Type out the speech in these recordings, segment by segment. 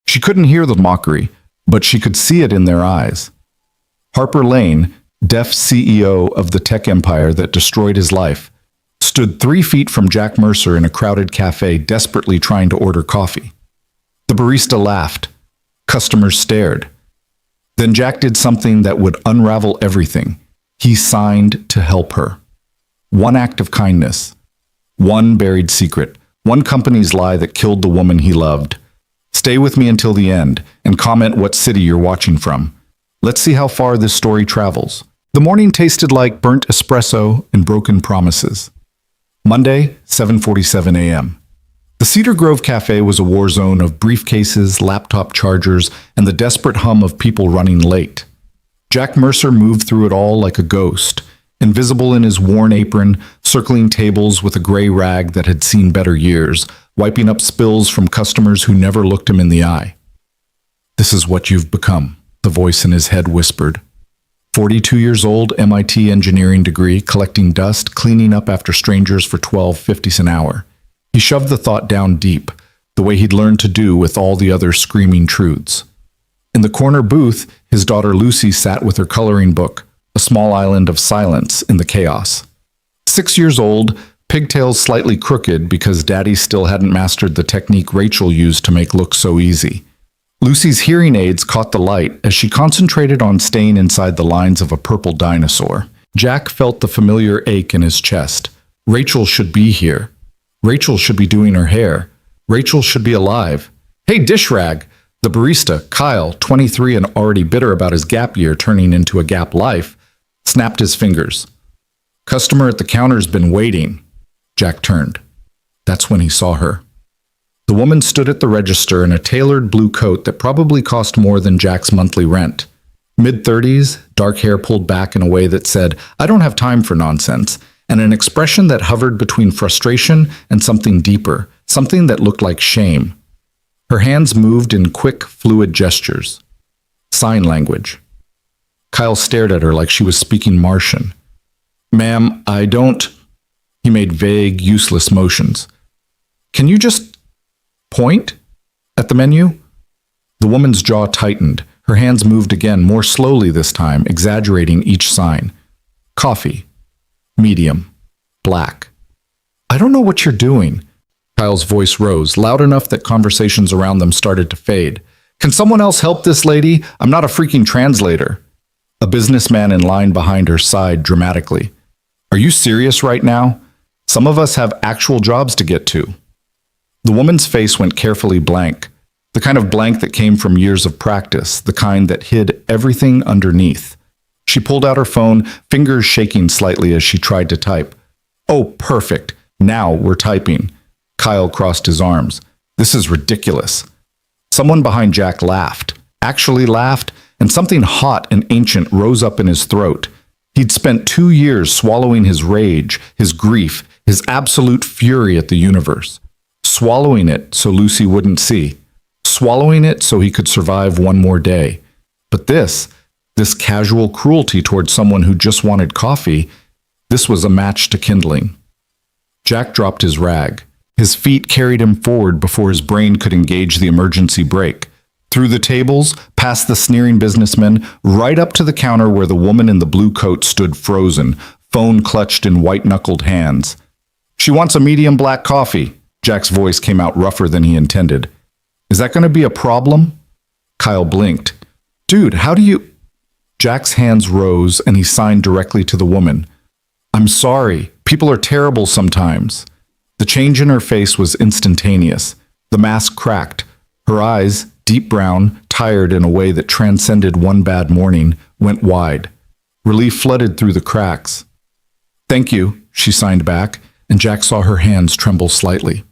She couldn't hear the mockery, but she could see it in their eyes. Harper Lane, deaf CEO of the tech empire that destroyed his life, stood 3 feet from Jack Mercer in a crowded cafe desperately trying to order coffee. The barista laughed. Customers stared. Then Jack did something that would unravel everything. He signed to help her. One act of kindness. One buried secret. One company's lie that killed the woman he loved. Stay with me until the end and comment what city you're watching from. Let's see how far this story travels. The morning tasted like burnt espresso and broken promises. Monday, 7:47 a.m. The Cedar Grove Cafe was a war zone of briefcases, laptop chargers, and the desperate hum of people running late. Jack Mercer moved through it all like a ghost, invisible in his worn apron, circling tables with a gray rag that had seen better years, wiping up spills from customers who never looked him in the eye. "This is what you've become," the voice in his head whispered. 42 years old, MIT engineering degree, collecting dust, cleaning up after strangers for $12.50 an hour. He shoved the thought down deep, the way he'd learned to do with all the other screaming truths. In the corner booth, his daughter Lucy sat with her coloring book, a small island of silence in the chaos. 6 years old, pigtails slightly crooked because Daddy still hadn't mastered the technique Rachel used to make look so easy. Lucy's hearing aids caught the light as she concentrated on staying inside the lines of a purple dinosaur. Jack felt the familiar ache in his chest. Rachel should be here. Rachel should be doing her hair. Rachel should be alive. "Hey, dish rag!" The barista, Kyle, 23 and already bitter about his gap year turning into a gap life, snapped his fingers. "Customer at the counter's been waiting." Jack turned. That's when he saw her. The woman stood at the register in a tailored blue coat that probably cost more than Jack's monthly rent. Mid-30s, dark hair pulled back in a way that said, "I don't have time for nonsense," and an expression that hovered between frustration and something deeper, something that looked like shame. Her hands moved in quick, fluid gestures. Sign language. Kyle stared at her like she was speaking Martian. "Ma'am, I don't..." He made vague, useless motions. "Can you just point at the menu?" The woman's jaw tightened. Her hands moved again, more slowly this time, exaggerating each sign. Coffee. Medium. Black. "I don't know what you're doing." Kyle's voice rose, loud enough that conversations around them started to fade. "Can someone else help this lady? I'm not a freaking translator." A businessman in line behind her sighed dramatically. "Are you serious right now? Some of us have actual jobs to get to." The woman's face went carefully blank, the kind of blank that came from years of practice, the kind that hid everything underneath. She pulled out her phone, fingers shaking slightly as she tried to type. "Oh, perfect. Now we're typing." Kyle crossed his arms. "This is ridiculous." Someone behind Jack laughed, actually laughed, and something hot and ancient rose up in his throat. He'd spent 2 years swallowing his rage, his grief, his absolute fury at the universe. Swallowing it so Lucy wouldn't see. Swallowing it so he could survive one more day. But this casual cruelty toward someone who just wanted coffee, this was a match to kindling. Jack dropped his rag. His feet carried him forward before his brain could engage the emergency brake. Through the tables, past the sneering businessmen, right up to the counter where the woman in the blue coat stood frozen, phone clutched in white-knuckled hands. "She wants a medium black coffee." Jack's voice came out rougher than he intended. "Is that going to be a problem?" Kyle blinked. "Dude, how do you..." Jack's hands rose and he signed directly to the woman. "I'm sorry. People are terrible sometimes." The change in her face was instantaneous. The mask cracked. Her eyes, deep brown, tired in a way that transcended one bad morning, went wide. Relief flooded through the cracks. "Thank you," she signed back, and Jack saw her hands tremble slightly.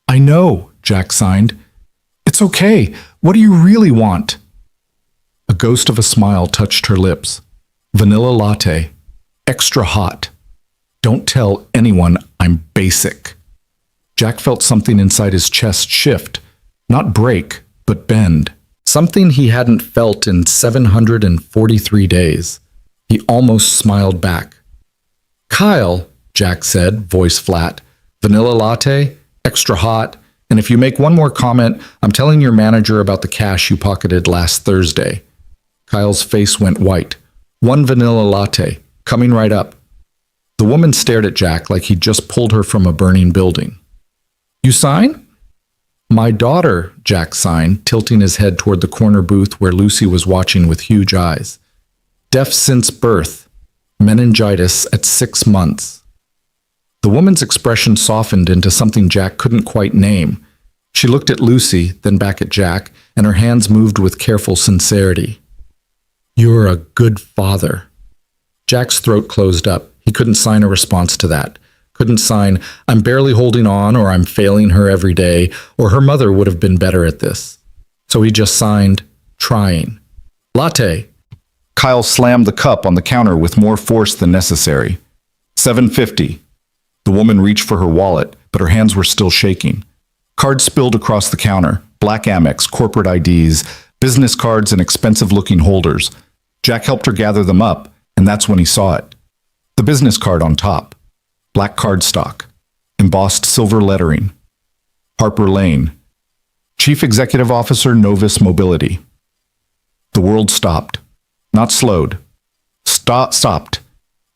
"I know," Jack signed. "It's okay. What do you really want?" A ghost of a smile touched her lips. "Vanilla latte. Extra hot. Don't tell anyone I'm basic." Jack felt something inside his chest shift, not break, but bend. Something he hadn't felt in 743 days. He almost smiled back. "Kyle," Jack said, voice flat, "vanilla latte, extra hot, And if you make one more comment, I'm telling your manager about the cash you pocketed last Thursday. Kyle's face went white. One vanilla latte, coming right up. The woman stared at Jack like he'd just pulled her from a burning building. You sign? My daughter, Jack signed, tilting his head toward the corner booth where Lucy was watching with huge eyes. Deaf since birth. Meningitis at 6 months. The woman's expression softened into something Jack couldn't quite name. She looked at Lucy, then back at Jack, and her hands moved with careful sincerity. You're a good father. Jack's throat closed up. He couldn't sign a response to that. Couldn't sign, I'm barely holding on, or I'm failing her every day, or her mother would have been better at this. So he just signed, trying. Latte. Kyle slammed the cup on the counter with more force than necessary. $7.50. The woman reached for her wallet, but her hands were still shaking. Cards spilled across the counter, black Amex, corporate IDs, business cards, and expensive-looking holders. Jack helped her gather them up, and that's when he saw it. The business card on top. Black cardstock. Embossed silver lettering. Harper Lane. Chief Executive Officer, Novus Mobility. The world stopped. Not slowed. Stopped.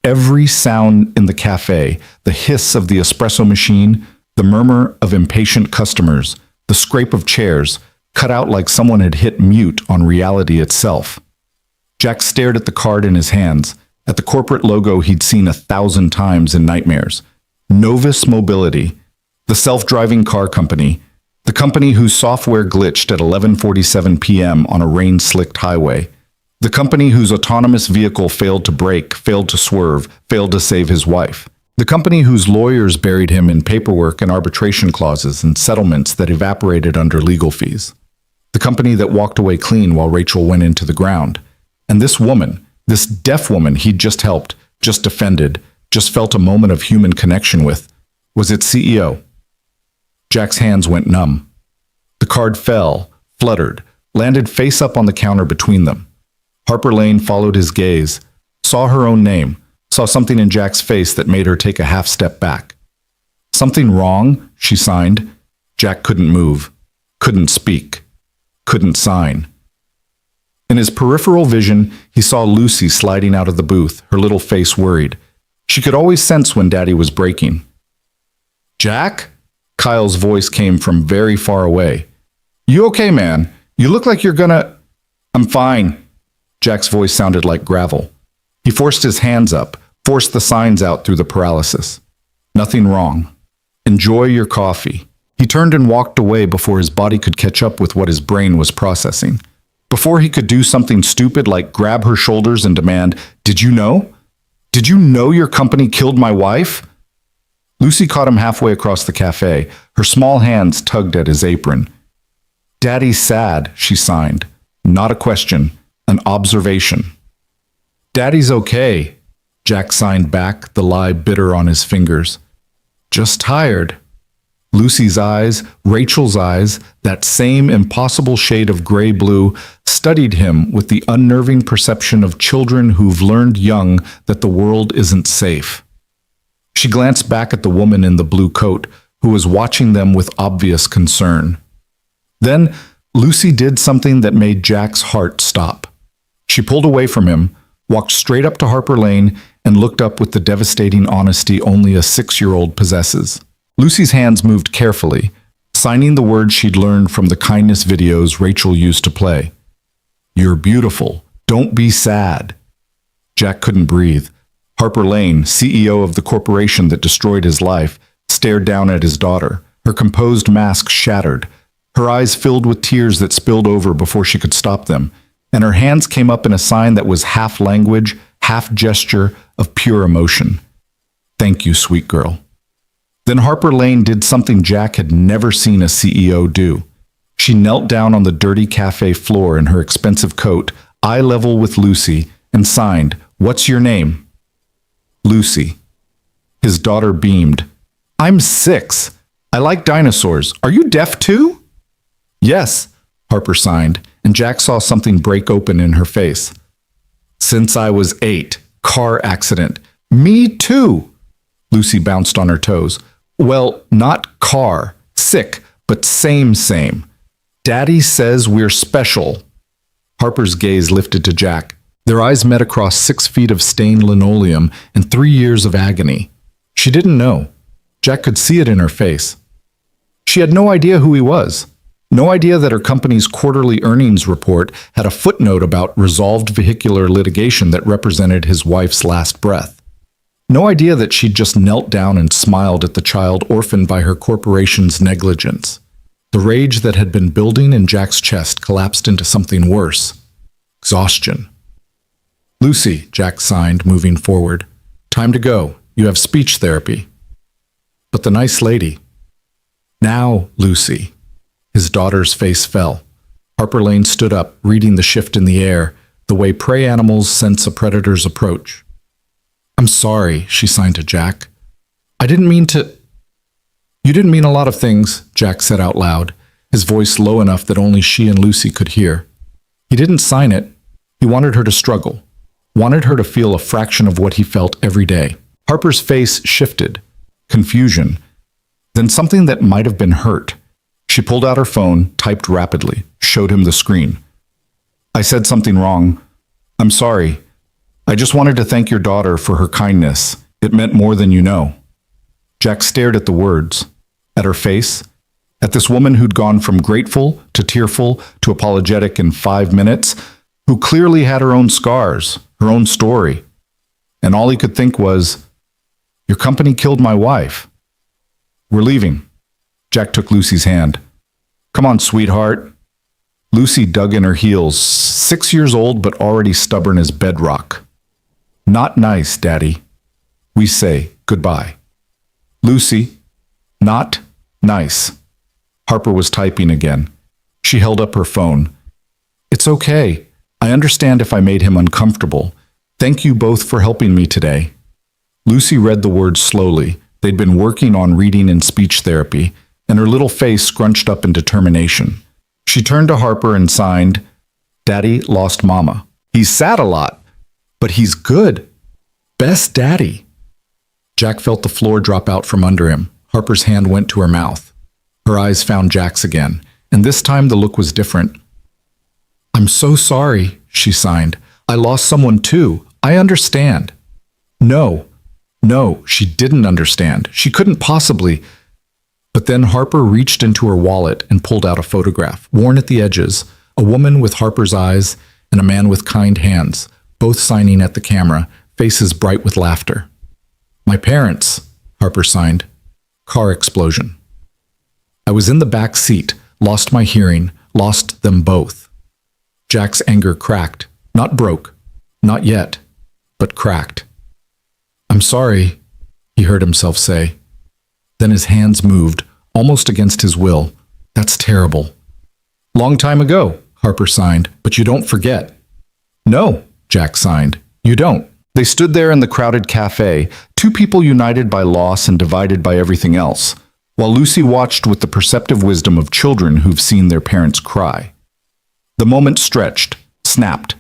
Every sound in the cafe, the hiss of the espresso machine, the murmur of impatient customers, the scrape of chairs, cut out like someone had hit mute on reality itself. Jack stared at the card in his hands, at the corporate logo he'd seen 1,000 times in nightmares. Novus Mobility, the self-driving car company, the company whose software glitched at 11:47 p.m. on a rain-slicked highway, the company whose autonomous vehicle failed to brake, failed to swerve, failed to save his wife, the company whose lawyers buried him in paperwork and arbitration clauses and settlements that evaporated under legal fees, the company that walked away clean while Rachel went into the ground. And this woman, this deaf woman he'd just helped, just defended, just felt a moment of human connection with, was its CEO. Jack's hands went numb. The card fell, fluttered, landed face up on the counter between them. Harper Lane followed his gaze, saw her own name, saw something in Jack's face that made her take a half step back. Something wrong, she signed. Jack couldn't move, couldn't speak, couldn't sign. In his peripheral vision, he saw Lucy sliding out of the booth, her little face worried. She could always sense when Daddy was breaking. Jack? Kyle's voice came from very far away. You okay, man? You look like you're gonna... I'm fine. Jack's voice sounded like gravel. He forced his hands up, forced the signs out through the paralysis. Nothing wrong. Enjoy your coffee. He turned and walked away before his body could catch up with what his brain was processing. Before he could do something stupid like grab her shoulders and demand, Did you know? Did you know your company killed my wife? Lucy caught him halfway across the cafe. Her small hands tugged at his apron. Daddy's sad, she signed. Not a question, an observation. Daddy's okay, Jack signed back, the lie bitter on his fingers. Just tired. Lucy's eyes, Rachel's eyes, that same impossible shade of gray-blue, studied him with the unnerving perception of children who've learned young that the world isn't safe. She glanced back at the woman in the blue coat, who was watching them with obvious concern. Then, Lucy did something that made Jack's heart stop. She pulled away from him, walked straight up to Harper Lane, and looked up with the devastating honesty only a 6-year-old possesses. Lucy's hands moved carefully, signing the words she'd learned from the kindness videos Rachel used to play. You're beautiful. Don't be sad. Jack couldn't breathe. Harper Lane, CEO of the corporation that destroyed his life, stared down at his daughter, her composed mask shattered, her eyes filled with tears that spilled over before she could stop them, and her hands came up in a sign that was half language, half gesture of pure emotion. Thank you, sweet girl. Then Harper Lane did something Jack had never seen a CEO do. She knelt down on the dirty cafe floor in her expensive coat, eye level with Lucy, and signed, What's your name? Lucy. His daughter beamed. I'm 6. I like dinosaurs. Are you deaf too? Yes, Harper signed, and Jack saw something break open in her face. Since I was 8. Car accident. Me too. Lucy bounced on her toes. Well, not car. Sick. but same. Daddy says we're special. Harper's gaze lifted to Jack. Their eyes met across 6 feet of stained linoleum and 3 years of agony. She didn't know. Jack could see it in her face. She had no idea who he was. No idea that her company's quarterly earnings report had a footnote about resolved vehicular litigation that represented his wife's last breath. No idea that she'd just knelt down and smiled at the child orphaned by her corporation's negligence. The rage that had been building in Jack's chest collapsed into something worse. Exhaustion. Lucy, Jack signed, moving forward. Time to go. You have speech therapy. But the nice lady. Now, Lucy. His daughter's face fell. Harper Lane stood up, reading the shift in the air, the way prey animals sense a predator's approach. I'm sorry, she signed to Jack. I didn't mean to... You didn't mean a lot of things, Jack said out loud, his voice low enough that only she and Lucy could hear. He didn't sign it. He wanted her to struggle, wanted her to feel a fraction of what he felt every day. Harper's face shifted. Confusion. Then something that might have been hurt. She pulled out her phone, typed rapidly, showed him the screen. I said something wrong. I'm sorry. I just wanted to thank your daughter for her kindness. It meant more than you know. Jack stared at the words, at her face, at this woman who'd gone from grateful to tearful to apologetic in 5 minutes, who clearly had her own scars, her own story. And all he could think was, your company killed my wife. We're leaving. Jack took Lucy's hand. Come on, sweetheart. Lucy dug in her heels, 6 years old but already stubborn as bedrock. Not nice, Daddy. We say goodbye. Lucy, not nice. Harper was typing again. She held up her phone. It's okay. I understand if I made him uncomfortable. Thank you both for helping me today. Lucy read the words slowly. They'd been working on reading and speech therapy, and her little face scrunched up in determination. She turned to Harper and signed, Daddy lost Mama. He's sad a lot, but he's good. Best daddy. Jack felt the floor drop out from under him. Harper's hand went to her mouth. Her eyes found Jack's again, and this time the look was different. I'm so sorry, she signed. I lost someone too. I understand. No, she didn't understand. She couldn't possibly. But then Harper reached into her wallet and pulled out a photograph, worn at the edges, a woman with Harper's eyes and a man with kind hands, both signing at the camera, faces bright with laughter. My parents, Harper signed. Car explosion. I was in the back seat, lost my hearing, lost them both. Jack's anger cracked, not broke, not yet, but cracked. I'm sorry, he heard himself say. Then his hands moved, almost against his will. That's terrible. Long time ago, Harper signed, but you don't forget. No, Jack signed. You don't. They stood there in the crowded cafe, two people united by loss and divided by everything else, while Lucy watched with the perceptive wisdom of children who've seen their parents cry. The moment stretched, snapped.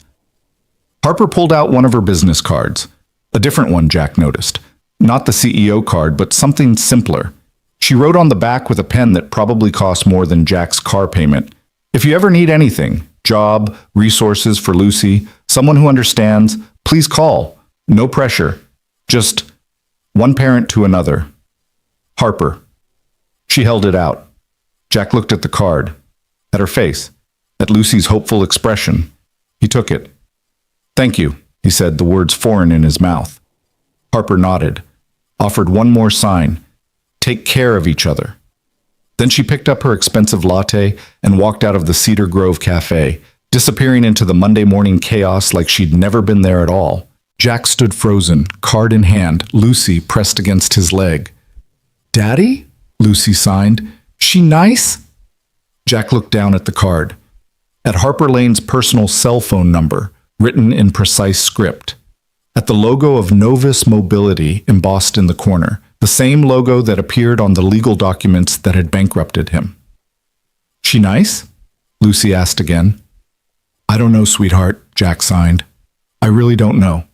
Harper pulled out one of her business cards. A different one, Jack noticed. Not the CEO card, but something simpler. She wrote on the back with a pen that probably cost more than Jack's car payment. If you ever need anything, job, resources for Lucy, someone who understands, please call. No pressure. Just one parent to another. Harper. She held it out. Jack looked at the card, at her face, at Lucy's hopeful expression. He took it. Thank you, he said, the words foreign in his mouth. Harper nodded, offered one more sign. Take care of each other. Then she picked up her expensive latte and walked out of the Cedar Grove Cafe, disappearing into the Monday morning chaos like she'd never been there at all. Jack stood frozen, card in hand, Lucy pressed against his leg. Daddy? Lucy signed. She nice? Jack looked down at the card. At Harper Lane's personal cell phone number, written in precise script. At the logo of Novus Mobility embossed in the corner, the same logo that appeared on the legal documents that had bankrupted him. She nice? Lucy asked again. I don't know, sweetheart, Jack signed. I really don't know.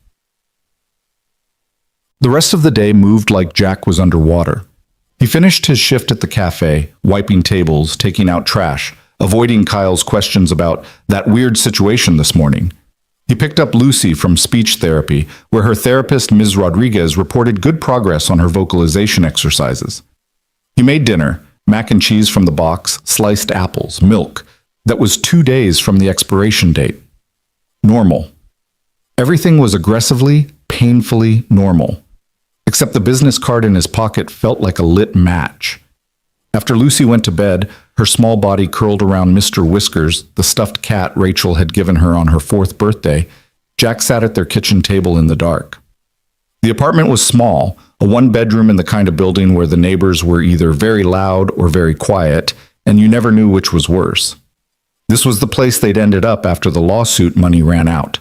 The rest of the day moved like Jack was underwater. He finished his shift at the cafe, wiping tables, taking out trash, avoiding Kyle's questions about that weird situation this morning. He picked up Lucy from speech therapy, where her therapist, Ms. Rodriguez, reported good progress on her vocalization exercises. He made dinner, mac and cheese from the box, sliced apples, milk, that was 2 days from the expiration date. Normal. Everything was aggressively, painfully normal. Except the business card in his pocket felt like a lit match. After Lucy went to bed, her small body curled around Mr. Whiskers, the stuffed cat Rachel had given her on her 4th birthday, Jack sat at their kitchen table in the dark. The apartment was small, a one-bedroom in the kind of building where the neighbors were either very loud or very quiet, and you never knew which was worse. This was the place they'd ended up after the lawsuit money ran out,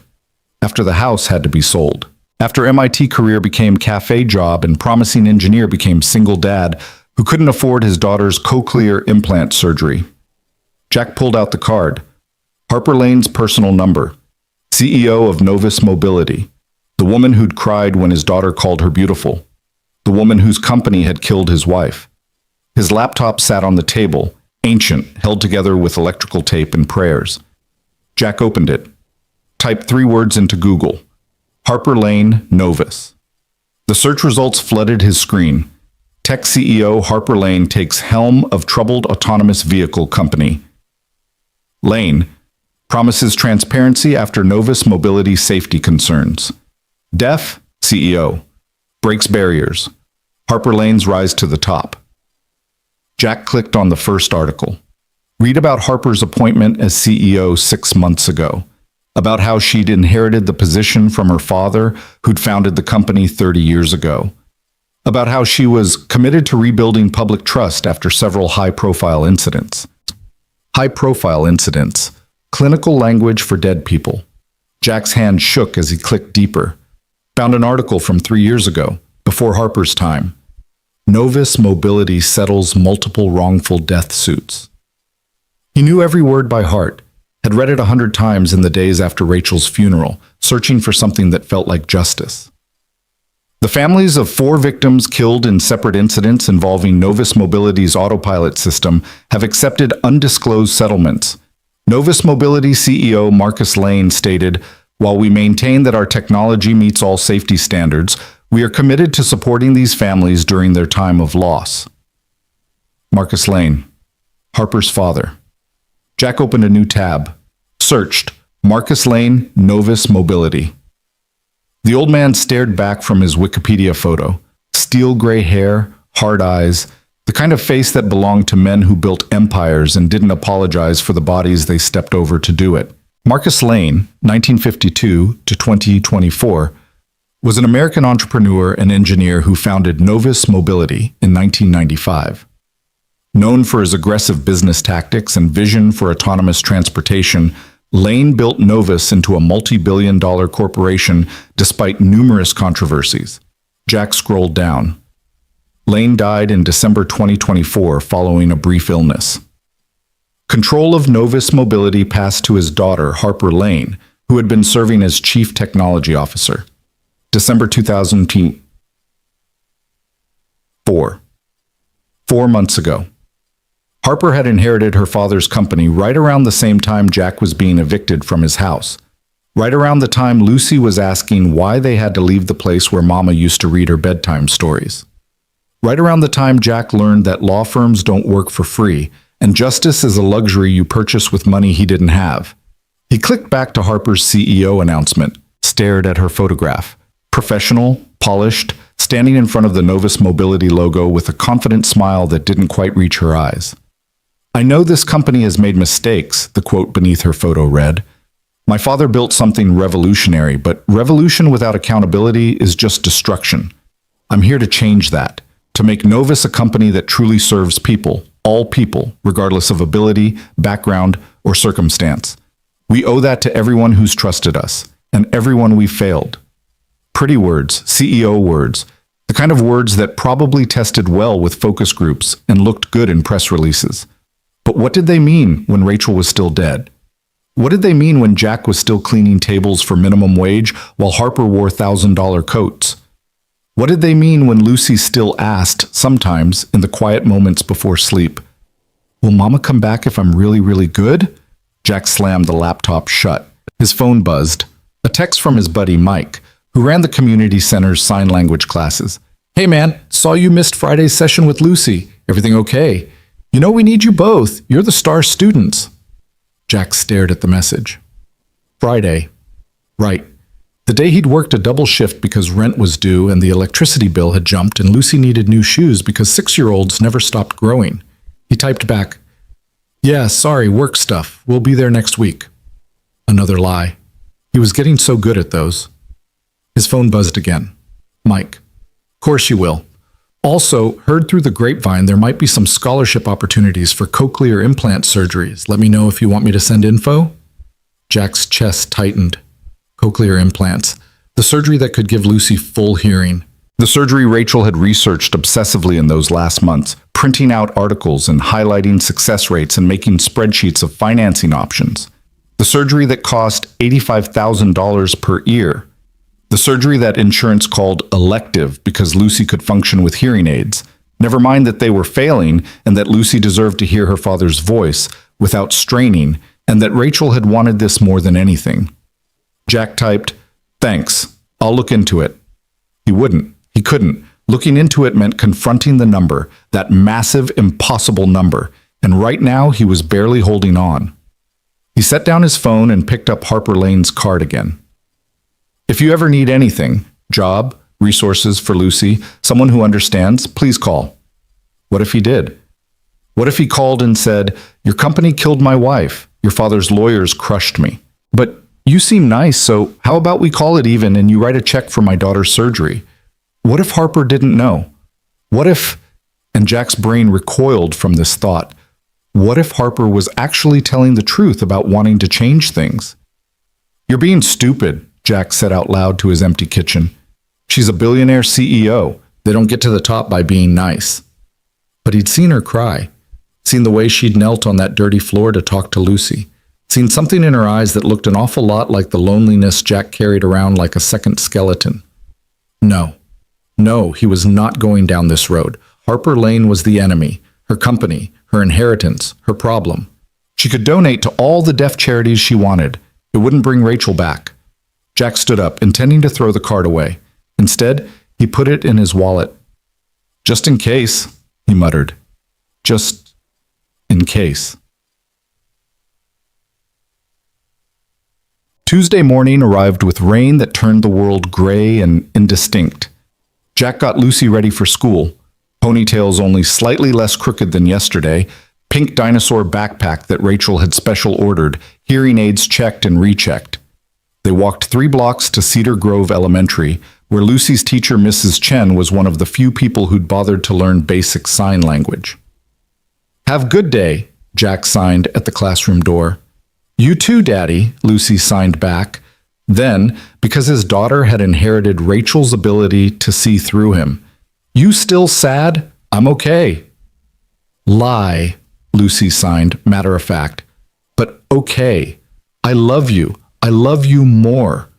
after the house had to be sold, after MIT career became cafe job and promising engineer became single dad who couldn't afford his daughter's cochlear implant surgery. Jack pulled out the card. Harper Lane's personal number, CEO of Novus Mobility, the woman who'd cried when his daughter called her beautiful, the woman whose company had killed his wife. His laptop sat on the table, ancient, held together with electrical tape and prayers. Jack opened it, typed 3 words into Google. Harper Lane, Novus. The search results flooded his screen. Tech CEO Harper Lane takes helm of troubled autonomous vehicle company. Lane promises transparency after Novus Mobility safety concerns. Deaf CEO breaks barriers. Harper Lane's rise to the top. Jack clicked on the first article. Read about Harper's appointment as CEO 6 months ago, about how she'd inherited the position from her father, who'd founded the company 30 years ago, about how she was committed to rebuilding public trust after several high-profile incidents. High-profile incidents, clinical language for dead people. Jack's hand shook as he clicked deeper. Found an article from 3 years ago, before Harper's time. Novus Mobility settles multiple wrongful death suits. He knew every word by heart, had read it 100 times in the days after Rachel's funeral, searching for something that felt like justice. The families of 4 victims killed in separate incidents involving Novus Mobility's autopilot system have accepted undisclosed settlements. Novus Mobility CEO Marcus Lane stated, "While we maintain that our technology meets all safety standards, we are committed to supporting these families during their time of loss." Marcus Lane, Harper's father. Jack opened a new tab. Searched, Marcus Lane, Novus Mobility. The old man stared back from his Wikipedia photo. Steel gray hair, hard eyes, the kind of face that belonged to men who built empires and didn't apologize for the bodies they stepped over to do it. Marcus Lane, 1952 to 2024, was an American entrepreneur and engineer who founded Novus Mobility in 1995. Known for his aggressive business tactics and vision for autonomous transportation, Lane built Novus into a multi-billion-dollar corporation despite numerous controversies. Jack scrolled down. Lane died in December 2024 following a brief illness. Control of Novus Mobility passed to his daughter, Harper Lane, who had been serving as Chief Technology Officer. December 2004. 4 months ago. Harper had inherited her father's company right around the same time Jack was being evicted from his house. Right around the time Lucy was asking why they had to leave the place where Mama used to read her bedtime stories. Right around the time Jack learned that law firms don't work for free, and justice is a luxury you purchase with money he didn't have. He clicked back to Harper's CEO announcement, stared at her photograph. Professional, polished, standing in front of the Novus Mobility logo with a confident smile that didn't quite reach her eyes. "I know this company has made mistakes," the quote beneath her photo read. "My father built something revolutionary, but revolution without accountability is just destruction. I'm here to change that, to make Novus a company that truly serves people, all people, regardless of ability, background, or circumstance. We owe that to everyone who's trusted us, and everyone we've failed." Pretty words, CEO words, the kind of words that probably tested well with focus groups and looked good in press releases. But what did they mean when Rachel was still dead? What did they mean when Jack was still cleaning tables for minimum wage while Harper wore $1,000 coats? What did they mean when Lucy still asked, sometimes, in the quiet moments before sleep, "Will Mama come back if I'm really, really good?" Jack slammed the laptop shut. His phone buzzed. A text from his buddy Mike, who ran the community center's sign language classes. "Hey man, saw you missed Friday's session with Lucy. Everything okay? You know we need you both. You're the star students." Jack stared at the message. Friday. Right. The day he'd worked a double shift because rent was due and the electricity bill had jumped and Lucy needed new shoes because 6-year-olds never stopped growing. He typed back, "Yeah, sorry, work stuff. We'll be there next week." Another lie. He was getting so good at those. His phone buzzed again. Mike. "Course you will. Also, heard through the grapevine there might be some scholarship opportunities for cochlear implant surgeries. Let me know if you want me to send info." Jack's chest tightened. Cochlear implants. The surgery that could give Lucy full hearing. The surgery Rachel had researched obsessively in those last months, printing out articles and highlighting success rates and making spreadsheets of financing options. The surgery that cost $85,000 per ear. The surgery that insurance called elective because Lucy could function with hearing aids. Never mind that they were failing and that Lucy deserved to hear her father's voice without straining, and that Rachel had wanted this more than anything. Jack typed, "Thanks. I'll look into it." He wouldn't. He couldn't. Looking into it meant confronting the number, that massive, impossible number, and right now he was barely holding on. He set down his phone and picked up Harper Lane's card again. "If you ever need anything, job, resources for Lucy, someone who understands, please call." What if he did? What if he called and said, "Your company killed my wife. Your father's lawyers crushed me. But you seem nice, so how about we call it even and you write a check for my daughter's surgery?" What if Harper didn't know? What if, and Jack's brain recoiled from this thought, what if Harper was actually telling the truth about wanting to change things? "You're being stupid," Jack said out loud to his empty kitchen. "She's a billionaire CEO. They don't get to the top by being nice." But he'd seen her cry, seen the way she'd knelt on that dirty floor to talk to Lucy, seen something in her eyes that looked an awful lot like the loneliness Jack carried around like a second skeleton. No, he was not going down this road. Harper Lane was the enemy, her company, her inheritance, her problem. She could donate to all the deaf charities she wanted. It wouldn't bring Rachel back. Jack stood up, intending to throw the card away. Instead, he put it in his wallet. "Just in case," he muttered. "Just in case." Tuesday morning arrived with rain that turned the world gray and indistinct. Jack got Lucy ready for school. Ponytails only slightly less crooked than yesterday, pink dinosaur backpack that Rachel had special ordered, hearing aids checked and rechecked. They walked 3 blocks to Cedar Grove Elementary, where Lucy's teacher, Mrs. Chen, was one of the few people who'd bothered to learn basic sign language. "Have good day," Jack signed at the classroom door. "You too, Daddy," Lucy signed back. Then, because his daughter had inherited Rachel's ability to see through him, "You still sad? I'm okay." "Lie," Lucy signed, matter of fact. "But okay. I love you. I love you more."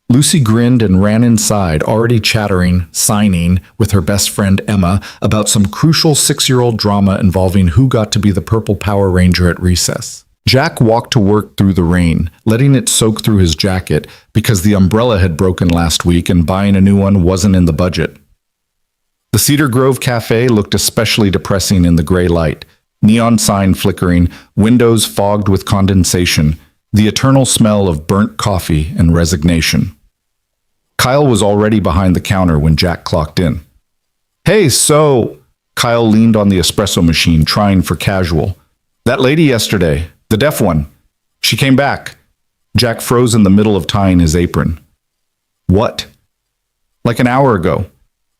Lucy grinned and ran inside, already chattering, signing, with her best friend Emma about some crucial 6-year-old drama involving who got to be the purple Power Ranger at recess. Jack walked to work through the rain, letting it soak through his jacket because the umbrella had broken last week and buying a new one wasn't in the budget. The Cedar Grove Cafe looked especially depressing in the gray light, neon sign flickering, windows fogged with condensation, the eternal smell of burnt coffee and resignation. Kyle was already behind the counter when Jack clocked in. "Hey, so..." Kyle leaned on the espresso machine, trying for casual. "That lady yesterday, the deaf one, she came back." Jack froze in the middle of tying his apron. "What?" "Like an hour ago.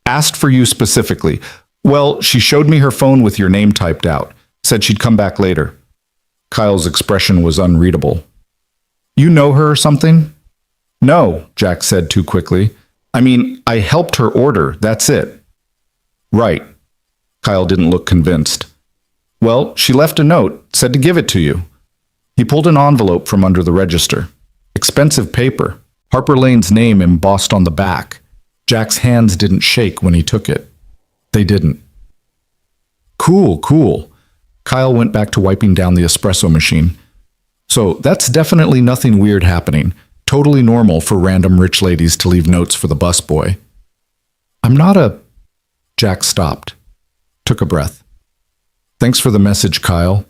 Asked for you specifically. Well, she showed me her phone with your name typed out. Said she'd come back later." Kyle's expression was unreadable. "You know her or something?" "No," Jack said too quickly. "I mean, I helped her order, that's it." "Right." Kyle didn't look convinced. "Well, she left a note, said to give it to you." He pulled an envelope from under the register. Expensive paper. Harper Lane's name embossed on the back. Jack's hands didn't shake when he took it. They didn't. Cool, cool. Kyle went back to wiping down the espresso machine. So that's definitely nothing weird happening. Totally normal for random rich ladies to leave notes for the busboy. I'm not a... Jack stopped. Took a breath. Thanks for the message, Kyle.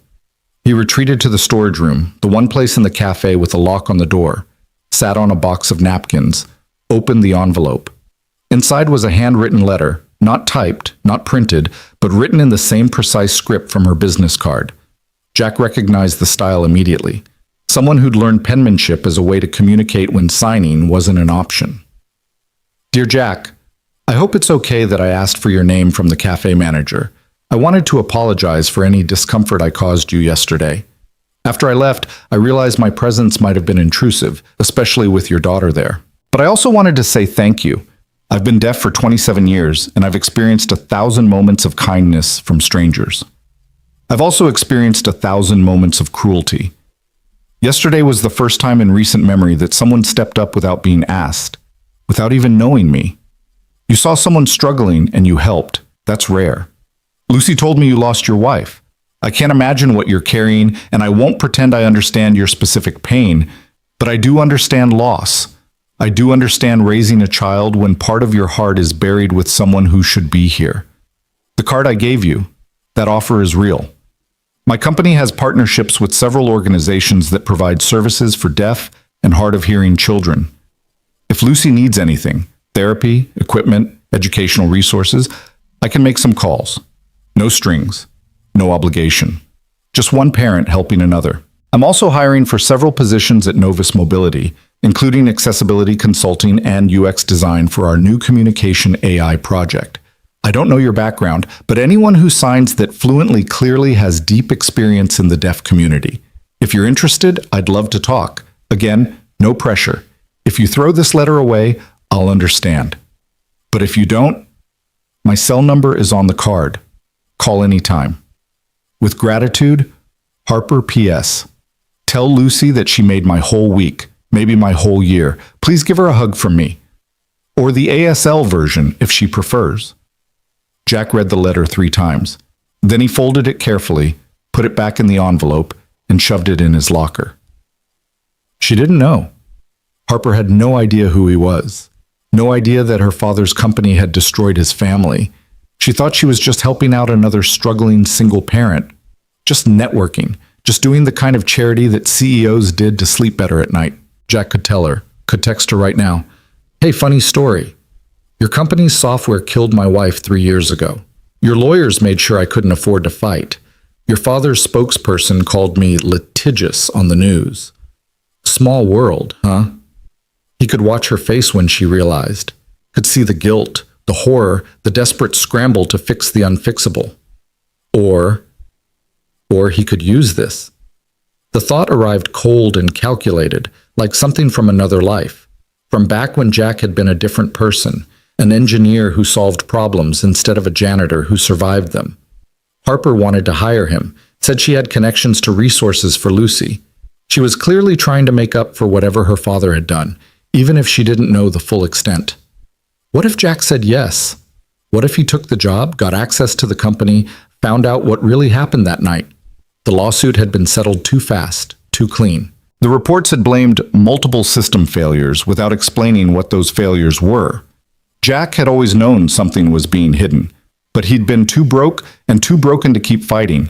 He retreated to the storage room, the one place in the cafe with a lock on the door, sat on a box of napkins, opened the envelope. Inside was a handwritten letter, not typed, not printed, but written in the same precise script from her business card. Jack recognized the style immediately. Someone who'd learned penmanship as a way to communicate when signing wasn't an option. Dear Jack, I hope it's okay that I asked for your name from the cafe manager. I wanted to apologize for any discomfort I caused you yesterday. After I left, I realized my presence might have been intrusive, especially with your daughter there. But I also wanted to say thank you. I've been deaf for 27 years, and I've experienced 1,000 moments of kindness from strangers. I've also experienced 1,000 moments of cruelty. Yesterday was the first time in recent memory that someone stepped up without being asked, without even knowing me. You saw someone struggling and you helped. That's rare. Lucy told me you lost your wife. I can't imagine what you're carrying, and I won't pretend I understand your specific pain, but I do understand loss. I do understand raising a child when part of your heart is buried with someone who should be here. The card I gave you, that offer is real. My company has partnerships with several organizations that provide services for deaf and hard of hearing children. If Lucy needs anything, therapy, equipment, educational resources, I can make some calls. No strings, no obligation. Just one parent helping another. I'm also hiring for several positions at Novus Mobility, including accessibility consulting and UX design for our new communication AI project. I don't know your background, but anyone who signs that fluently clearly has deep experience in the deaf community. If you're interested, I'd love to talk. Again, no pressure. If you throw this letter away, I'll understand. But if you don't, my cell number is on the card. Call anytime. With gratitude, Harper P.S. Tell Lucy that she made my whole week, maybe my whole year. Please give her a hug from me. Or the ASL version, if she prefers. Jack read the letter 3 times. Then he folded it carefully, put it back in the envelope, and shoved it in his locker. She didn't know. Harper had no idea who he was. No idea that her father's company had destroyed his family. She thought she was just helping out another struggling single parent. Just networking. Just doing the kind of charity that CEOs did to sleep better at night. Jack could tell her, could text her right now. Hey, funny story. Your company's software killed my wife 3 years ago. Your lawyers made sure I couldn't afford to fight. Your father's spokesperson called me litigious on the news. Small world, huh? He could watch her face when she realized. Could see the guilt, the horror, the desperate scramble to fix the unfixable. Or he could use this. The thought arrived cold and calculated, like something from another life. From back when Jack had been a different person, an engineer who solved problems instead of a janitor who survived them. Harper wanted to hire him, said she had connections to resources for Lucy. She was clearly trying to make up for whatever her father had done, even if she didn't know the full extent. What if Jack said yes? What if he took the job, got access to the company, found out what really happened that night? The lawsuit had been settled too fast, too clean. The reports had blamed multiple system failures without explaining what those failures were. Jack had always known something was being hidden, but he'd been too broke and too broken to keep fighting.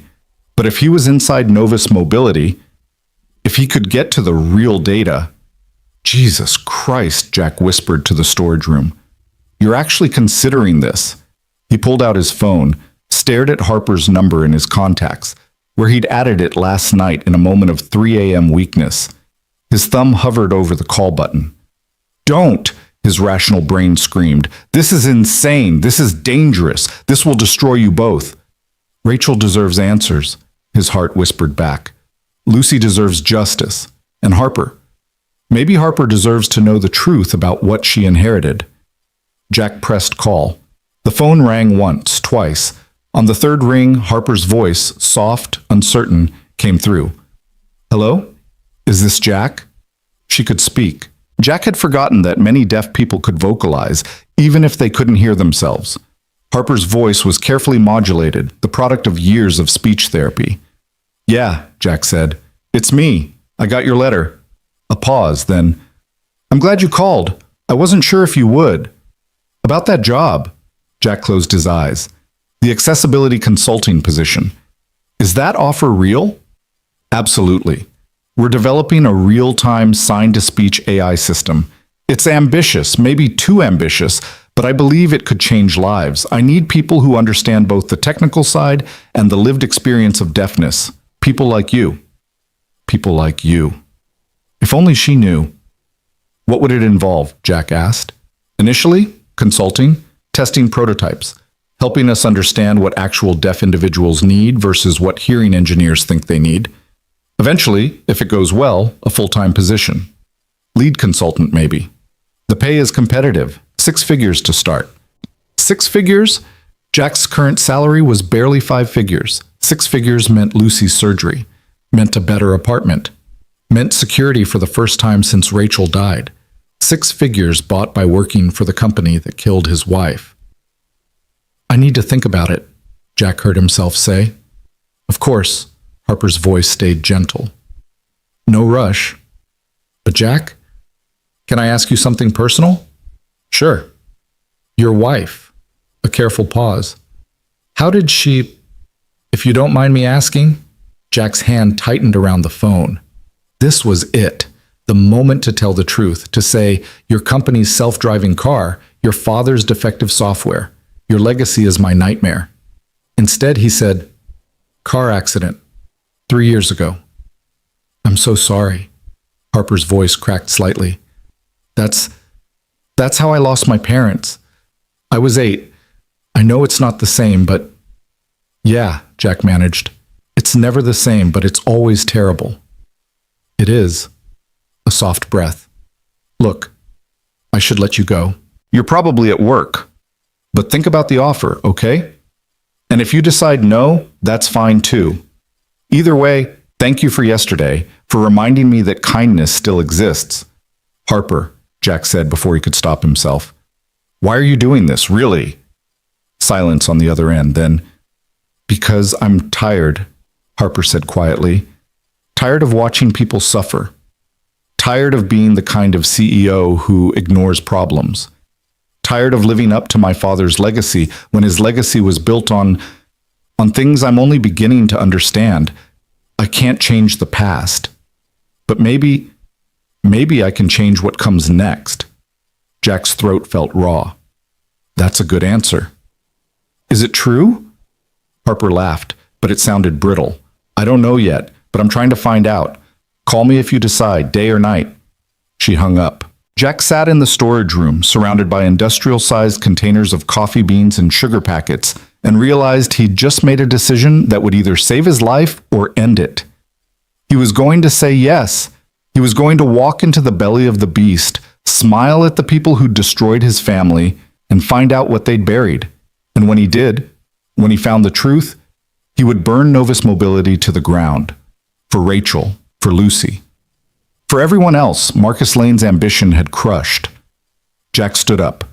But if he was inside Novus Mobility, if he could get to the real data... Jesus Christ, Jack whispered to the storage room. You're actually considering this. He pulled out his phone, stared at Harper's number in his contacts, where he'd added it last night in a moment of 3 a.m. weakness. His thumb hovered over the call button. Don't! His rational brain screamed. This is insane. This is dangerous. This will destroy you both. Rachel deserves answers, his heart whispered back. Lucy deserves justice. And Harper. Maybe Harper deserves to know the truth about what she inherited. Jack pressed call. The phone rang once, twice. On the third ring, Harper's voice, soft, uncertain, came through. Hello? Is this Jack? She could speak. Jack had forgotten that many deaf people could vocalize, even if they couldn't hear themselves. Harper's voice was carefully modulated, the product of years of speech therapy. "Yeah," Jack said. "It's me. I got your letter." A pause, then, "I'm glad you called. I wasn't sure if you would." "About that job." Jack closed his eyes. "The accessibility consulting position. Is that offer real?" "Absolutely. We're developing a real-time sign-to-speech AI system. It's ambitious, maybe too ambitious, but I believe it could change lives. I need people who understand both the technical side and the lived experience of deafness. People like you." People like you. If only she knew. "What would it involve?" Jack asked. "Initially, consulting, testing prototypes, helping us understand what actual deaf individuals need versus what hearing engineers think they need. Eventually, if it goes well, a full-time position. Lead consultant, maybe. The pay is competitive, 6 figures to start." 6 figures? Jack's current salary was barely 5 figures. 6 figures meant Lucy's surgery, meant a better apartment, meant security for the first time since Rachel died. 6 figures bought by working for the company that killed his wife. "I need to think about it," Jack heard himself say. "Of course." Harper's voice stayed gentle. "No rush." "But Jack, can I ask you something personal?" "Sure." "Your wife." A careful pause. "How did she, if you don't mind me asking?" Jack's hand tightened around the phone. This was it. The moment to tell the truth, to say, your company's self-driving car, your father's defective software, your legacy is my nightmare. Instead, he said, "Car accident. 3 years ago." "I'm so sorry." Harper's voice cracked slightly. That's how I lost my parents. I was 8. I know it's not the same, but..." "Yeah," Jack managed. "It's never the same, but it's always terrible." "It is." A soft breath. "Look, I should let you go. You're probably at work. But think about the offer, okay? And if you decide no, that's fine too. Either way, thank you for yesterday, for reminding me that kindness still exists." "Harper," Jack said before he could stop himself. "Why are you doing this, really?" Silence on the other end, then, "Because I'm tired," Harper said quietly. "Tired of watching people suffer. Tired of being the kind of CEO who ignores problems. Tired of living up to my father's legacy when his legacy was built on things I'm only beginning to understand. I can't change the past. But maybe I can change what comes next." Jack's throat felt raw. "That's a good answer." "Is it true?" Harper laughed, but it sounded brittle. "I don't know yet, but I'm trying to find out. Call me if you decide, day or night." She hung up. Jack sat in the storage room, surrounded by industrial-sized containers of coffee beans and sugar packets, and realized he'd just made a decision that would either save his life or end it. He was going to say yes. He was going to walk into the belly of the beast, smile at the people who'd destroyed his family, and find out what they'd buried. And when he did, when he found the truth, he would burn Novus Mobility to the ground. For Rachel, for Lucy. For everyone else, Marcus Lane's ambition had crushed. Jack stood up,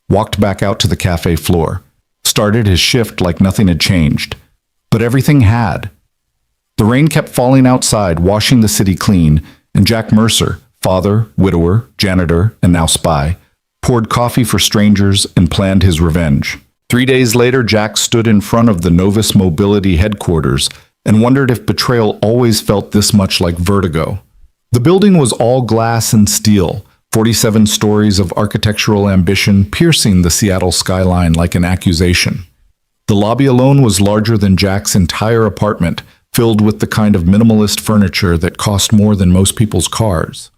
walked back out to the cafe floor, started his shift like nothing had changed. But everything had. The rain kept falling outside, washing the city clean, and Jack Mercer, father, widower, janitor, and now spy, poured coffee for strangers and planned his revenge. 3 days later, Jack stood in front of the Novus Mobility headquarters and wondered if betrayal always felt this much like vertigo. The building was all glass and steel, 47 stories of architectural ambition piercing the Seattle skyline like an accusation. The lobby alone was larger than Jack's entire apartment, filled with the kind of minimalist furniture that cost more than most people's cars.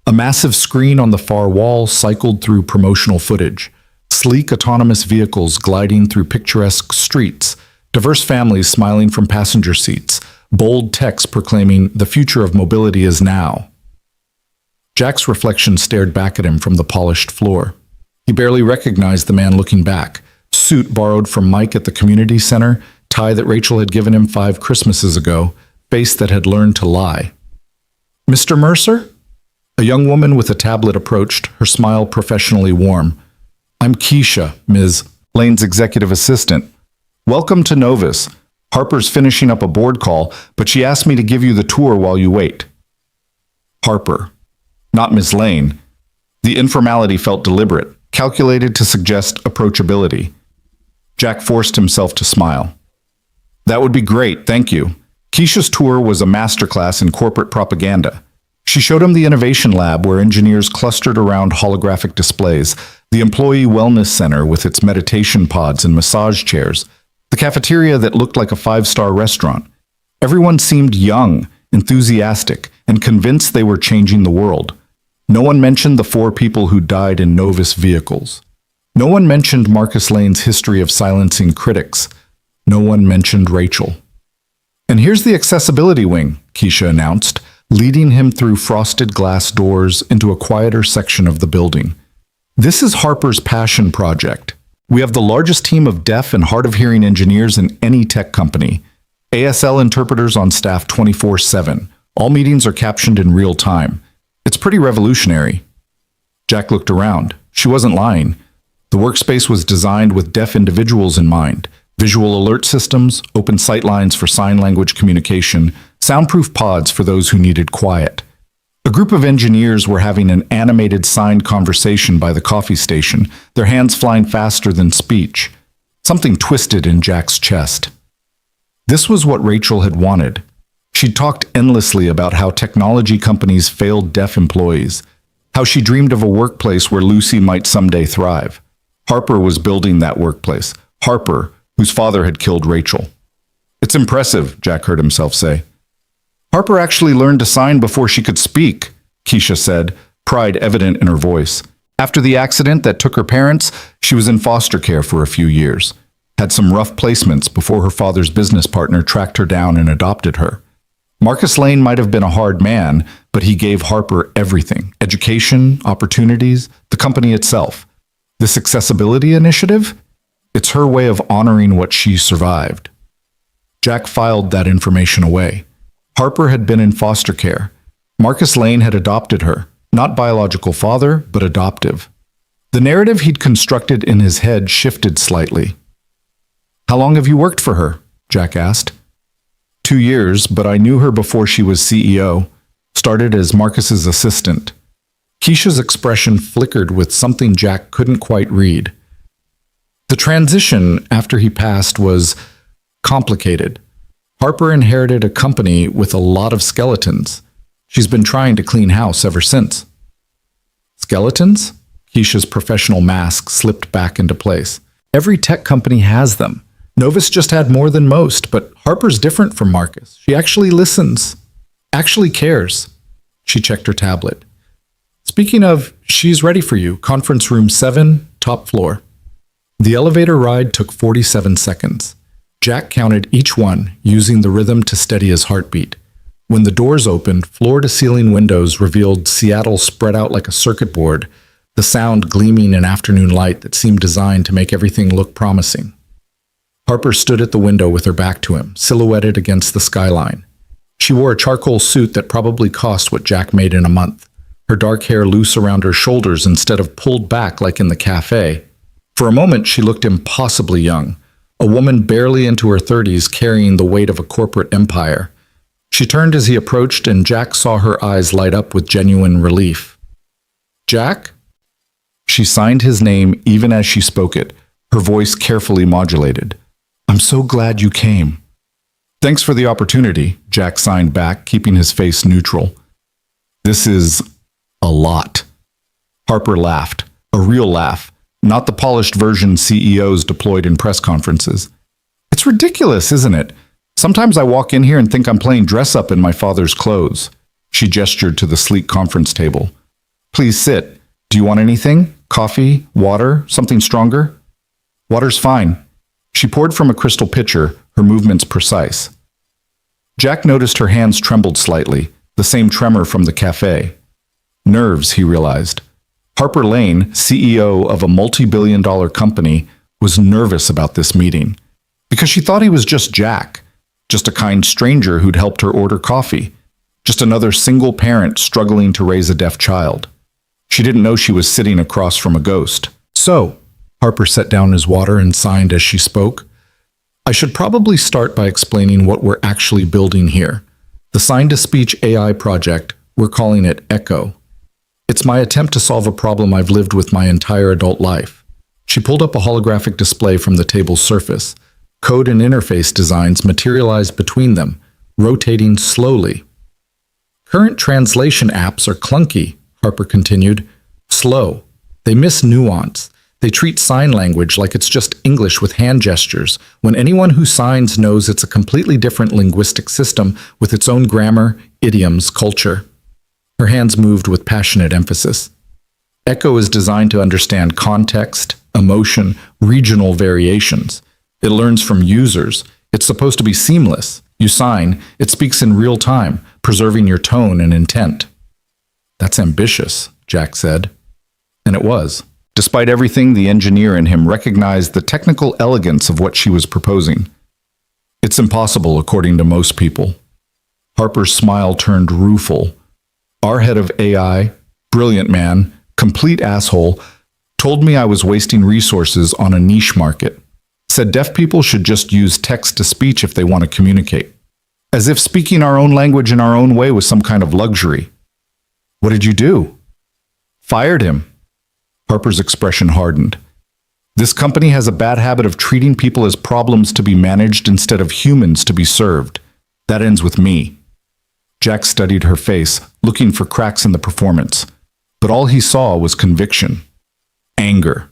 A massive screen on the far wall cycled through promotional footage, sleek autonomous vehicles gliding through picturesque streets, diverse families smiling from passenger seats, bold text proclaiming the future of mobility is now. Jack's reflection stared back at him from the polished floor. He barely recognized the man looking back, suit borrowed from Mike at the community center, tie that Rachel had given him 5 Christmases ago, face that had learned to lie. "Mr. Mercer?" A young woman with a tablet approached, her smile professionally warm. I'm Keisha, Ms. Lane's executive assistant. Welcome to Novus. Harper's finishing up a board call, but she asked me to give you the tour while you wait. Harper, not Ms. Lane. The informality felt deliberate, calculated to suggest approachability. Jack forced himself to smile. That would be great, thank you. Keisha's tour was a masterclass in corporate propaganda. She showed him the innovation lab where engineers clustered around holographic displays, the employee wellness center with its meditation pods and massage chairs, the cafeteria that looked like a five-star restaurant. Everyone seemed young, enthusiastic, and convinced they were changing the world. No one mentioned the 4 people who died in Novus vehicles. No one mentioned Marcus Lane's history of silencing critics. No one mentioned Rachel. And here's the accessibility wing, Keisha announced, leading him through frosted glass doors into a quieter section of the building. This is Harper's passion project. We have the largest team of deaf and hard-of-hearing engineers in any tech company. ASL interpreters on staff 24/7. All meetings are captioned in real time. It's pretty revolutionary. Jack looked around. She wasn't lying. The workspace was designed with deaf individuals in mind. Visual alert systems, open sightlines for sign language communication, soundproof pods for those who needed quiet. A group of engineers were having an animated signed conversation by the coffee station, their hands flying faster than speech. Something twisted in Jack's chest. This was what Rachel had wanted. She'd talked endlessly about how technology companies failed deaf employees, how she dreamed of a workplace where Lucy might someday thrive. Harper was building that workplace. Harper, whose father had killed Rachel. It's impressive, Jack heard himself say. Harper actually learned to sign before she could speak, Keisha said, pride evident in her voice. After the accident that took her parents, she was in foster care for a few years. Had some rough placements before her father's business partner tracked her down and adopted her. Marcus Lane might have been a hard man, but he gave Harper everything. Education, opportunities, the company itself. This accessibility initiative? It's her way of honoring what she survived. Jack filed that information away. Harper had been in foster care. Marcus Lane had adopted her, not biological father, but adoptive. The narrative he'd constructed in his head shifted slightly. How long have you worked for her? Jack asked. 2 years, but I knew her before she was CEO. Started as Marcus's assistant. Keisha's expression flickered with something Jack couldn't quite read. The transition after he passed was complicated. Harper inherited a company with a lot of skeletons. She's been trying to clean house ever since. Skeletons? Keisha's professional mask slipped back into place. Every tech company has them. Novus just had more than most, but Harper's different from Marcus. She actually listens, actually cares. She checked her tablet. Speaking of, she's ready for you. Conference room 7, top floor. The elevator ride took 47 seconds. Jack counted each one, using the rhythm to steady his heartbeat. When the doors opened, floor-to-ceiling windows revealed Seattle spread out like a circuit board, the sound gleaming in afternoon light that seemed designed to make everything look promising. Harper stood at the window with her back to him, silhouetted against the skyline. She wore a charcoal suit that probably cost what Jack made in a month, her dark hair loose around her shoulders instead of pulled back like in the cafe. For a moment, she looked impossibly young. A woman barely into her 30s carrying the weight of a corporate empire. She turned as he approached, and Jack saw her eyes light up with genuine relief. Jack? She signed his name even as she spoke it, her voice carefully modulated. I'm so glad you came. Thanks for the opportunity, Jack signed back, keeping his face neutral. This is a lot. Harper laughed, a real laugh. Not the polished version CEOs deployed in press conferences. It's ridiculous, isn't it? Sometimes I walk in here and think I'm playing dress-up in my father's clothes. She gestured to the sleek conference table. Please sit. Do you want anything? Coffee? Water? Something stronger? Water's fine. She poured from a crystal pitcher, her movements precise. Jack noticed her hands trembled slightly, the same tremor from the cafe. Nerves, he realized. Harper Lane, CEO of a multi-billion-dollar company, was nervous about this meeting because she thought he was just Jack, just a kind stranger who'd helped her order coffee, just another single parent struggling to raise a deaf child. She didn't know she was sitting across from a ghost. So, Harper set down his water and signed as she spoke. I should probably start by explaining what we're actually building here. The sign-to-speech AI project, we're calling it Echo. It's my attempt to solve a problem I've lived with my entire adult life. She pulled up a holographic display from the table's surface. Code and interface designs materialized between them, rotating slowly. Current translation apps are clunky, Harper continued. Slow. They miss nuance. They treat sign language like it's just English with hand gestures, when anyone who signs knows it's a completely different linguistic system with its own grammar, idioms, culture. Her hands moved with passionate emphasis. Echo is designed to understand context, emotion, regional variations. It learns from users. It's supposed to be seamless. You sign, it speaks in real time, preserving your tone and intent. That's ambitious, Jack said. And it was. Despite everything, the engineer in him recognized the technical elegance of what she was proposing. It's impossible, according to most people. Harper's smile turned rueful. Our head of AI, brilliant man, complete asshole, told me I was wasting resources on a niche market. Said deaf people should just use text-to-speech if they want to communicate. As if speaking our own language in our own way was some kind of luxury. What did you do? Fired him. Harper's expression hardened. This company has a bad habit of treating people as problems to be managed instead of humans to be served. That ends with me. Jack studied her face, looking for cracks in the performance. But all he saw was conviction. Anger.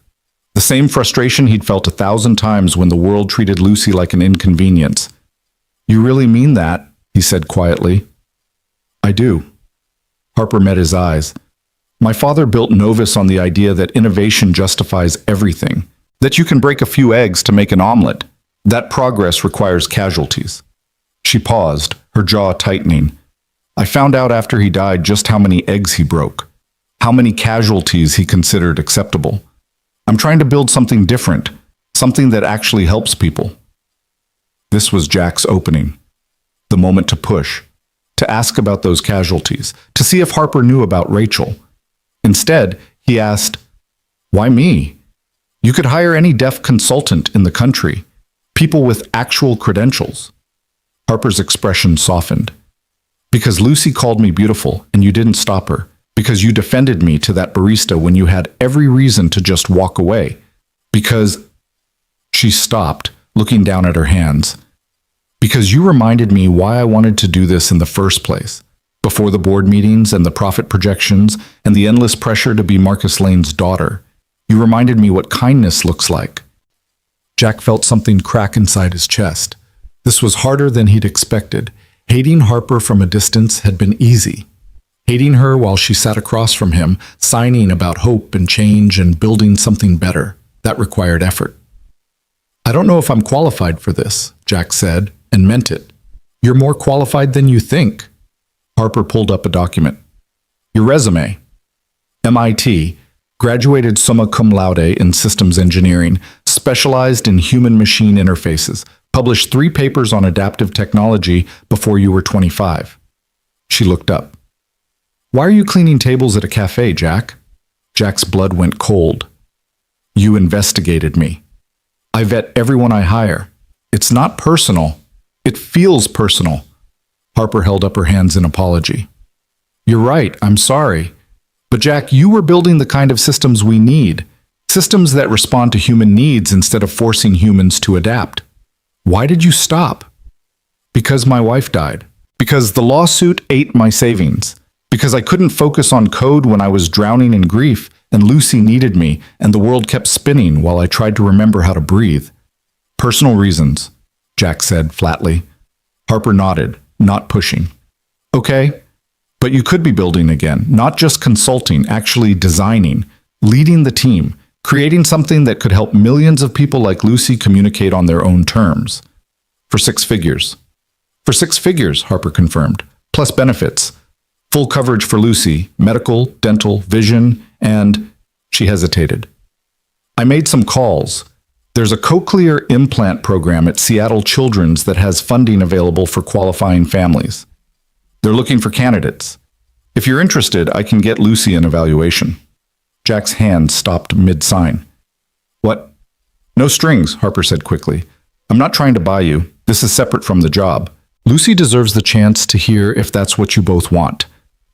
The same frustration he'd felt 1,000 times when the world treated Lucy like an inconvenience. You really mean that? He said quietly. I do. Harper met his eyes. My father built Novus on the idea that innovation justifies everything, that you can break a few eggs to make an omelet. That progress requires casualties. She paused, her jaw tightening. I found out after he died just how many eggs he broke, how many casualties he considered acceptable. I'm trying to build something different, something that actually helps people. This was Jack's opening, the moment to push, to ask about those casualties, to see if Harper knew about Rachel. Instead, he asked, why me? You could hire any deaf consultant in the country, people with actual credentials. Harper's expression softened. Because Lucy called me beautiful and you didn't stop her. Because you defended me to that barista when you had every reason to just walk away. Because... She stopped, looking down at her hands. Because you reminded me why I wanted to do this in the first place. Before the board meetings and the profit projections and the endless pressure to be Marcus Lane's daughter, you reminded me what kindness looks like. Jack felt something crack inside his chest. This was harder than he'd expected. Hating Harper from a distance had been easy. Hating her while she sat across from him, signing about hope and change and building something better, that required effort. I don't know if I'm qualified for this, Jack said, and meant it. You're more qualified than you think. Harper pulled up a document. Your resume. MIT, graduated summa cum laude in systems engineering, specialized in human-machine interfaces, published 3 papers on adaptive technology before you were 25. She looked up. Why are you cleaning tables at a cafe, Jack? Jack's blood went cold. You investigated me. I vet everyone I hire. It's not personal. It feels personal. Harper held up her hands in apology. You're right, I'm sorry. But Jack, you were building the kind of systems we need. Systems that respond to human needs instead of forcing humans to adapt. Why did you stop? Because my wife died. Because the lawsuit ate my savings. Because I couldn't focus on code when I was drowning in grief, and Lucy needed me, and the world kept spinning while I tried to remember how to breathe. Personal reasons, Jack said flatly. Harper nodded, not pushing. Okay, but you could be building again, not just consulting, actually designing, leading the team, creating something that could help millions of people like Lucy communicate on their own terms. For 6 figures. For 6 figures, Harper confirmed, plus benefits. Full coverage for Lucy, medical, dental, vision, and... She hesitated. I made some calls. There's a cochlear implant program at Seattle Children's that has funding available for qualifying families. They're looking for candidates. If you're interested, I can get Lucy an evaluation. Jack's hand stopped mid-sign. What? No strings, Harper said quickly. I'm not trying to buy you. This is separate from the job. Lucy deserves the chance to hear if that's what you both want.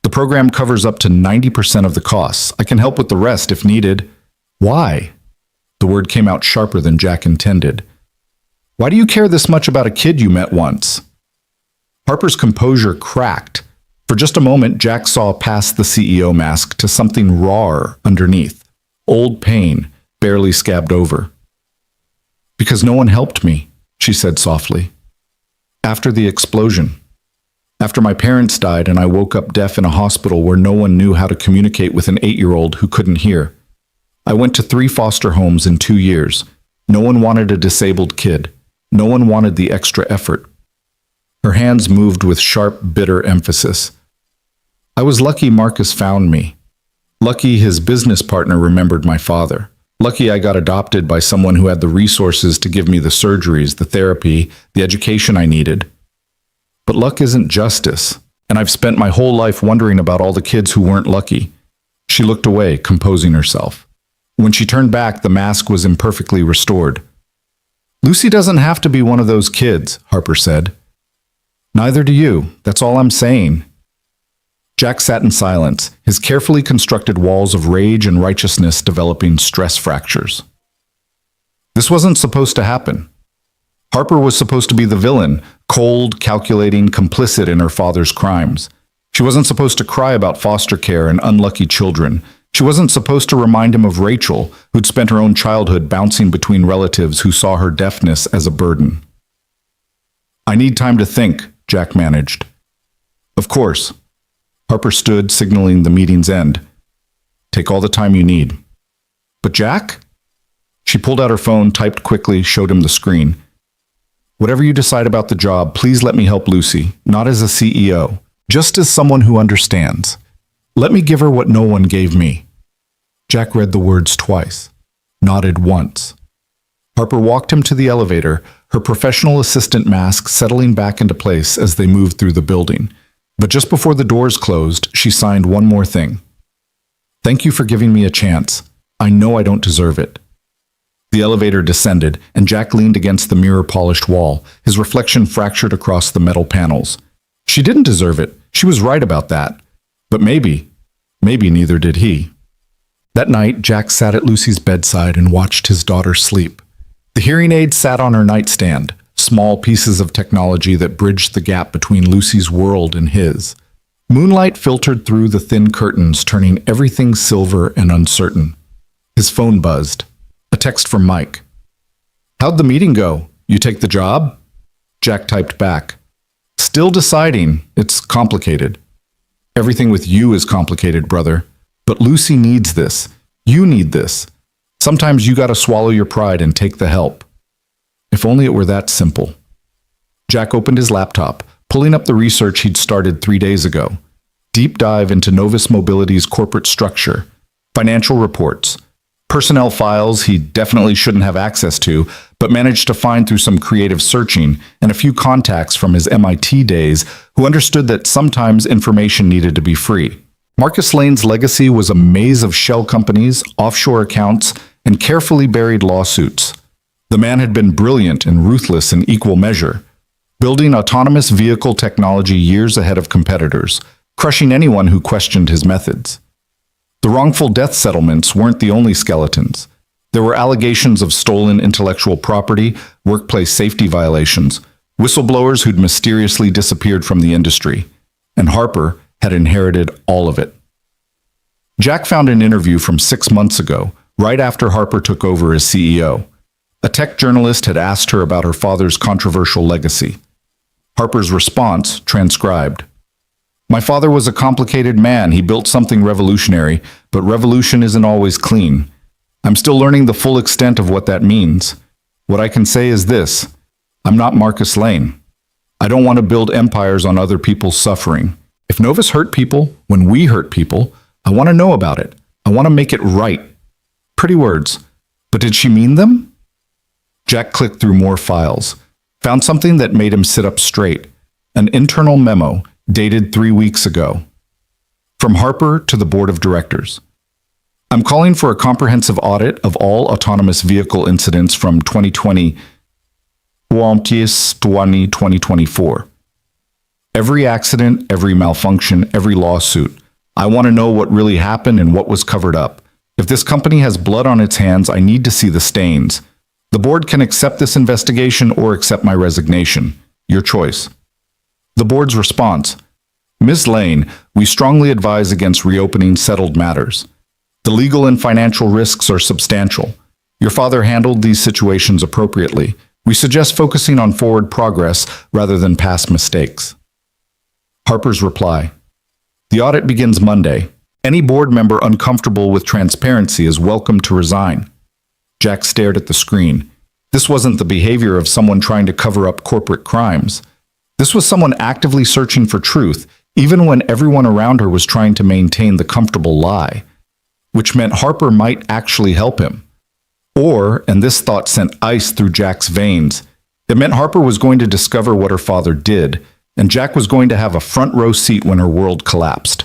The program covers up to 90% of the costs. I can help with the rest if needed. Why? The word came out sharper than Jack intended. Why do you care this much about a kid you met once? Harper's composure cracked. For just a moment, Jack saw past the CEO mask to something rawer underneath. Old pain, barely scabbed over. Because no one helped me, she said softly. After the explosion. After my parents died and I woke up deaf in a hospital where no one knew how to communicate with an 8-year-old who couldn't hear. I went to 3 foster homes in 2 years. No one wanted a disabled kid. No one wanted the extra effort. Her hands moved with sharp, bitter emphasis. I was lucky Marcus found me. Lucky his business partner remembered my father. Lucky I got adopted by someone who had the resources to give me the surgeries, the therapy, the education I needed. But luck isn't justice, and I've spent my whole life wondering about all the kids who weren't lucky. She looked away, composing herself. When she turned back, the mask was imperfectly restored. Lucy doesn't have to be one of those kids, Harper said. Neither do you. That's all I'm saying. Jack sat in silence, his carefully constructed walls of rage and righteousness developing stress fractures. This wasn't supposed to happen. Harper was supposed to be the villain, cold, calculating, complicit in her father's crimes. She wasn't supposed to cry about foster care and unlucky children. She wasn't supposed to remind him of Rachel, who'd spent her own childhood bouncing between relatives who saw her deafness as a burden. I need time to think, Jack managed. Of course. Harper stood, signaling the meeting's end. Take all the time you need. But Jack? She pulled out her phone, typed quickly, showed him the screen. Whatever you decide about the job, please let me help Lucy, not as a CEO, just as someone who understands. Let me give her what no one gave me. Jack read the words twice, nodded once. Harper walked him to the elevator, her professional assistant mask settling back into place as they moved through the building. But just before the doors closed, she signed one more thing. Thank you for giving me a chance. I know I don't deserve it. The elevator descended, and Jack leaned against the mirror-polished wall, his reflection fractured across the metal panels. She didn't deserve it. She was right about that. But maybe neither did he. That night, Jack sat at Lucy's bedside and watched his daughter sleep. The hearing aid sat on her nightstand, small pieces of technology that bridged the gap between Lucy's world and his. Moonlight filtered through the thin curtains, turning everything silver and uncertain. His phone buzzed. A text from Mike. How'd the meeting go? You take the job? Jack typed back. Still deciding. It's complicated. Everything with you is complicated, brother. But Lucy needs this. You need this. Sometimes you gotta swallow your pride and take the help. If only it were that simple. Jack opened his laptop, pulling up the research he'd started 3 days ago. Deep dive into Novus Mobility's corporate structure, financial reports, personnel files he definitely shouldn't have access to, but managed to find through some creative searching, and a few contacts from his MIT days who understood that sometimes information needed to be free. Marcus Lane's legacy was a maze of shell companies, offshore accounts, and carefully buried lawsuits. The man had been brilliant and ruthless in equal measure, building autonomous vehicle technology years ahead of competitors, crushing anyone who questioned his methods. The wrongful death settlements weren't the only skeletons. There were allegations of stolen intellectual property, workplace safety violations, whistleblowers who'd mysteriously disappeared from the industry, and Harper had inherited all of it. Jack found an interview from 6 months ago, right after Harper took over as CEO. A tech journalist had asked her about her father's controversial legacy. Harper's response, transcribed. My father was a complicated man. He built something revolutionary, but revolution isn't always clean. I'm still learning the full extent of what that means. What I can say is this. I'm not Marcus Lane. I don't want to build empires on other people's suffering. If Novus hurt people, when we hurt people, I want to know about it. I want to make it right. Pretty words. But did she mean them? Jack clicked through more files, found something that made him sit up straight. An internal memo, dated 3 weeks ago. From Harper to the Board of Directors. I'm calling for a comprehensive audit of all autonomous vehicle incidents from 2020 to 2024. Every accident, every malfunction, every lawsuit. I want to know what really happened and what was covered up. If this company has blood on its hands, I need to see the stains. The board can accept this investigation or accept my resignation. Your choice. The board's response. Ms. Lane, we strongly advise against reopening settled matters. The legal and financial risks are substantial. Your father handled these situations appropriately. We suggest focusing on forward progress rather than past mistakes. Harper's reply. The audit begins Monday. Any board member uncomfortable with transparency is welcome to resign. Jack stared at the screen. This wasn't the behavior of someone trying to cover up corporate crimes. This was someone actively searching for truth, even when everyone around her was trying to maintain the comfortable lie, which meant Harper might actually help him. Or, and this thought sent ice through Jack's veins, it meant Harper was going to discover what her father did, and Jack was going to have a front row seat when her world collapsed.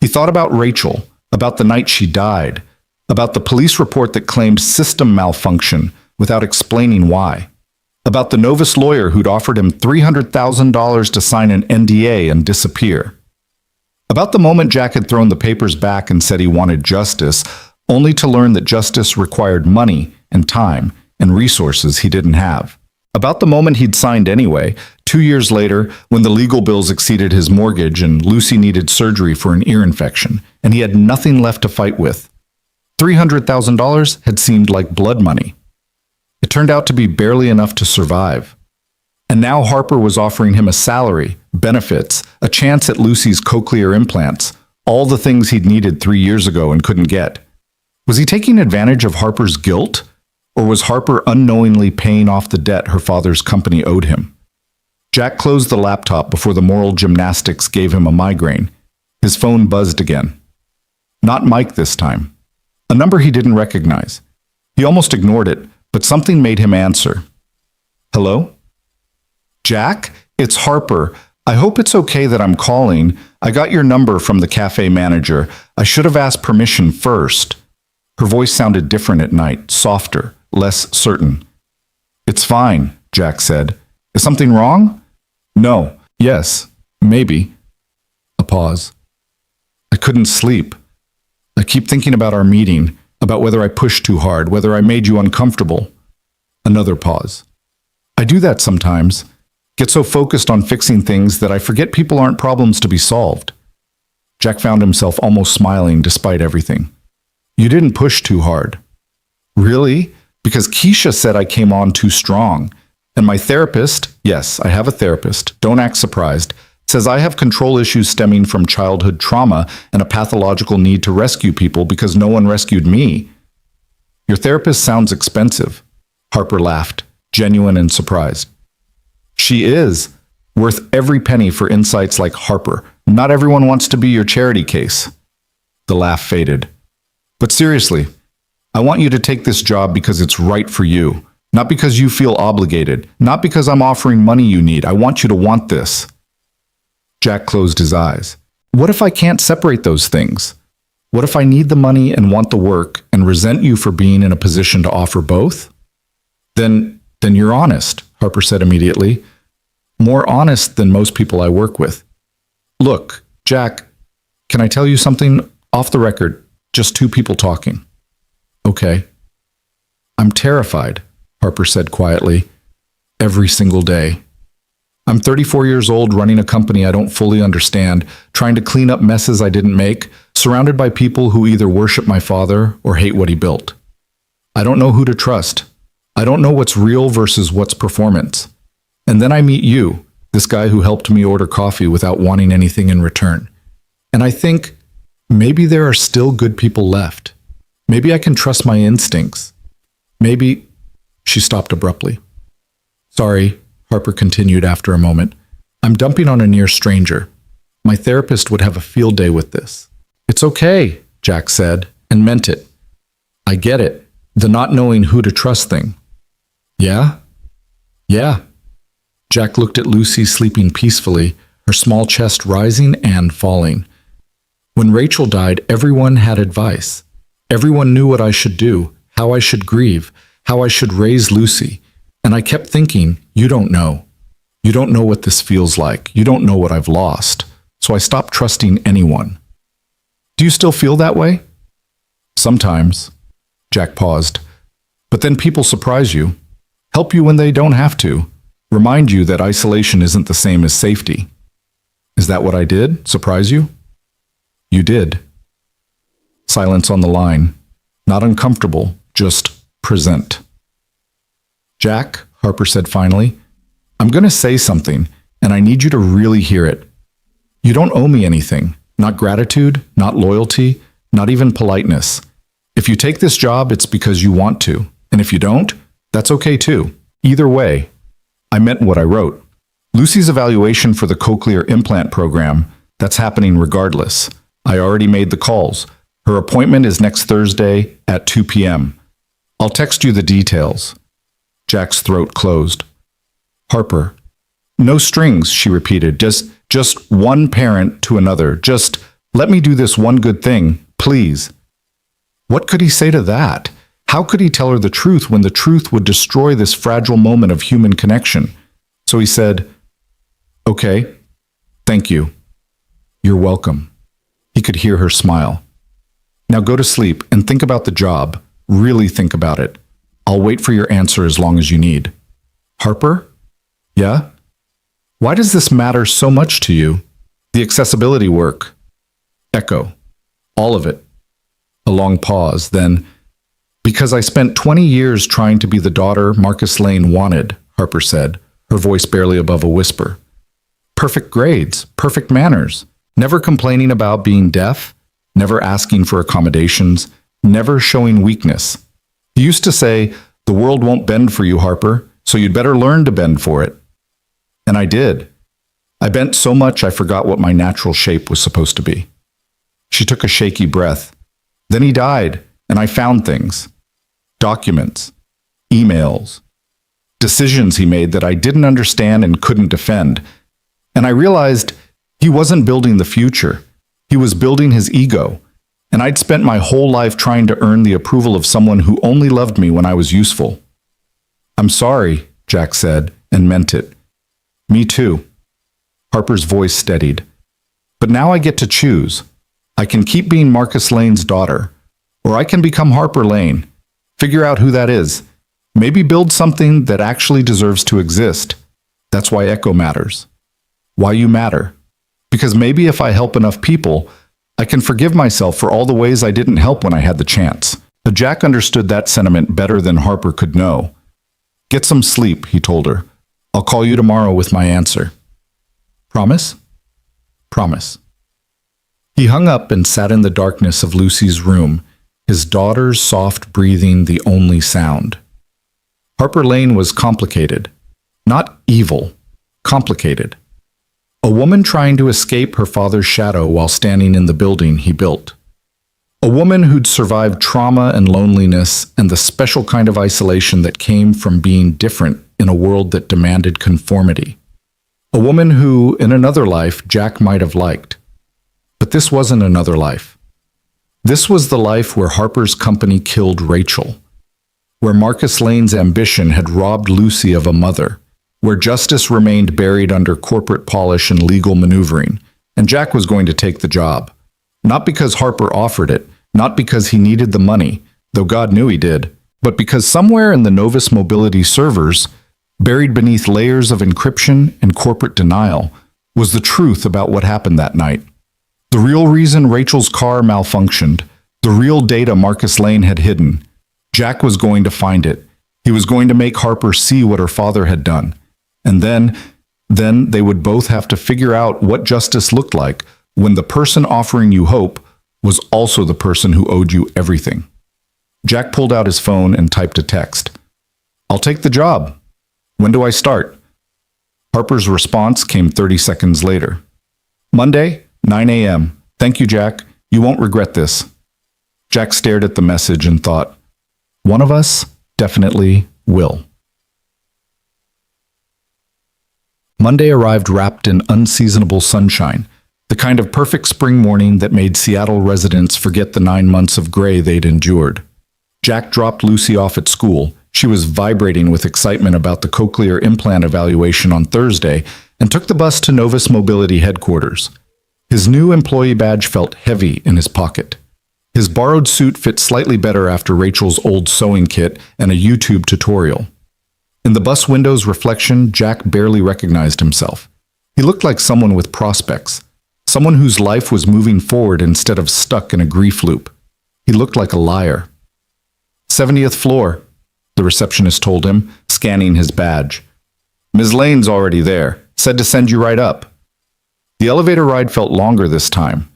He thought about Rachel, about the night she died, about the police report that claimed system malfunction without explaining why, about the Novus lawyer who'd offered him $300,000 to sign an NDA and disappear, about the moment Jack had thrown the papers back and said he wanted justice, only to learn that justice required money and time and resources he didn't have. About the moment he'd signed anyway, 2 years later, when the legal bills exceeded his mortgage and Lucy needed surgery for an ear infection, and he had nothing left to fight with. $300,000 had seemed like blood money. It turned out to be barely enough to survive. And now Harper was offering him a salary, benefits, a chance at Lucy's cochlear implants, all the things he'd needed 3 years ago and couldn't get. Was he taking advantage of Harper's guilt? Or was Harper unknowingly paying off the debt her father's company owed him? Jack closed the laptop before the moral gymnastics gave him a migraine. His phone buzzed again. Not Mike this time. A number he didn't recognize. He almost ignored it, but something made him answer. Hello? Jack? It's Harper. I hope it's okay that I'm calling. I got your number from the cafe manager. I should have asked permission first. Her voice sounded different at night, softer, less certain. It's fine, Jack said. Is something wrong? No. Yes. Maybe. A pause. I couldn't sleep. I keep thinking about our meeting, about whether I pushed too hard, whether I made you uncomfortable. Another pause. I do that sometimes. Get so focused on fixing things that I forget people aren't problems to be solved. Jack found himself almost smiling despite everything. You didn't push too hard. Really? Because Keisha said I came on too strong. And my therapist, yes, I have a therapist, don't act surprised, says I have control issues stemming from childhood trauma and a pathological need to rescue people because no one rescued me. Your therapist sounds expensive. Harper laughed, genuine and surprised. She is. Worth every penny for insights like Harper. Not everyone wants to be your charity case. The laugh faded. But seriously, I want you to take this job because it's right for you, not because you feel obligated, not because I'm offering money you need. I want you to want this. Jack closed his eyes. What if I can't separate those things? What if I need the money and want the work and resent you for being in a position to offer both? Then you're honest, Harper said immediately. More honest than most people I work with. Look, Jack, can I tell you something off the record? Just two people talking. Okay. I'm terrified, Harper said quietly. Every single day. I'm 34 years old running a company I don't fully understand, trying to clean up messes I didn't make, surrounded by people who either worship my father or hate what he built. I don't know who to trust. I don't know what's real versus what's performance. And then I meet you, this guy who helped me order coffee without wanting anything in return. And I think, maybe there are still good people left. Maybe I can trust my instincts. Maybe... She stopped abruptly. Sorry, Harper continued after a moment. I'm dumping on a near stranger. My therapist would have a field day with this. It's okay, Jack said, and meant it. I get it. The not knowing who to trust thing. Yeah? Yeah. Jack looked at Lucy sleeping peacefully, her small chest rising and falling. When Rachel died, everyone had advice. Everyone knew what I should do, how I should grieve, how I should raise Lucy. And I kept thinking, you don't know. You don't know what this feels like. You don't know what I've lost. So I stopped trusting anyone. Do you still feel that way? Sometimes. Jack paused. But then people surprise you, help you when they don't have to, remind you that isolation isn't the same as safety. Is that what I did? Surprise you? You did. Silence on the line. Not uncomfortable, just present. Jack, Harper said finally, I'm going to say something, and I need you to really hear it. You don't owe me anything. Not gratitude, not loyalty, not even politeness. If you take this job, it's because you want to. And if you don't, that's okay too. Either way, I meant what I wrote. Lucy's evaluation for the cochlear implant program, that's happening regardless. I already made the calls. Her appointment is next Thursday at 2 p.m. I'll text you the details. Jack's throat closed. Harper. No strings, she repeated. Just one parent to another. Just let me do this one good thing, please. What could he say to that? How could he tell her the truth when the truth would destroy this fragile moment of human connection? So he said, okay, thank you. You're welcome. He could hear her smile. Now go to sleep and think about the job. Really think about it. I'll wait for your answer as long as you need. Harper? Yeah? Why does this matter so much to you? The accessibility work. Echo. All of it. A long pause, then, because I spent 20 years trying to be the daughter Marcus Lane wanted, Harper said, her voice barely above a whisper. Perfect grades, perfect manners, never complaining about being deaf, never asking for accommodations, never showing weakness. He used to say, the world won't bend for you, Harper, so you'd better learn to bend for it. And I did. I bent so much I forgot what my natural shape was supposed to be. She took a shaky breath. Then he died, and I found things. Documents, emails, decisions he made that I didn't understand and couldn't defend. And I realized he wasn't building the future. He was building his ego. And I'd spent my whole life trying to earn the approval of someone who only loved me when I was useful. I'm sorry, Jack said, and meant it. Me too. Harper's voice steadied. But now I get to choose. I can keep being Marcus Lane's daughter, or I can become Harper Lane. Figure out who that is. Maybe build something that actually deserves to exist. That's why Echo matters. Why you matter. Because maybe if I help enough people, I can forgive myself for all the ways I didn't help when I had the chance. But Jack understood that sentiment better than Harper could know. Get some sleep, he told her. I'll call you tomorrow with my answer. Promise? Promise. He hung up and sat in the darkness of Lucy's room, his daughter's soft breathing the only sound. Harper Lane was complicated. Not evil, complicated. A woman trying to escape her father's shadow while standing in the building he built. A woman who'd survived trauma and loneliness and the special kind of isolation that came from being different in a world that demanded conformity. A woman who, in another life, Jack might have liked. But this wasn't another life. This was the life where Harper's company killed Rachel, where Marcus Lane's ambition had robbed Lucy of a mother, where justice remained buried under corporate polish and legal maneuvering, and Jack was going to take the job. Not because Harper offered it, not because he needed the money, though God knew he did, but because somewhere in the Novus Mobility servers, buried beneath layers of encryption and corporate denial, was the truth about what happened that night. The real reason Rachel's car malfunctioned, the real data Marcus Lane had hidden. Jack was going to find it. He was going to make Harper see what her father had done. And then they would both have to figure out what justice looked like when the person offering you hope was also the person who owed you everything. Jack pulled out his phone and typed a text. I'll take the job. When do I start? Harper's response came 30 seconds later. Monday, 9 a.m. Thank you, Jack. You won't regret this. Jack stared at the message and thought, one of us definitely will. Monday arrived wrapped in unseasonable sunshine, the kind of perfect spring morning that made Seattle residents forget the 9 months of gray they'd endured. Jack dropped Lucy off at school. She was vibrating with excitement about the cochlear implant evaluation on Thursday and took the bus to Novus Mobility headquarters. His new employee badge felt heavy in his pocket. His borrowed suit fit slightly better after Rachel's old sewing kit and a YouTube tutorial. In the bus window's reflection, Jack barely recognized himself. He looked like someone with prospects, someone whose life was moving forward instead of stuck in a grief loop. He looked like a liar. 70th floor, the receptionist told him, scanning his badge. Ms. Lane's already there. Said to send you right up. The elevator ride felt longer this time.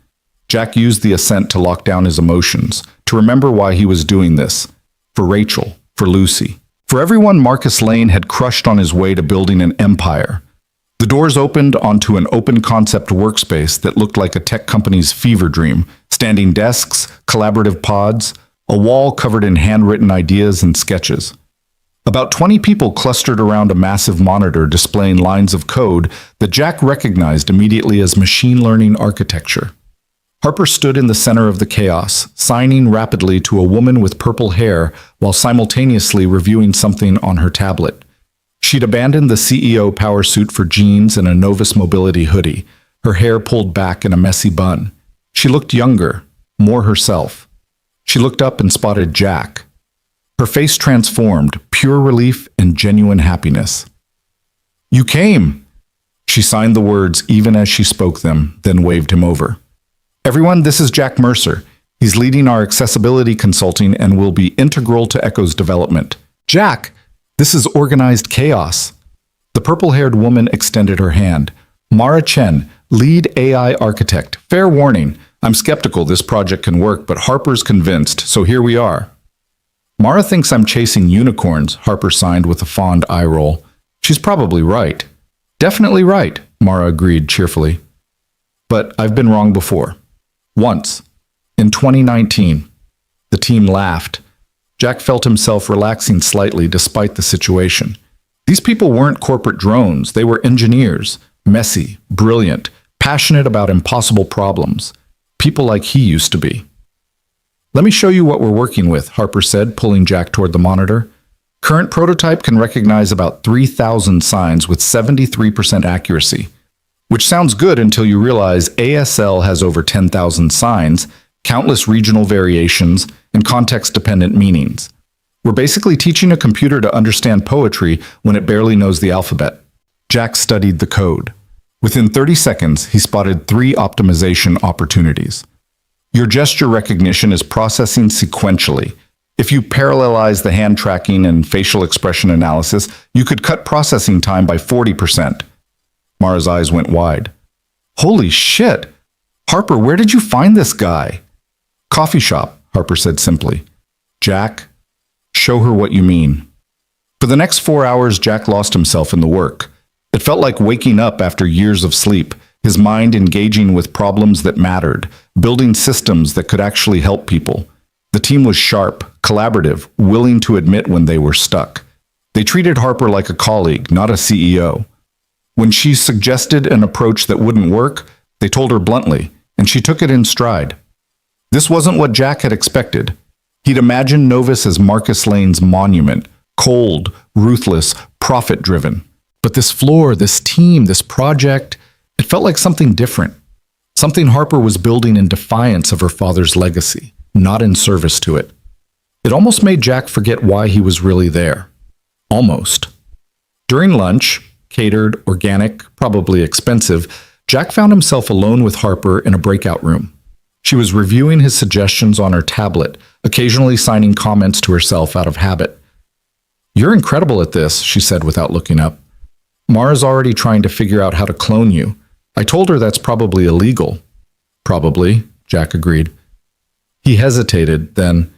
Jack used the ascent to lock down his emotions, to remember why he was doing this. For Rachel, for Lucy, for everyone Marcus Lane had crushed on his way to building an empire. The doors opened onto an open-concept workspace that looked like a tech company's fever dream, standing desks, collaborative pods, a wall covered in handwritten ideas and sketches. About 20 people clustered around a massive monitor displaying lines of code that Jack recognized immediately as machine learning architecture. Harper stood in the center of the chaos, signing rapidly to a woman with purple hair while simultaneously reviewing something on her tablet. She'd abandoned the CEO power suit for jeans and a Novus Mobility hoodie, her hair pulled back in a messy bun. She looked younger, more herself. She looked up and spotted Jack. Her face transformed, pure relief and genuine happiness. You came! She signed the words even as she spoke them, then waved him over. Everyone, this is Jack Mercer. He's leading our accessibility consulting and will be integral to Echo's development. Jack, this is organized chaos. The purple-haired woman extended her hand. Mara Chen, lead AI architect. Fair warning, I'm skeptical this project can work, but Harper's convinced, so here we are. Mara thinks I'm chasing unicorns, Harper signed with a fond eye roll. She's probably right. Definitely right, Mara agreed cheerfully. But I've been wrong before. Once. In 2019. The team laughed. Jack felt himself relaxing slightly despite the situation. These people weren't corporate drones. They were engineers. Messy, brilliant, passionate about impossible problems. People like he used to be. Let me show you what we're working with, Harper said, pulling Jack toward the monitor. Current prototype can recognize about 3,000 signs with 73% accuracy. Which sounds good until you realize ASL has over 10,000 signs, countless regional variations, and context-dependent meanings. We're basically teaching a computer to understand poetry when it barely knows the alphabet. Jack studied the code. Within 30 seconds, he spotted 3 optimization opportunities. Your gesture recognition is processing sequentially. If you parallelize the hand tracking and facial expression analysis, you could cut processing time by 40%. Mara's eyes went wide. Holy shit! Harper, where did you find this guy? Coffee shop, Harper said simply. Jack, show her what you mean. For the next 4 hours, Jack lost himself in the work. It felt like waking up after years of sleep, his mind engaging with problems that mattered, building systems that could actually help people. The team was sharp, collaborative, willing to admit when they were stuck. They treated Harper like a colleague, not a CEO. When she suggested an approach that wouldn't work, they told her bluntly, and she took it in stride. This wasn't what Jack had expected. He'd imagined Novus as Marcus Lane's monument, cold, ruthless, profit-driven. But this floor, this team, this project, it felt like something different. Something Harper was building in defiance of her father's legacy, not in service to it. It almost made Jack forget why he was really there. Almost. During lunch, catered, organic, probably expensive, Jack found himself alone with Harper in a breakout room. She was reviewing his suggestions on her tablet, occasionally signing comments to herself out of habit. You're incredible at this, she said without looking up. Mara's already trying to figure out how to clone you. I told her that's probably illegal. Probably, Jack agreed. He hesitated, then,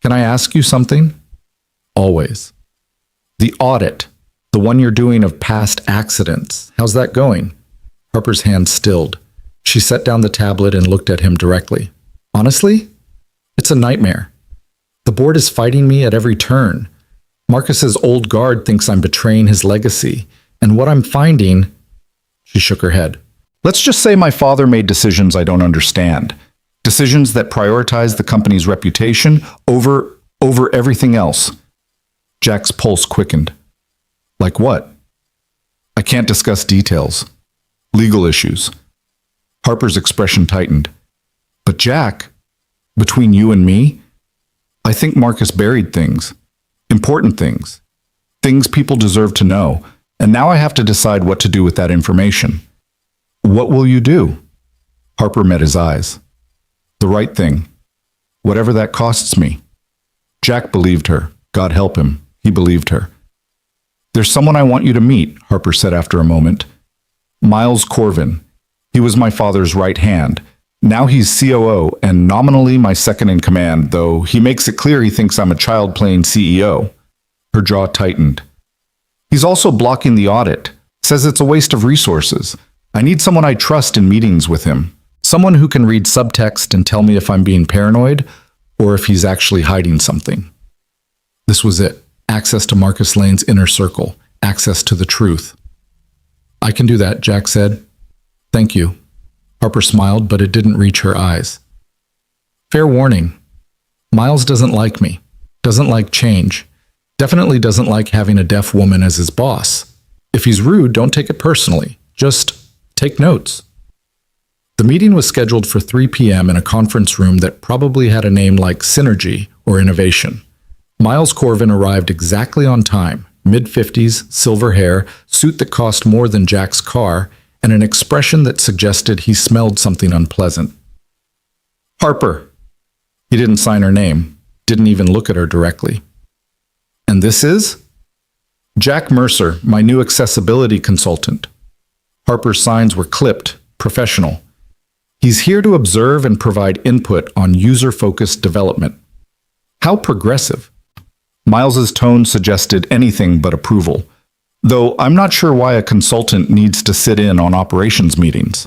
can I ask you something? Always. The audit, the one you're doing of past accidents, how's that going? Harper's hand stilled. She set down the tablet and looked at him directly. Honestly, it's a nightmare. The board is fighting me at every turn. Marcus's old guard thinks I'm betraying his legacy, And what I'm finding, she shook her head. Let's just say my father made decisions I don't understand. Decisions that prioritize the company's reputation over everything else. Jack's pulse quickened. Like what? I can't discuss details. Legal issues. Harper's expression tightened. But Jack, between you and me, I think Marcus buried things. Important things. Things people deserve to know. And now I have to decide what to do with that information. What will you do? Harper met his eyes. The right thing. Whatever that costs me. Jack believed her. God help him. He believed her. There's someone I want you to meet, Harper said after a moment. Miles Corvin. He was my father's right hand. Now he's COO and nominally my second in command, though he makes it clear he thinks I'm a child playing CEO. Her jaw tightened. He's also blocking the audit. Says it's a waste of resources. I need someone I trust in meetings with him. Someone who can read subtext and tell me if I'm being paranoid or if he's actually hiding something. This was it. Access to Marcus Lane's inner circle. Access to the truth. I can do that, Jack said. Thank you. Harper smiled, but it didn't reach her eyes. Fair warning. Miles doesn't like me. Doesn't like change. Definitely doesn't like having a deaf woman as his boss. If he's rude, don't take it personally. Just take notes. The meeting was scheduled for 3 p.m. in a conference room that probably had a name like Synergy or Innovation. Miles Corvin arrived exactly on time, mid-50s, silver hair, suit that cost more than Jack's car, and an expression that suggested he smelled something unpleasant. Harper. He didn't sign her name, didn't even look at her directly. And this is? Jack Mercer, my new accessibility consultant. Harper's signs were clipped, professional. He's here to observe and provide input on user-focused development. How progressive. Miles's tone suggested anything but approval, though I'm not sure why a consultant needs to sit in on operations meetings.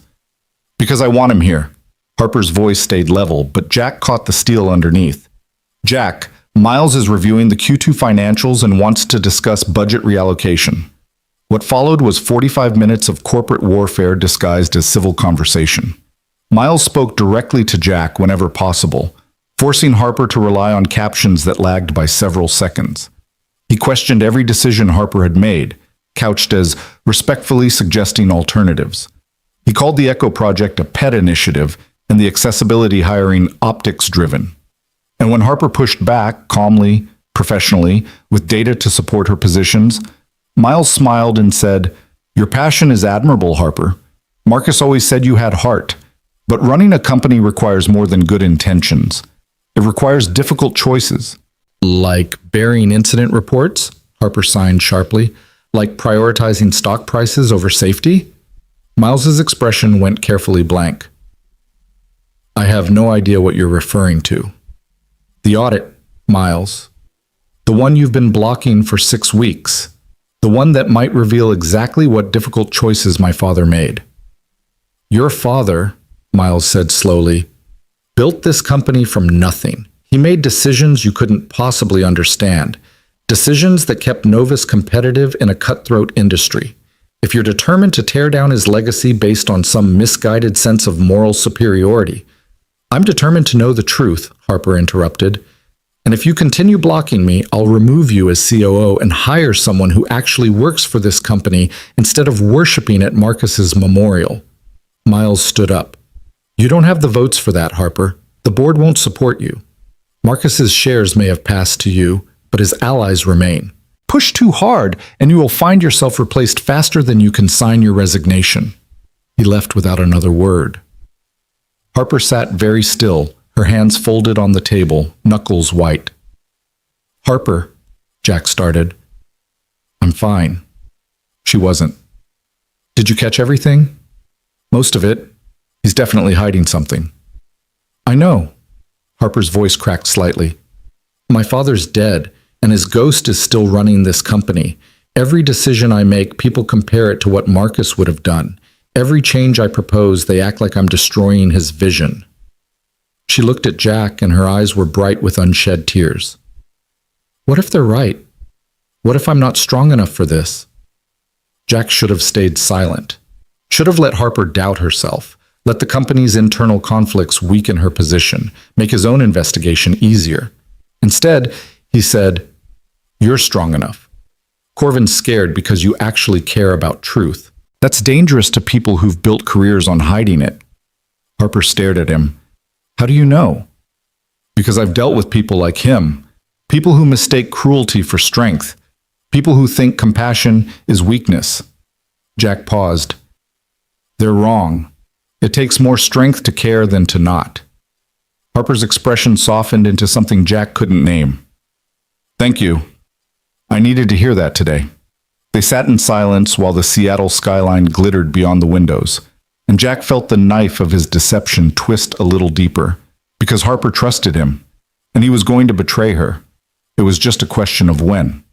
Because I want him here. Harper's voice stayed level, but Jack caught the steel underneath. Jack, Miles is reviewing the Q2 financials and wants to discuss budget reallocation. What followed was 45 minutes of corporate warfare disguised as civil conversation. Miles spoke directly to Jack whenever possible, forcing Harper to rely on captions that lagged by several seconds. He questioned every decision Harper had made, couched as respectfully suggesting alternatives. He called the Echo Project a pet initiative and the accessibility hiring optics-driven. And when Harper pushed back, calmly, professionally, with data to support her positions, Miles smiled and said, "Your passion is admirable, Harper. Marcus always said you had heart, but running a company requires more than good intentions. It requires difficult choices." Like burying incident reports? Harper signed sharply. Like prioritizing stock prices over safety? Miles's expression went carefully blank. I have no idea what you're referring to. The audit, Miles. The one you've been blocking for 6 weeks. The one that might reveal exactly what difficult choices my father made. Your father, Miles said slowly, built this company from nothing. He made decisions you couldn't possibly understand. Decisions that kept Novus competitive in a cutthroat industry. If you're determined to tear down his legacy based on some misguided sense of moral superiority, I'm determined to know the truth, Harper interrupted. And if you continue blocking me, I'll remove you as COO and hire someone who actually works for this company instead of worshiping at Marcus's memorial. Miles stood up. You don't have the votes for that, Harper. The board won't support you. Marcus's shares may have passed to you, but his allies remain. Push too hard, and you will find yourself replaced faster than you can sign your resignation. He left without another word. Harper sat very still, her hands folded on the table, knuckles white. Harper, Jack started. I'm fine. She wasn't. Did you catch everything? Most of it. He's definitely hiding something. I know. Harper's voice cracked slightly. My father's dead, and his ghost is still running this company. Every decision I make, people compare it to what Marcus would have done. Every change I propose, they act like I'm destroying his vision. She looked at Jack, and her eyes were bright with unshed tears. What if they're right? What if I'm not strong enough for this? Jack should have stayed silent. Should have let Harper doubt herself, let the company's internal conflicts weaken her position, make his own investigation easier. Instead, he said, "You're strong enough. Corvin's scared because you actually care about truth. That's dangerous to people who've built careers on hiding it." Harper stared at him. "How do you know?" "Because I've dealt with people like him. People who mistake cruelty for strength. People who think compassion is weakness." Jack paused. "They're wrong. It takes more strength to care than to not." Harper's expression softened into something Jack couldn't name. "Thank you. I needed to hear that today." They sat in silence while the Seattle skyline glittered beyond the windows, and Jack felt the knife of his deception twist a little deeper, because Harper trusted him, and he was going to betray her. It was just a question of when.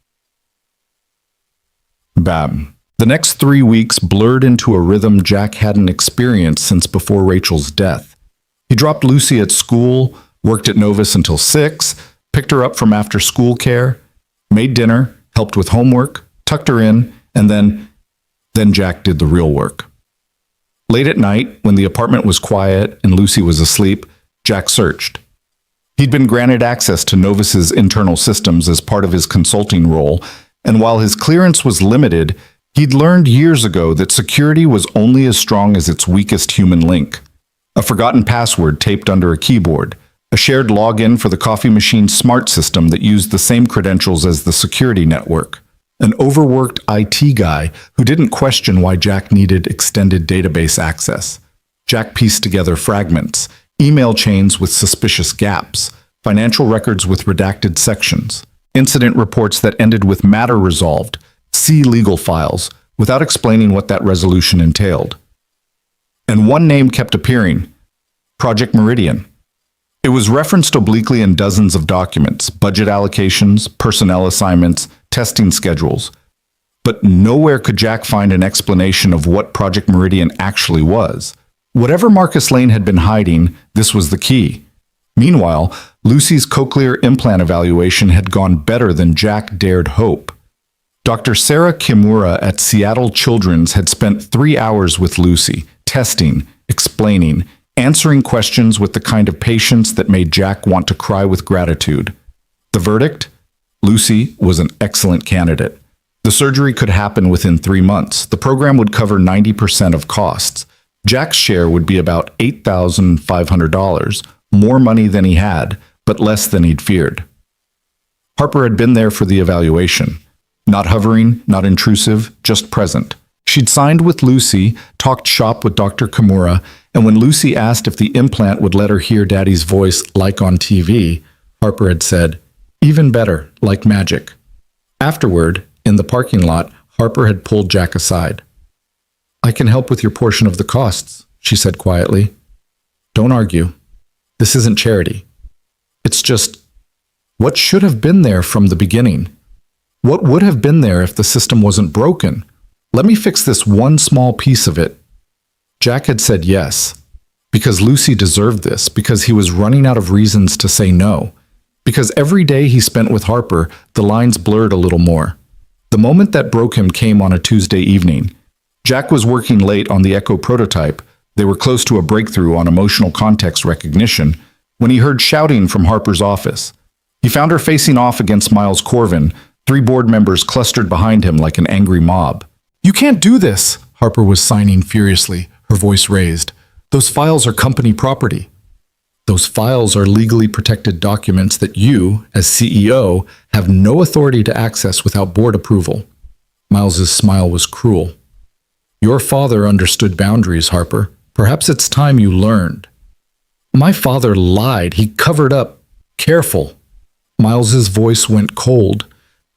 Bam. The next 3 weeks blurred into a rhythm Jack hadn't experienced since before Rachel's death. He dropped Lucy at school, worked at Novus until 6, picked her up from after-school care, made dinner, helped with homework, tucked her in, and then Jack did the real work. Late at night, when the apartment was quiet and Lucy was asleep, Jack searched. He'd been granted access to Novus's internal systems as part of his consulting role, and while his clearance was limited, he'd learned years ago that security was only as strong as its weakest human link. A forgotten password taped under a keyboard, a shared login for the coffee machine smart system that used the same credentials as the security network, an overworked IT guy who didn't question why Jack needed extended database access. Jack pieced together fragments, email chains with suspicious gaps, financial records with redacted sections, incident reports that ended with matter resolved, see legal files, without explaining what that resolution entailed. And one name kept appearing: Project Meridian. It was referenced obliquely in dozens of documents, budget allocations, personnel assignments, testing schedules. But nowhere could Jack find an explanation of what Project Meridian actually was. Whatever Marcus Lane had been hiding, this was the key. Meanwhile, Lucy's cochlear implant evaluation had gone better than Jack dared hope. Dr. Sarah Kimura at Seattle Children's had spent 3 hours with Lucy, testing, explaining, answering questions with the kind of patience that made Jack want to cry with gratitude. The verdict? Lucy was an excellent candidate. The surgery could happen within 3 months. The program would cover 90% of costs. Jack's share would be about $8,500, more money than he had, but less than he'd feared. Harper had been there for the evaluation. Not hovering, not intrusive, just present. She'd signed with Lucy, talked shop with Dr. Kimura, and when Lucy asked if the implant would let her hear Daddy's voice like on TV, Harper had said, "Even better, like magic." Afterward, in the parking lot, Harper had pulled Jack aside. "I can help with your portion of the costs," she said quietly. "Don't argue. This isn't charity. It's just what should have been there from the beginning. What would have been there if the system wasn't broken? Let me fix this one small piece of it." Jack had said yes, because Lucy deserved this, because he was running out of reasons to say no, because every day he spent with Harper, the lines blurred a little more. The moment that broke him came on a Tuesday evening. Jack was working late on the Echo prototype. They were close to a breakthrough on emotional context recognition when he heard shouting from Harper's office. He found her facing off against Miles Corvin, 3 board members clustered behind him like an angry mob. "You can't do this," Harper was signing furiously, her voice raised. "Those files are company property." "Those files are legally protected documents that you, as CEO, have no authority to access without board approval." Miles's smile was cruel. "Your father understood boundaries, Harper. Perhaps it's time you learned." "My father lied. He covered up. Careful." Miles's voice went cold.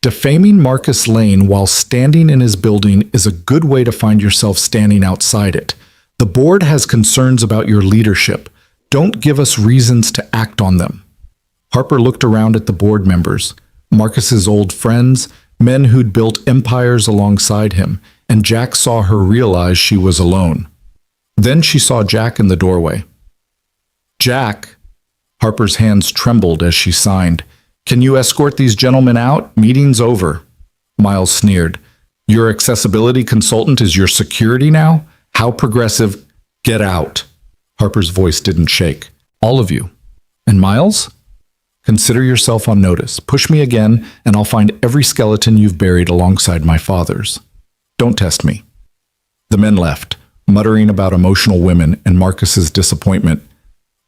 Defaming Marcus Lane while standing in his building is a good way to find yourself standing outside it. The board has concerns about your leadership. Don't give us reasons to act on them. Harper looked around at the board members, Marcus's old friends, men who'd built empires alongside him, and Jack saw her realize she was alone. Then she saw Jack in the doorway. "Jack," Harper's hands trembled as she signed. "Can you escort these gentlemen out? Meeting's over." Miles sneered. Your accessibility consultant is your security now? How progressive? Get out. Harper's voice didn't shake. All of you. And Miles? Consider yourself on notice. Push me again, and I'll find every skeleton you've buried alongside my father's. Don't test me. The men left, muttering about emotional women and Marcus's disappointment.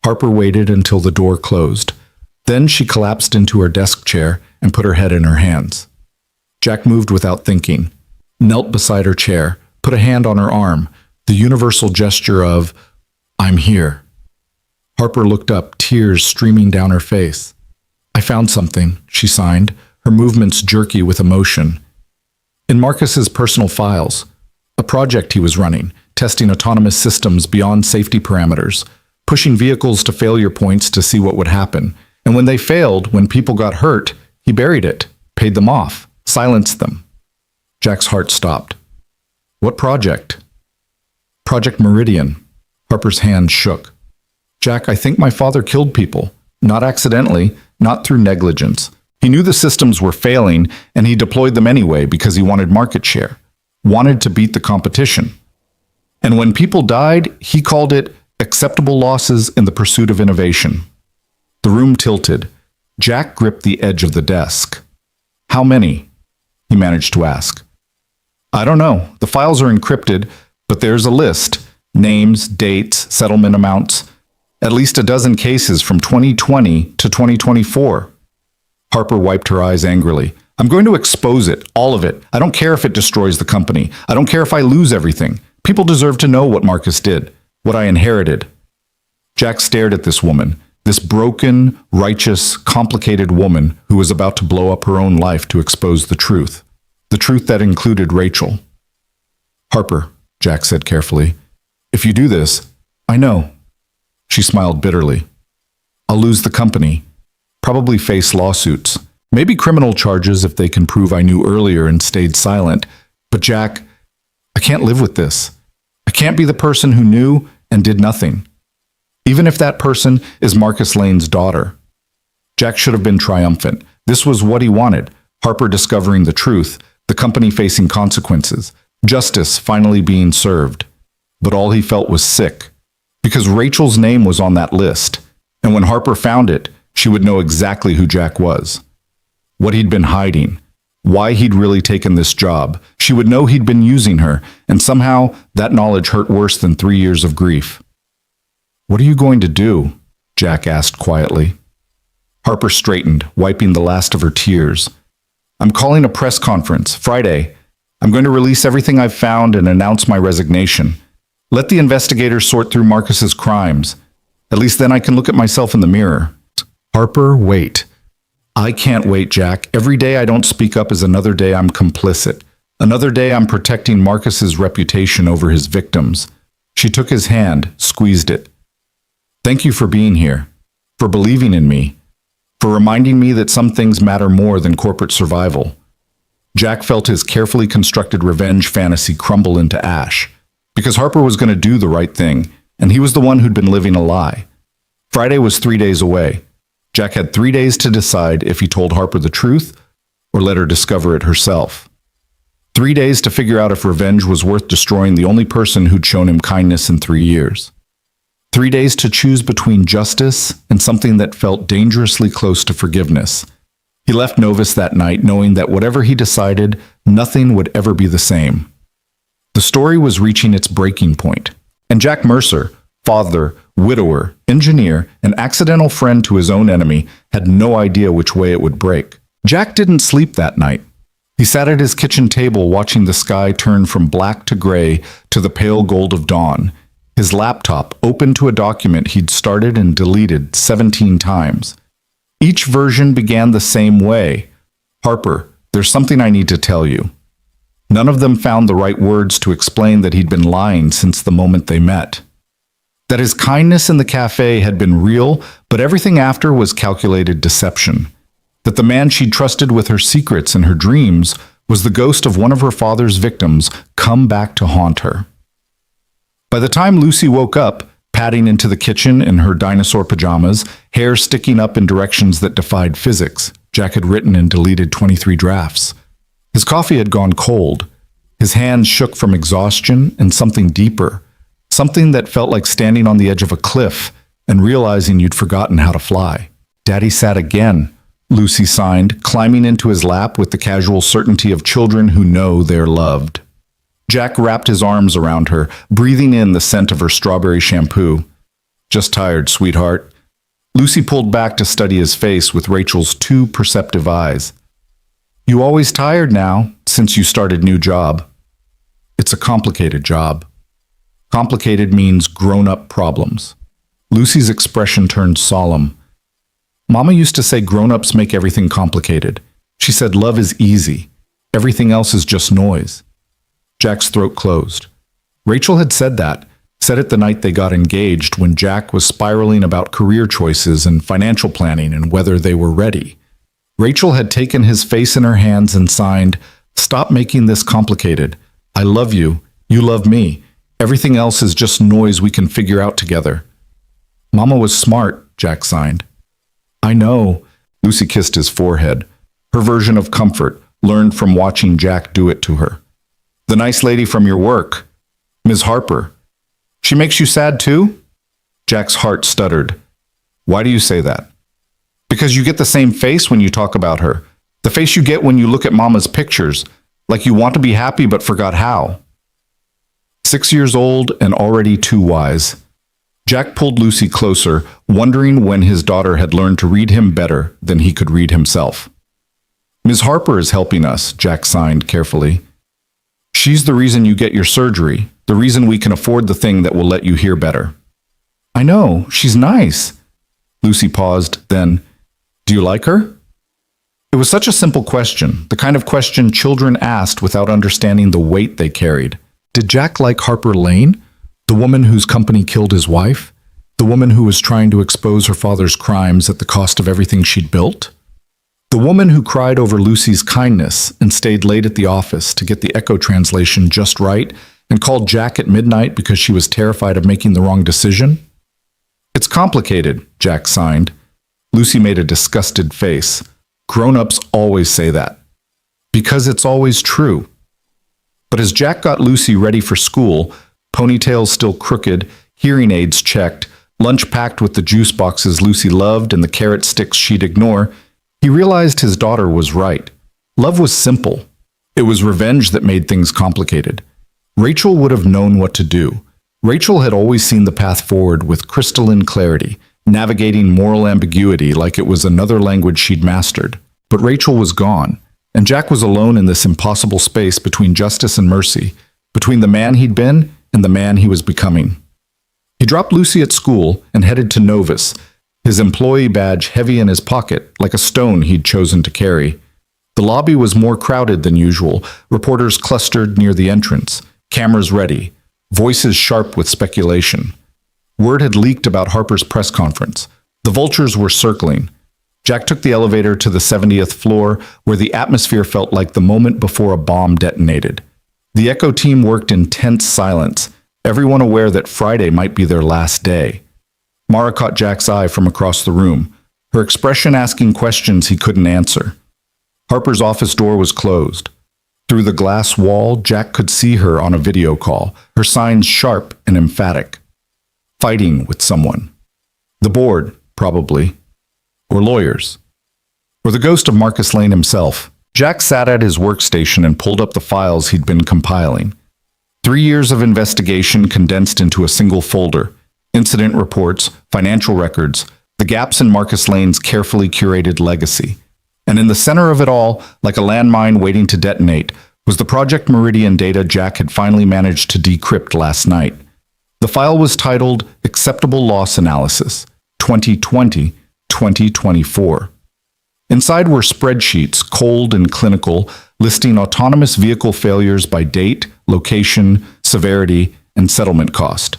Harper waited until the door closed. Then she collapsed into her desk chair and put her head in her hands. Jack moved without thinking, knelt beside her chair, put a hand on her arm, the universal gesture of, "I'm here." Harper looked up, tears streaming down her face. "I found something," she signed, her movements jerky with emotion. In Marcus's personal files, a project he was running, testing autonomous systems beyond safety parameters, pushing vehicles to failure points to see what would happen. And when they failed, when people got hurt, he buried it, paid them off, silenced them. Jack's heart stopped. What project? Project Meridian. Harper's hand shook. Jack, I think my father killed people. Not accidentally, not through negligence. He knew the systems were failing, and he deployed them anyway because he wanted market share, wanted to beat the competition. And when people died, he called it acceptable losses in the pursuit of innovation. The room tilted. Jack gripped the edge of the desk. How many? He managed to ask. I don't know. The files are encrypted, but there's a list. Names, dates, settlement amounts. At least a dozen cases from 2020 to 2024. Harper wiped her eyes angrily. I'm going to expose it, all of it. I don't care if it destroys the company. I don't care if I lose everything. People deserve to know what Marcus did, what I inherited. Jack stared at this woman, this broken, righteous, complicated woman who was about to blow up her own life to expose the truth that included Rachel. Harper, Jack said carefully, if you do this, I know. She smiled bitterly. I'll lose the company, probably face lawsuits, maybe criminal charges if they can prove I knew earlier and stayed silent. But Jack, I can't live with this. I can't be the person who knew and did nothing. Even if that person is Marcus Lane's daughter. Jack should have been triumphant. This was what he wanted. Harper discovering the truth, the company facing consequences, justice finally being served. But all he felt was sick, because Rachel's name was on that list. And when Harper found it, she would know exactly who Jack was, what he'd been hiding, why he'd really taken this job. She would know he'd been using her, and somehow that knowledge hurt worse than 3 years of grief. What are you going to do? Jack asked quietly. Harper straightened, wiping the last of her tears. I'm calling a press conference, Friday. I'm going to release everything I've found and announce my resignation. Let the investigators sort through Marcus's crimes. At least then I can look at myself in the mirror. Harper, wait. I can't wait, Jack. Every day I don't speak up is another day I'm complicit. Another day I'm protecting Marcus's reputation over his victims. She took his hand, squeezed it. Thank you for being here, for believing in me, for reminding me that some things matter more than corporate survival. Jack felt his carefully constructed revenge fantasy crumble into ash, because Harper was going to do the right thing, and he was the one who'd been living a lie. Friday was 3 days away. Jack had 3 days to decide if he told Harper the truth or let her discover it herself. 3 days to figure out if revenge was worth destroying the only person who'd shown him kindness in 3 years. 3 days to choose between justice and something that felt dangerously close to forgiveness. He left Novus that night knowing that whatever he decided, nothing would ever be the same. The story was reaching its breaking point, and Jack Mercer, father, widower, engineer, and accidental friend to his own enemy, had no idea which way it would break. Jack didn't sleep that night. He sat at his kitchen table watching the sky turn from black to gray to the pale gold of dawn, his laptop open to a document he'd started and deleted 17 times. Each version began the same way. Harper, there's something I need to tell you. None of them found the right words to explain that he'd been lying since the moment they met. That his kindness in the cafe had been real, but everything after was calculated deception. That the man she'd trusted with her secrets and her dreams was the ghost of one of her father's victims come back to haunt her. By the time Lucy woke up, padding into the kitchen in her dinosaur pajamas, hair sticking up in directions that defied physics, Jack had written and deleted 23 drafts. His coffee had gone cold. His hands shook from exhaustion and something deeper, something that felt like standing on the edge of a cliff and realizing you'd forgotten how to fly. Daddy sat again, Lucy signed, climbing into his lap with the casual certainty of children who know they're loved. Jack wrapped his arms around her, breathing in the scent of her strawberry shampoo. Just tired, sweetheart. Lucy pulled back to study his face with Rachel's two perceptive eyes. You always tired now, since you started new job. It's a complicated job. Complicated means grown-up problems. Lucy's expression turned solemn. Mama used to say grown-ups make everything complicated. She said love is easy. Everything else is just noise. Jack's throat closed. Rachel had said it the night they got engaged when Jack was spiraling about career choices and financial planning and whether they were ready. Rachel had taken his face in her hands and signed, "Stop making this complicated. I love you. You love me. Everything else is just noise we can figure out together." Mama was smart, Jack signed. I know. Lucy kissed his forehead. Her version of comfort, learned from watching Jack do it to her. The nice lady from your work, Ms. Harper. She makes you sad too? Jack's heart stuttered. Why do you say that? Because you get the same face when you talk about her. The face you get when you look at Mama's pictures, like you want to be happy but forgot how. 6 years old and already too wise. Jack pulled Lucy closer, wondering when his daughter had learned to read him better than he could read himself. Ms. Harper is helping us, Jack signed carefully. She's the reason you get your surgery, the reason we can afford the thing that will let you hear better. I know, she's nice. Lucy paused, then, do you like her? It was such a simple question, the kind of question children asked without understanding the weight they carried. Did Jack like Harper Lane, the woman whose company killed his wife? The woman who was trying to expose her father's crimes at the cost of everything she'd built? The woman who cried over Lucy's kindness and stayed late at the office to get the echo translation just right and called Jack at midnight because she was terrified of making the wrong decision? It's complicated, Jack signed. Lucy made a disgusted face. Grown-ups always say that. Because it's always true. But as Jack got Lucy ready for school, ponytails still crooked, hearing aids checked, lunch packed with the juice boxes Lucy loved and the carrot sticks she'd ignore, he realized his daughter was right. Love was simple. It was revenge that made things complicated. Rachel would have known what to do. Rachel had always seen the path forward with crystalline clarity, navigating moral ambiguity like it was another language she'd mastered. But Rachel was gone, and Jack was alone in this impossible space between justice and mercy, between the man he'd been and the man he was becoming. He dropped Lucy at school and headed to Novus, his employee badge heavy in his pocket like a stone he'd chosen to carry. The lobby was more crowded than usual, reporters clustered near the entrance, cameras ready, voices sharp with speculation. Word had leaked about Harper's press conference. The vultures were circling. Jack took the elevator to the 70th floor, where the atmosphere felt like the moment before a bomb detonated. The Echo team worked in tense silence, everyone aware that Friday might be their last day. Mara caught Jack's eye from across the room, her expression asking questions he couldn't answer. Harper's office door was closed. Through the glass wall, Jack could see her on a video call, her signs sharp and emphatic. Fighting with someone. The board, probably. Or lawyers. Or the ghost of Marcus Lane himself. Jack sat at his workstation and pulled up the files he'd been compiling. 3 years of investigation condensed into a single folder. Incident reports, financial records, the gaps in Marcus Lane's carefully curated legacy. And in the center of it all, like a landmine waiting to detonate, was the Project Meridian data Jack had finally managed to decrypt last night. The file was titled Acceptable Loss Analysis, 2020-2024. Inside were spreadsheets, cold and clinical, listing autonomous vehicle failures by date, location, severity, and settlement cost.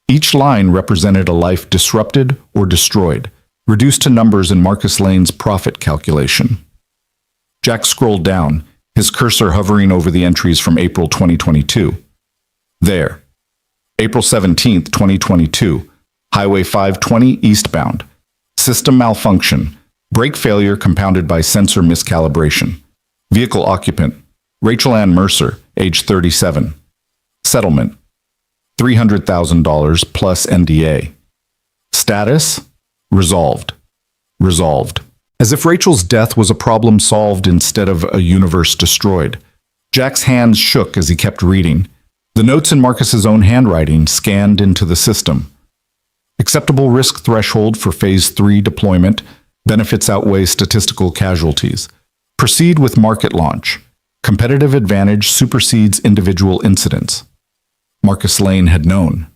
Each line represented a life disrupted or destroyed, reduced to numbers in Marcus Lane's profit calculation. Jack scrolled down, his cursor hovering over the entries from April 2022. There. April 17, 2022. Highway 520 eastbound. System malfunction. Brake failure compounded by sensor miscalibration. Vehicle occupant, Rachel Ann Mercer, age 37. Settlement, $300,000 plus NDA. Status, resolved. Resolved. As if Rachel's death was a problem solved instead of a universe destroyed. Jack's hands shook as he kept reading. The notes in Marcus's own handwriting scanned into the system. Acceptable risk threshold for Phase 3 deployment. Benefits outweigh statistical casualties. Proceed with market launch. Competitive advantage supersedes individual incidents. Marcus Lane had known.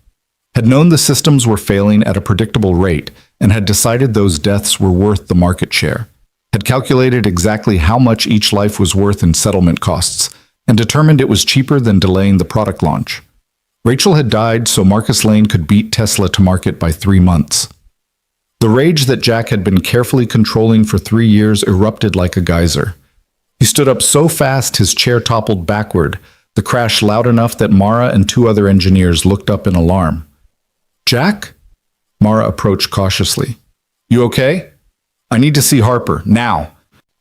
Had known the systems were failing at a predictable rate and had decided those deaths were worth the market share. Had calculated exactly how much each life was worth in settlement costs and determined it was cheaper than delaying the product launch. Rachel had died so Marcus Lane could beat Tesla to market by 3 months. The rage that Jack had been carefully controlling for 3 years erupted like a geyser. He stood up so fast his chair toppled backward, the crash loud enough that Mara and 2 other engineers looked up in alarm. "Jack?" Mara approached cautiously. "You okay? I need to see Harper, now."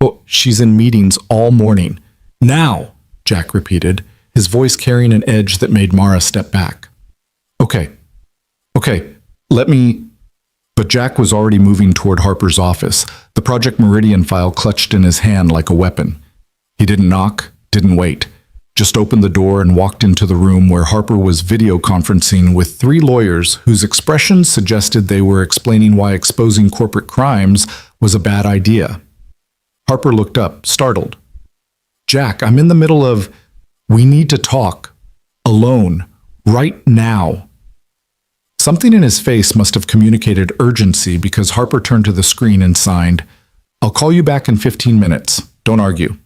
"Oh, she's in meetings all morning." "Now," Jack repeated, his voice carrying an edge that made Mara step back. Okay, let me..." But Jack was already moving toward Harper's office, the Project Meridian file clutched in his hand like a weapon. He didn't knock, didn't wait, just opened the door and walked into the room where Harper was video conferencing with 3 lawyers whose expressions suggested they were explaining why exposing corporate crimes was a bad idea. Harper looked up, startled. "Jack, I'm in the middle of... We need to talk. Alone. Right now." Something in his face must have communicated urgency because Harper turned to the screen and signed, "I'll call you back in 15 minutes. Don't argue."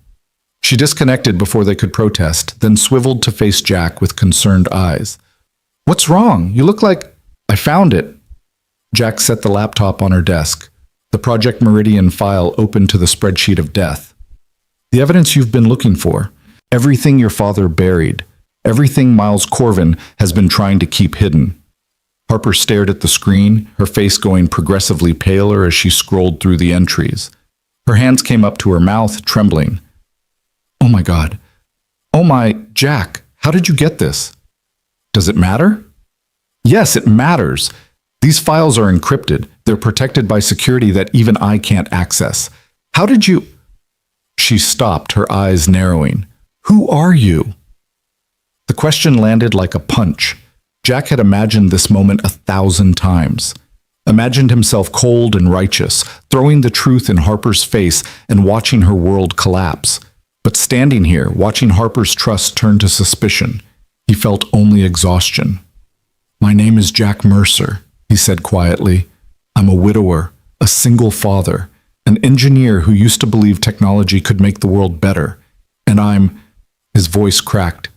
She disconnected before they could protest, then swiveled to face Jack with concerned eyes. "What's wrong? You look like..." "I found it." Jack set the laptop on her desk. The Project Meridian file opened to the spreadsheet of death. "The evidence you've been looking for. Everything your father buried. Everything Miles Corvin has been trying to keep hidden." Harper stared at the screen, her face going progressively paler as she scrolled through the entries. Her hands came up to her mouth, trembling. "Oh my God. Oh my, Jack, how did you get this?" "Does it matter?" "Yes, it matters. These files are encrypted. They're protected by security that even I can't access. How did you..." She stopped, her eyes narrowing. "Who are you?" The question landed like a punch. Jack had imagined this moment 1,000 times. Imagined himself cold and righteous, throwing the truth in Harper's face and watching her world collapse. But standing here, watching Harper's trust turn to suspicion, he felt only exhaustion. "My name is Jack Mercer," he said quietly. "I'm a widower, a single father, an engineer who used to believe technology could make the world better. And I'm..." His voice cracked.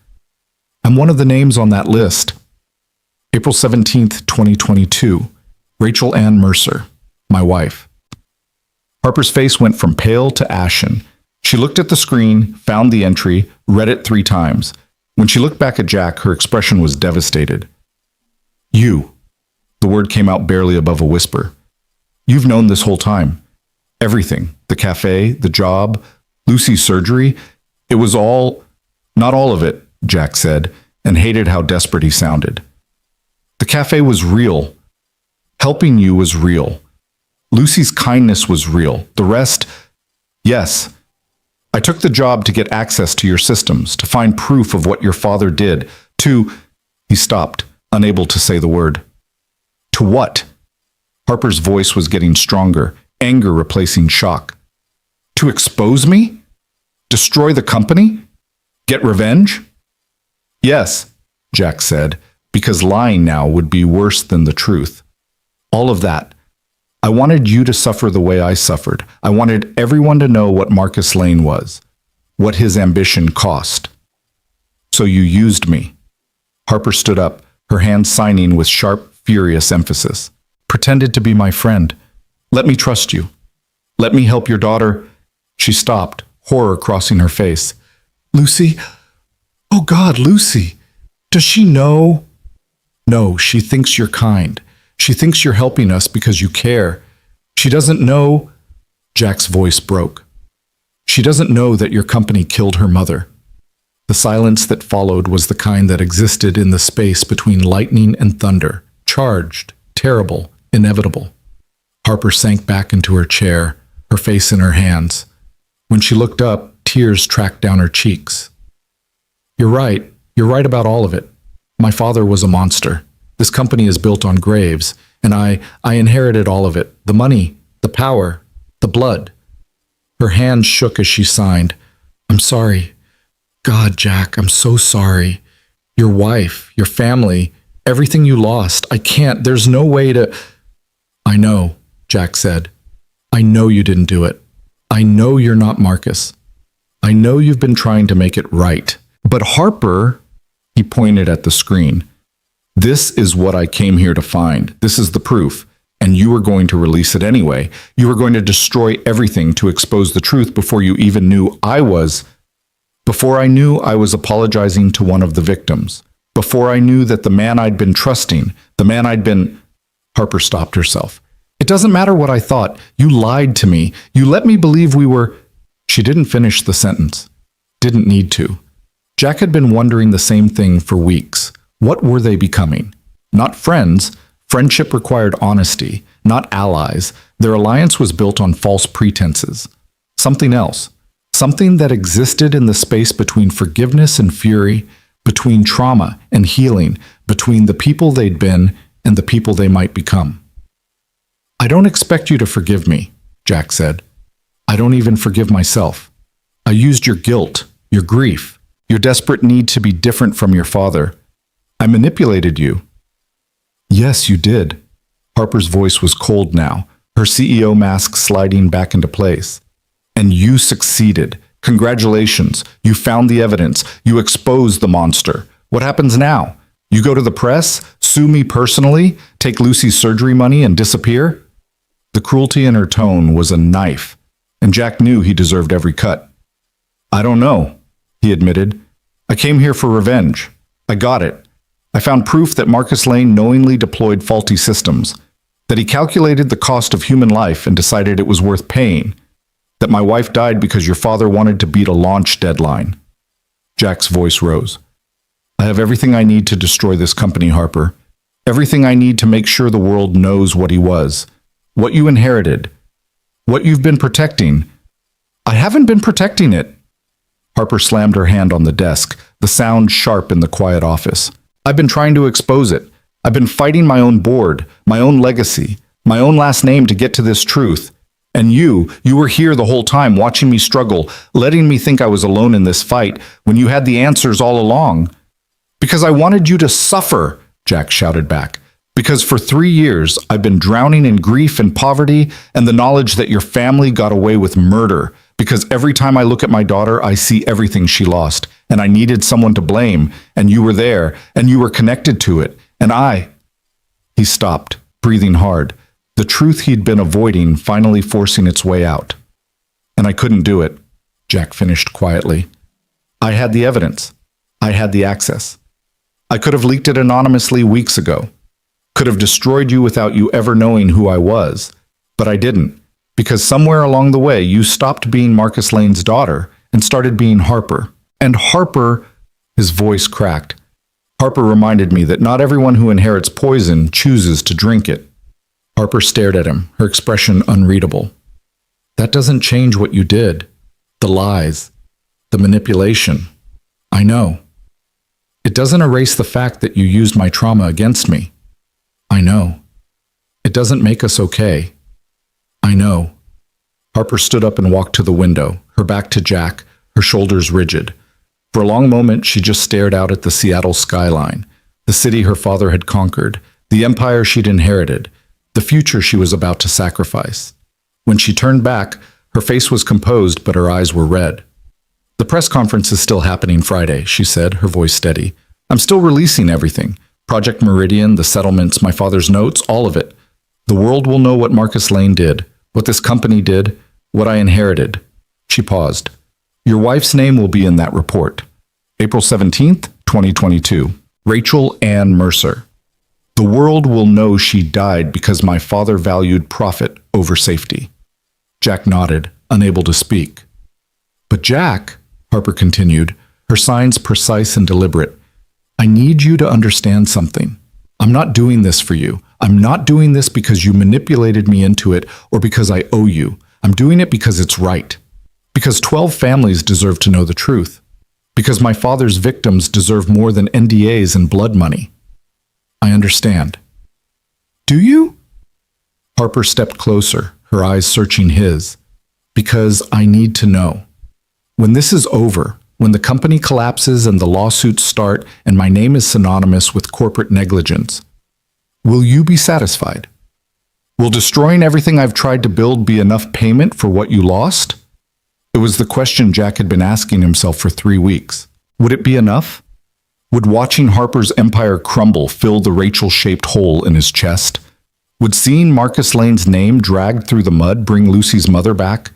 "I'm one of the names on that list." April 17th, 2022. Rachel Ann Mercer, my wife. Harper's face went from pale to ashen. She looked at the screen, found the entry, read it 3 times. When she looked back at Jack, her expression was devastated. "You." The word came out barely above a whisper. "You've known this whole time. Everything. The cafe, the job, Lucy's surgery. It was all..." "Not all of it," Jack said, and hated how desperate he sounded. "The cafe was real. Helping you was real. Lucy's kindness was real. The rest, yes. I took the job to get access to your systems, to find proof of what your father did, to..." He stopped, unable to say the word. "To what?" Harper's voice was getting stronger, anger replacing shock. "To expose me? Destroy the company? Get revenge?" "Yes," Jack said, "because lying now would be worse than the truth. All of that. I wanted you to suffer the way I suffered. I wanted everyone to know what Marcus Lane was, what his ambition cost. So you used me." Harper stood up, her hands signing with sharp, furious emphasis. "Pretended to be my friend. Let me trust you. Let me help your daughter." She stopped, horror crossing her face. "Lucy? Oh God, Lucy! Does she know?" "No, she thinks you're kind. She thinks you're helping us because you care. She doesn't know..." Jack's voice broke. "She doesn't know that your company killed her mother." The silence that followed was the kind that existed in the space between lightning and thunder, charged, terrible, inevitable. Harper sank back into her chair, her face in her hands. When she looked up, tears tracked down her cheeks. You're right about all of it. My father was a monster. This company is built on graves, and I inherited all of it. The money, the power, the blood. Her hands shook as she signed. I'm sorry. God, Jack, I'm so sorry. Your wife, your family, everything you lost. I can't, there's no way to... I know, Jack said. I know you didn't do it. I know you're not Marcus. I know you've been trying to make it right. But Harper, he pointed at the screen. This is what I came here to find. This is the proof. And you were going to release it anyway. You were going to destroy everything to expose the truth before you even knew Before I knew I was apologizing to one of the victims. Before I knew that the man I'd been trusting, the man I'd been... Harper stopped herself. It doesn't matter what I thought. You lied to me. You let me believe we were... She didn't finish the sentence. Didn't need to. Jack had been wondering the same thing for weeks. What were they becoming? Not friends. Friendship required honesty, not allies. Their alliance was built on false pretenses. Something else. Something that existed in the space between forgiveness and fury, between trauma and healing, between the people they'd been and the people they might become. I don't expect you to forgive me, Jack said. I don't even forgive myself. I used your guilt, your grief, your desperate need to be different from your father. I manipulated you. Yes, you did. Harper's voice was cold now, her CEO mask sliding back into place. And you succeeded. Congratulations. You found the evidence. You exposed the monster. What happens now? You go to the press, sue me personally, take Lucy's surgery money and disappear? The cruelty in her tone was a knife, and Jack knew he deserved every cut. I don't know, he admitted. I came here for revenge. I got it. I found proof that Marcus Lane knowingly deployed faulty systems, that he calculated the cost of human life and decided it was worth paying, that my wife died because your father wanted to beat a launch deadline. Jack's voice rose. I have everything I need to destroy this company, Harper. Everything I need to make sure the world knows what he was, what you inherited, what you've been protecting. I haven't been protecting it. Harper slammed her hand on the desk, the sound sharp in the quiet office. I've been trying to expose it. I've been fighting my own board, my own legacy, my own last name to get to this truth. And you were here the whole time watching me struggle, letting me think I was alone in this fight when you had the answers all along. Because I wanted you to suffer, Jack shouted back. Because for 3 years I've been drowning in grief and poverty and the knowledge that your family got away with murder. Because every time I look at my daughter, I see everything she lost. And I needed someone to blame, and you were there, and you were connected to it. And He stopped, breathing hard. The truth he'd been avoiding finally forcing its way out. And I couldn't do it, Jack finished quietly. I had the evidence. I had the access. I could have leaked it anonymously weeks ago. Could have destroyed you without you ever knowing who I was. But I didn't, because somewhere along the way you stopped being Marcus Lane's daughter and started being Harper. And Harper, his voice cracked. Harper reminded me that not everyone who inherits poison chooses to drink it. Harper stared at him, her expression unreadable. That doesn't change what you did. The lies, the manipulation. I know. It doesn't erase the fact that you used my trauma against me. I know. It doesn't make us okay. I know. Harper stood up and walked to the window, her back to Jack, her shoulders rigid. For a long moment, she just stared out at the Seattle skyline, the city her father had conquered, the empire she'd inherited, the future she was about to sacrifice. When she turned back, her face was composed, but her eyes were red. The press conference is still happening Friday, she said, her voice steady. I'm still releasing everything. Project Meridian, the settlements, my father's notes, all of it. The world will know what Marcus Lane did, what this company did, what I inherited. She paused. Your wife's name will be in that report. April 17th, 2022. Rachel Ann Mercer. The world will know she died because my father valued profit over safety. Jack nodded, unable to speak. But Jack, Harper continued, her signs precise and deliberate. I need you to understand something. I'm not doing this for you. I'm not doing this because you manipulated me into it or because I owe you. I'm doing it because it's right. Because 12 families deserve to know the truth. Because my father's victims deserve more than NDAs and blood money. I understand. Do you? Harper stepped closer, her eyes searching his. Because I need to know. When this is over, when the company collapses and the lawsuits start and my name is synonymous with corporate negligence, will you be satisfied? Will destroying everything I've tried to build be enough payment for what you lost? It was the question Jack had been asking himself for 3 weeks. Would it be enough? Would watching Harper's empire crumble fill the Rachel-shaped hole in his chest? Would seeing Marcus Lane's name dragged through the mud bring Lucy's mother back?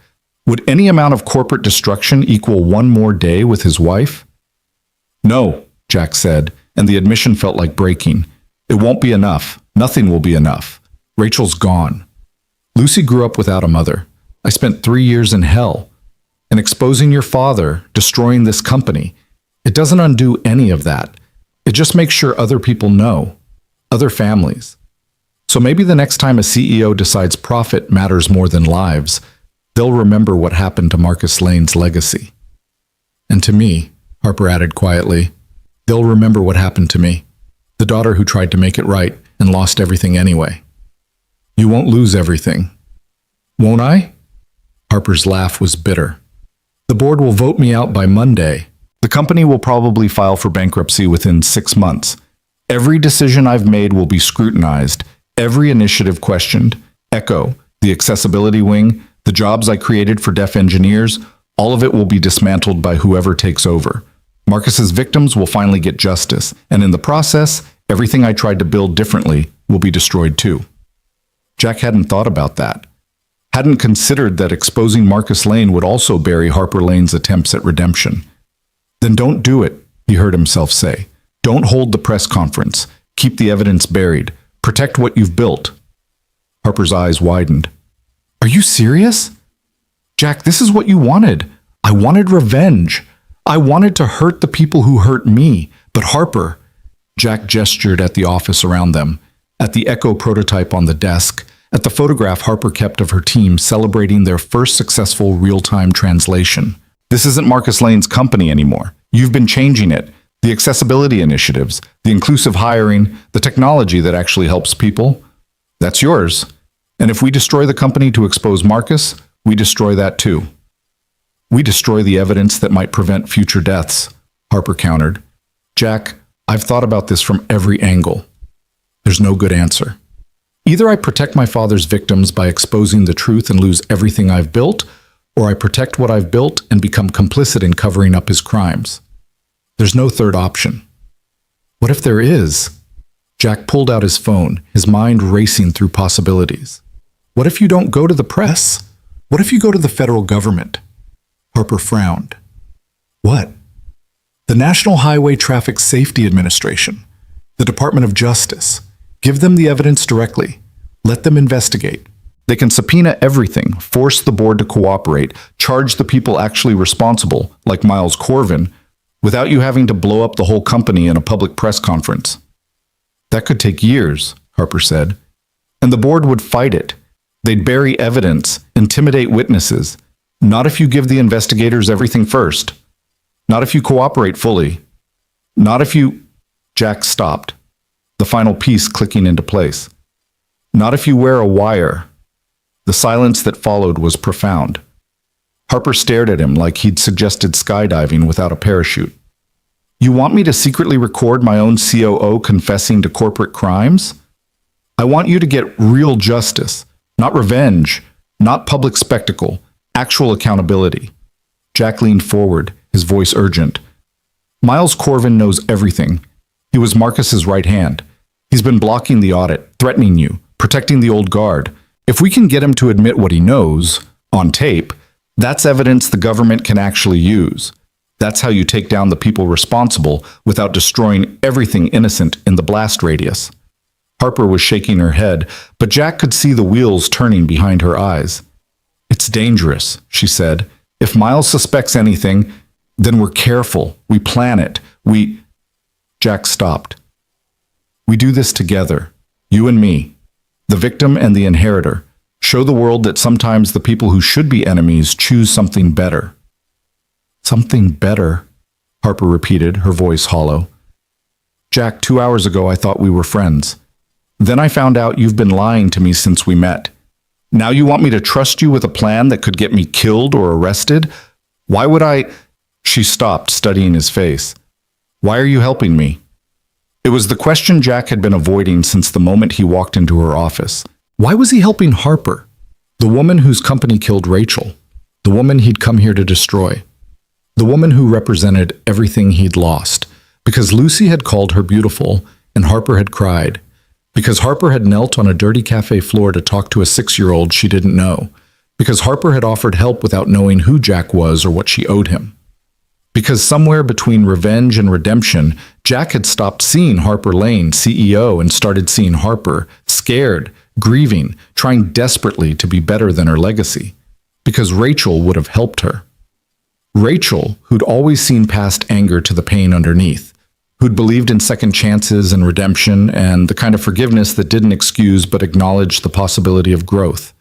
Would any amount of corporate destruction equal one more day with his wife? No, Jack said, and the admission felt like breaking. It won't be enough. Nothing will be enough. Rachel's gone. Lucy grew up without a mother. I spent 3 years in hell. And exposing your father, destroying this company, it doesn't undo any of that. It just makes sure other people know. Other families. So maybe the next time a CEO decides profit matters more than lives, they'll remember what happened to Marcus Lane's legacy. And to me, Harper added quietly, they'll remember what happened to me, the daughter who tried to make it right and lost everything anyway. You won't lose everything. Won't I? Harper's laugh was bitter. The board will vote me out by Monday. The company will probably file for bankruptcy within 6 months. Every decision I've made will be scrutinized, every initiative questioned. Echo, the accessibility wing, the jobs I created for deaf engineers, all of it will be dismantled by whoever takes over. Marcus's victims will finally get justice, and in the process, everything I tried to build differently will be destroyed too. Jack hadn't thought about that. Hadn't considered that exposing Marcus Lane would also bury Harper Lane's attempts at redemption. Then don't do it, he heard himself say. Don't hold the press conference. Keep the evidence buried. Protect what you've built. Harper's eyes widened. Are you serious? Jack, this is what you wanted. I wanted revenge. I wanted to hurt the people who hurt me. But Harper, Jack gestured at the office around them, at the Echo prototype on the desk, at the photograph Harper kept of her team celebrating their first successful real-time translation. This isn't Marcus Lane's company anymore. You've been changing it. The accessibility initiatives, the inclusive hiring, the technology that actually helps people, that's yours. And if we destroy the company to expose Marcus, we destroy that too. We destroy the evidence that might prevent future deaths, Harper countered. Jack, I've thought about this from every angle. There's no good answer. Either I protect my father's victims by exposing the truth and lose everything I've built, or I protect what I've built and become complicit in covering up his crimes. There's no third option. What if there is? Jack pulled out his phone, his mind racing through possibilities. What if you don't go to the press? What if you go to the federal government? Harper frowned. What? The National Highway Traffic Safety Administration, the Department of Justice. Give them the evidence directly. Let them investigate. They can subpoena everything, force the board to cooperate, charge the people actually responsible, like Miles Corvin, without you having to blow up the whole company in a public press conference. That could take years, Harper said. And the board would fight it. They'd bury evidence, intimidate witnesses. Not if you give the investigators everything first. Not if you cooperate fully. Not if you... Jack stopped, the final piece clicking into place. Not if you wear a wire. The silence that followed was profound. Harper stared at him like he'd suggested skydiving without a parachute. You want me to secretly record my own COO confessing to corporate crimes? I want you to get real justice, not revenge, not public spectacle, actual accountability. Jack leaned forward, his voice urgent. Miles Corvin knows everything. He was Marcus's right hand. He's been blocking the audit, threatening you, protecting the old guard. If we can get him to admit what he knows, on tape, that's evidence the government can actually use. That's how you take down the people responsible without destroying everything innocent in the blast radius. Harper was shaking her head, but Jack could see the wheels turning behind her eyes. It's dangerous, she said. If Miles suspects anything, Then we're careful. We plan it. Jack stopped. We do this together. You and me. The victim and the inheritor. Show the world that sometimes the people who should be enemies choose something better. Something better, Harper repeated, her voice hollow. Jack, 2 hours ago I thought we were friends. Then I found out you've been lying to me since we met. Now you want me to trust you with a plan that could get me killed or arrested? Why would I? She stopped, studying his face. Why are you helping me? It was the question Jack had been avoiding since the moment he walked into her office. Why was he helping Harper? The woman whose company killed Rachel. The woman he'd come here to destroy. The woman who represented everything he'd lost. Because Lucy had called her beautiful and Harper had cried. Because Harper had knelt on a dirty cafe floor to talk to a 6-year-old she didn't know. Because Harper had offered help without knowing who Jack was or what she owed him. Because somewhere between revenge and redemption, Jack had stopped seeing Harper Lane, CEO, and started seeing Harper, scared, grieving, trying desperately to be better than her legacy. Because Rachel would have helped her. Rachel, who'd always seen past anger to the pain underneath. Who'd believed in second chances and redemption and the kind of forgiveness that didn't excuse but acknowledged the possibility of growth.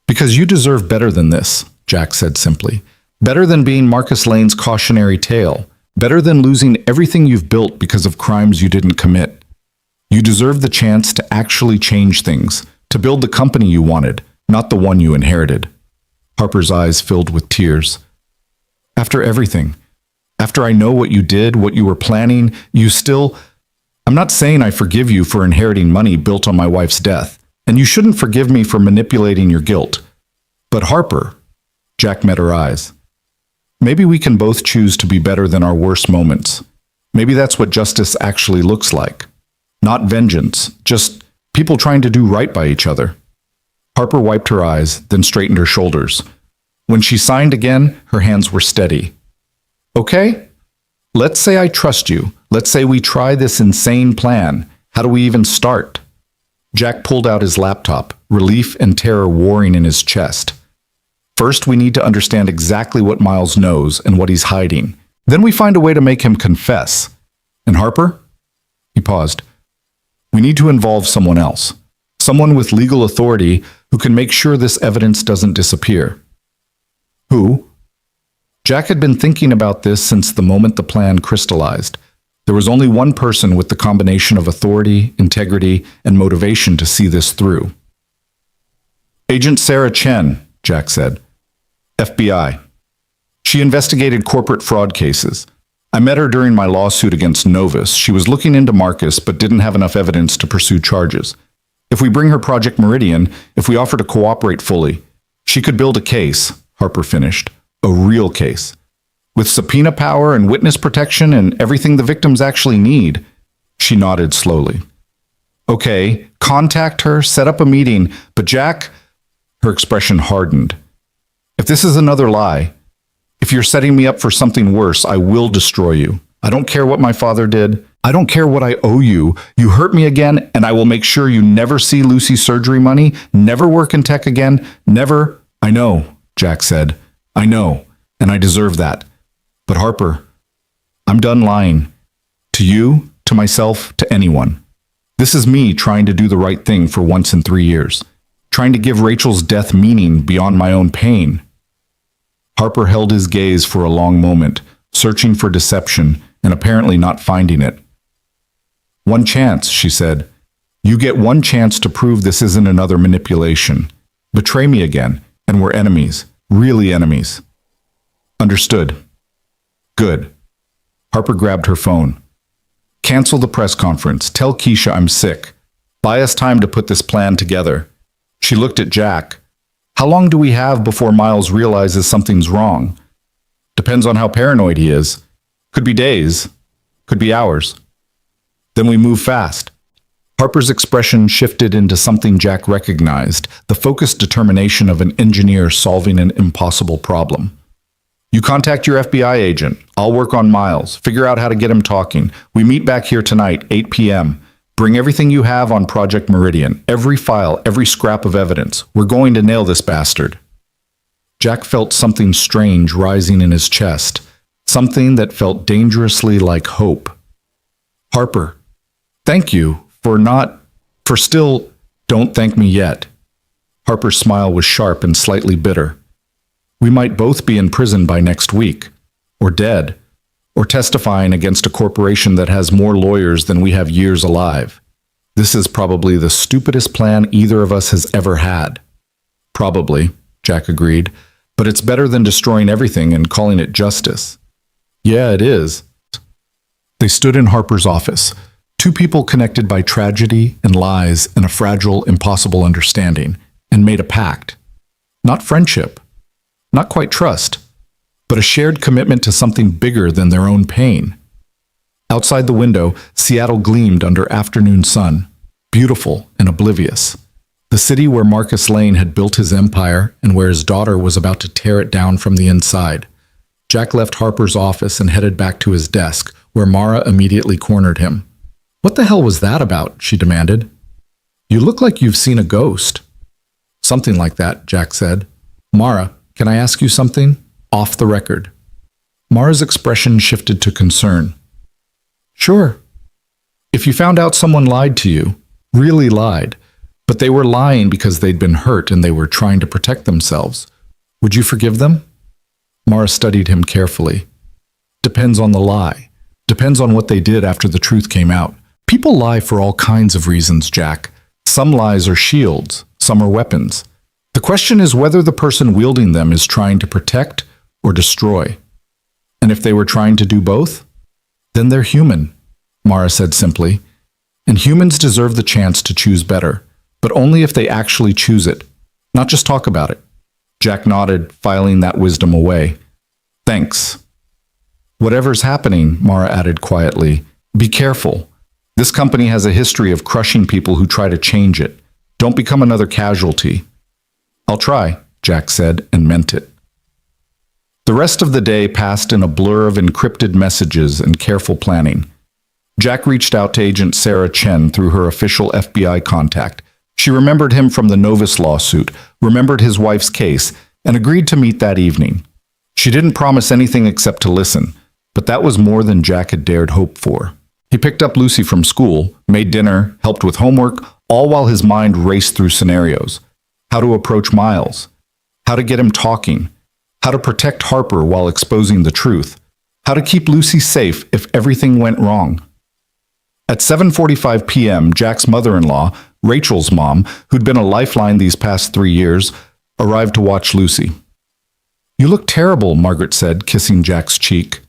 Because you deserve better than this, Jack said simply. Better than being Marcus Lane's cautionary tale. Better than losing everything you've built because of crimes you didn't commit. You deserve the chance to actually change things, to build the company you wanted, not the one you inherited. Harper's eyes filled with tears. After everything, after I know what you did, what you were planning, you still... I'm not saying I forgive you for inheriting money built on my wife's death, and you shouldn't forgive me for manipulating your guilt. But Harper, Jack met her eyes. Maybe we can both choose to be better than our worst moments. Maybe that's what justice actually looks like. Not vengeance, just people trying to do right by each other. Harper wiped her eyes, then straightened her shoulders. When she signed again, her hands were steady. Okay? Let's say I trust you. Let's say we try this insane plan. How do we even start? Jack pulled out his laptop, relief and terror warring in his chest. First, we need to understand exactly what Miles knows and what he's hiding. Then we find a way to make him confess. And Harper? He paused. We need to involve someone else. Someone with legal authority who can make sure this evidence doesn't disappear. Who? Jack had been thinking about this since the moment the plan crystallized. There was only one person with the combination of authority, integrity, and motivation to see this through. Agent Sarah Chen, Jack said. FBI. She investigated corporate fraud cases. I met her during my lawsuit against Novus. She was looking into Marcus, but didn't have enough evidence to pursue charges. If we bring her Project Meridian, if we offer to cooperate fully, she could build a case, Harper finished. A real case. With subpoena power and witness protection and everything the victims actually need. She nodded slowly. Okay, contact her, set up a meeting, but Jack... Her expression hardened. If this is another lie, if you're setting me up for something worse, I will destroy you. I don't care what my father did. I don't care what I owe you. You hurt me again, and I will make sure you never see Lucy's surgery money, never work in tech again, never... I know, Jack said. I know, and I deserve that. But Harper, I'm done lying. To you, to myself, to anyone. This is me trying to do the right thing for once in 3 years. Trying to give Rachel's death meaning beyond my own pain. Harper held his gaze for a long moment, searching for deception and apparently not finding it. One chance, she said. You get one chance to prove this isn't another manipulation. Betray me again, and we're enemies. Really enemies. Understood. Good. Harper grabbed her phone. Cancel the press conference. Tell Keisha I'm sick. Buy us time to put this plan together. She looked at Jack. How long do we have before Miles realizes something's wrong? Depends on how paranoid he is. Could be days. Could be hours. Then we move fast. Harper's expression shifted into something Jack recognized, the focused determination of an engineer solving an impossible problem. You contact your FBI agent. I'll work on Miles, figure out how to get him talking. We meet back here tonight, 8 p.m. Bring everything you have on Project Meridian, every file, every scrap of evidence. We're going to nail this bastard. Jack felt something strange rising in his chest, something that felt dangerously like hope. Harper, thank you for still, don't thank me yet. Harper's smile was sharp and slightly bitter. We might both be in prison by next week, or dead, or testifying against a corporation that has more lawyers than we have years alive. This is probably the stupidest plan either of us has ever had. Probably, Jack agreed, but it's better than destroying everything and calling it justice. Yeah, it is. They stood in Harper's office, two people connected by tragedy and lies and a fragile, impossible understanding, and made a pact. Not friendship, not quite trust, but a shared commitment to something bigger than their own pain. Outside the window, Seattle gleamed under afternoon sun, beautiful and oblivious. The city where Marcus Lane had built his empire and where his daughter was about to tear it down from the inside. Jack left Harper's office and headed back to his desk, where Mara immediately cornered him. What the hell was that about? She demanded. You look like you've seen a ghost. Something like that, Jack said. Mara, can I ask you something? Off the record. Mara's expression shifted to concern. Sure. If you found out someone lied to you, really lied, but they were lying because they'd been hurt and they were trying to protect themselves, would you forgive them? Mara studied him carefully. Depends on the lie. Depends on what they did after the truth came out. People lie for all kinds of reasons, Jack. Some lies are shields, some are weapons. The question is whether the person wielding them is trying to protect or destroy. And if they were trying to do both, then they're human, Mara said simply. And humans deserve the chance to choose better, but only if they actually choose it, not just talk about it. Jack nodded, filing that wisdom away. Thanks. Whatever's happening, Mara added quietly, be careful. This company has a history of crushing people who try to change it. Don't become another casualty. I'll try, Jack said, and meant it. The rest of the day passed in a blur of encrypted messages and careful planning. Jack reached out to Agent Sarah Chen through her official FBI contact. She remembered him from the Novus lawsuit, remembered his wife's case, and agreed to meet that evening. She didn't promise anything except to listen, but that was more than Jack had dared hope for. He picked up Lucy from school, made dinner, helped with homework, all while his mind raced through scenarios. How to approach Miles, how to get him talking, how to protect Harper while exposing the truth, how to keep Lucy safe if everything went wrong. At 7:45 p.m., Jack's mother-in-law, Rachel's mom, who'd been a lifeline these past 3 years, arrived to watch Lucy. You look terrible, Margaret said, kissing Jack's cheek.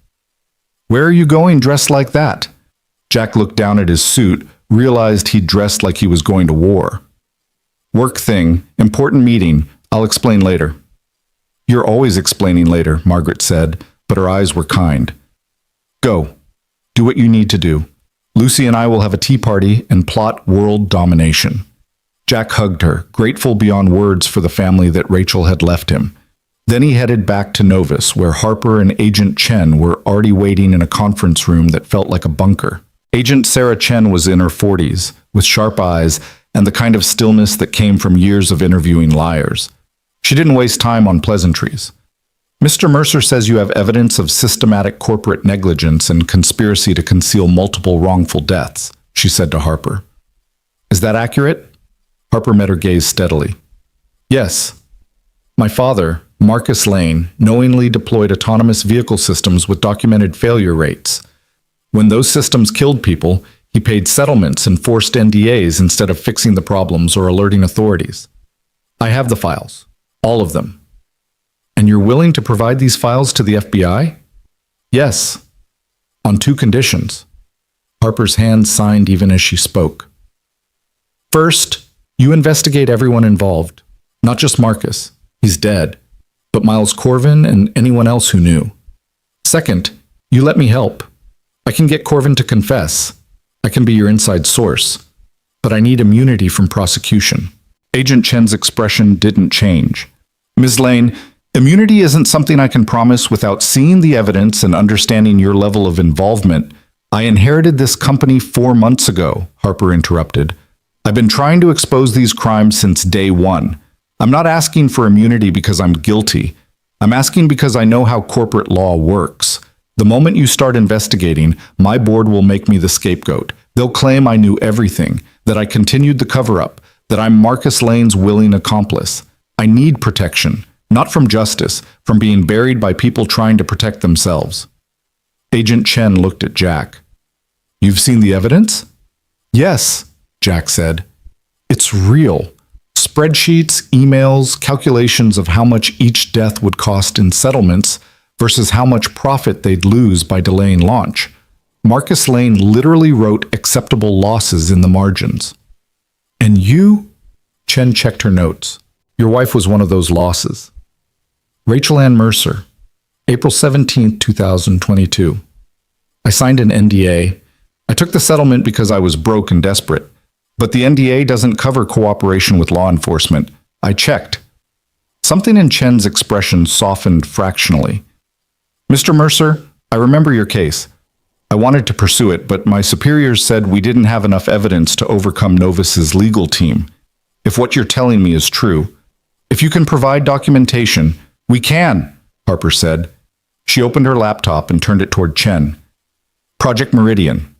Where are you going dressed like that? Jack looked down at his suit, realized he'd dressed like he was going to war. Work thing, important meeting, I'll explain later. You're always explaining later, Margaret said, but her eyes were kind. Go. Do what you need to do. Lucy and I will have a tea party and plot world domination. Jack hugged her, grateful beyond words for the family that Rachel had left him. Then he headed back to Novus, where Harper and Agent Chen were already waiting in a conference room that felt like a bunker. Agent Sarah Chen was in her 40s, with sharp eyes and the kind of stillness that came from years of interviewing liars. She didn't waste time on pleasantries. Mr. Mercer says you have evidence of systematic corporate negligence and conspiracy to conceal multiple wrongful deaths, she said to Harper. Is that accurate? Harper met her gaze steadily. Yes. My father, Marcus Lane, knowingly deployed autonomous vehicle systems with documented failure rates. When those systems killed people, he paid settlements and forced NDAs instead of fixing the problems or alerting authorities. I have the files. All of them. And you're willing to provide these files to the FBI? Yes. On 2 conditions. Harper's hand signed even as she spoke. First, you investigate everyone involved. Not just Marcus. He's dead. But Miles Corvin and anyone else who knew. Second, you let me help. I can get Corvin to confess. I can be your inside source. But I need immunity from prosecution. Agent Chen's expression didn't change. Ms. Lane, immunity isn't something I can promise without seeing the evidence and understanding your level of involvement. I inherited this company 4 months ago, Harper interrupted. I've been trying to expose these crimes since day one. I'm not asking for immunity because I'm guilty. I'm asking because I know how corporate law works. The moment you start investigating, my board will make me the scapegoat. They'll claim I knew everything, that I continued the cover-up, that I'm Marcus Lane's willing accomplice. I need protection, not from justice, from being buried by people trying to protect themselves. Agent Chen looked at Jack. You've seen the evidence? Yes, Jack said. It's real. Spreadsheets, emails, calculations of how much each death would cost in settlements versus how much profit they'd lose by delaying launch. Marcus Lane literally wrote acceptable losses in the margins. And you? Chen checked her notes. Your wife was one of those losses. Rachel Ann Mercer, April 17, 2022. I signed an NDA. I took the settlement because I was broke and desperate. But the NDA doesn't cover cooperation with law enforcement. I checked. Something in Chen's expression softened fractionally. Mr. Mercer, I remember your case. I wanted to pursue it, but my superiors said we didn't have enough evidence to overcome Novus's legal team. If what you're telling me is true, if you can provide documentation, we can, Harper said. She opened her laptop and turned it toward Chen. Project Meridian.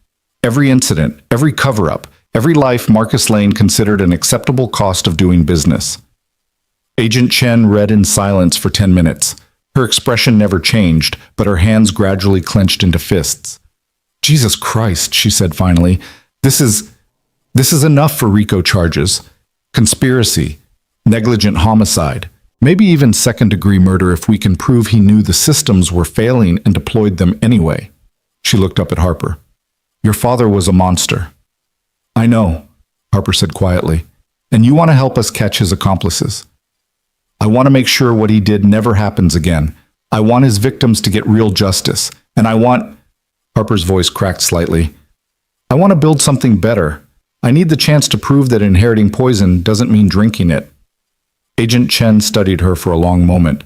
Every incident, every cover-up, every life Marcus Lane considered an acceptable cost of doing business. Agent Chen read in silence for 10 minutes. Her expression never changed, but her hands gradually clenched into fists. Jesus Christ, she said finally. This is enough for RICO charges. Conspiracy, negligent homicide, maybe even second-degree murder if we can prove he knew the systems were failing and deployed them anyway. She looked up at Harper. Your father was a monster. I know, Harper said quietly, and you want to help us catch his accomplices. I want to make sure what he did never happens again. I want his victims to get real justice, and I want... Harper's voice cracked slightly. I want to build something better. I need the chance to prove that inheriting poison doesn't mean drinking it. Agent Chen studied her for a long moment.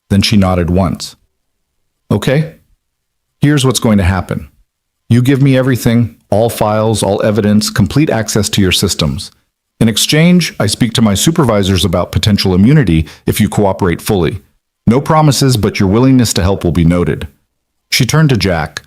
Then she nodded once. Okay, here's what's going to happen. You give me everything, all files, all evidence, complete access to your systems. In exchange, I speak to my supervisors about potential immunity if you cooperate fully. No promises, but your willingness to help will be noted. She turned to Jack.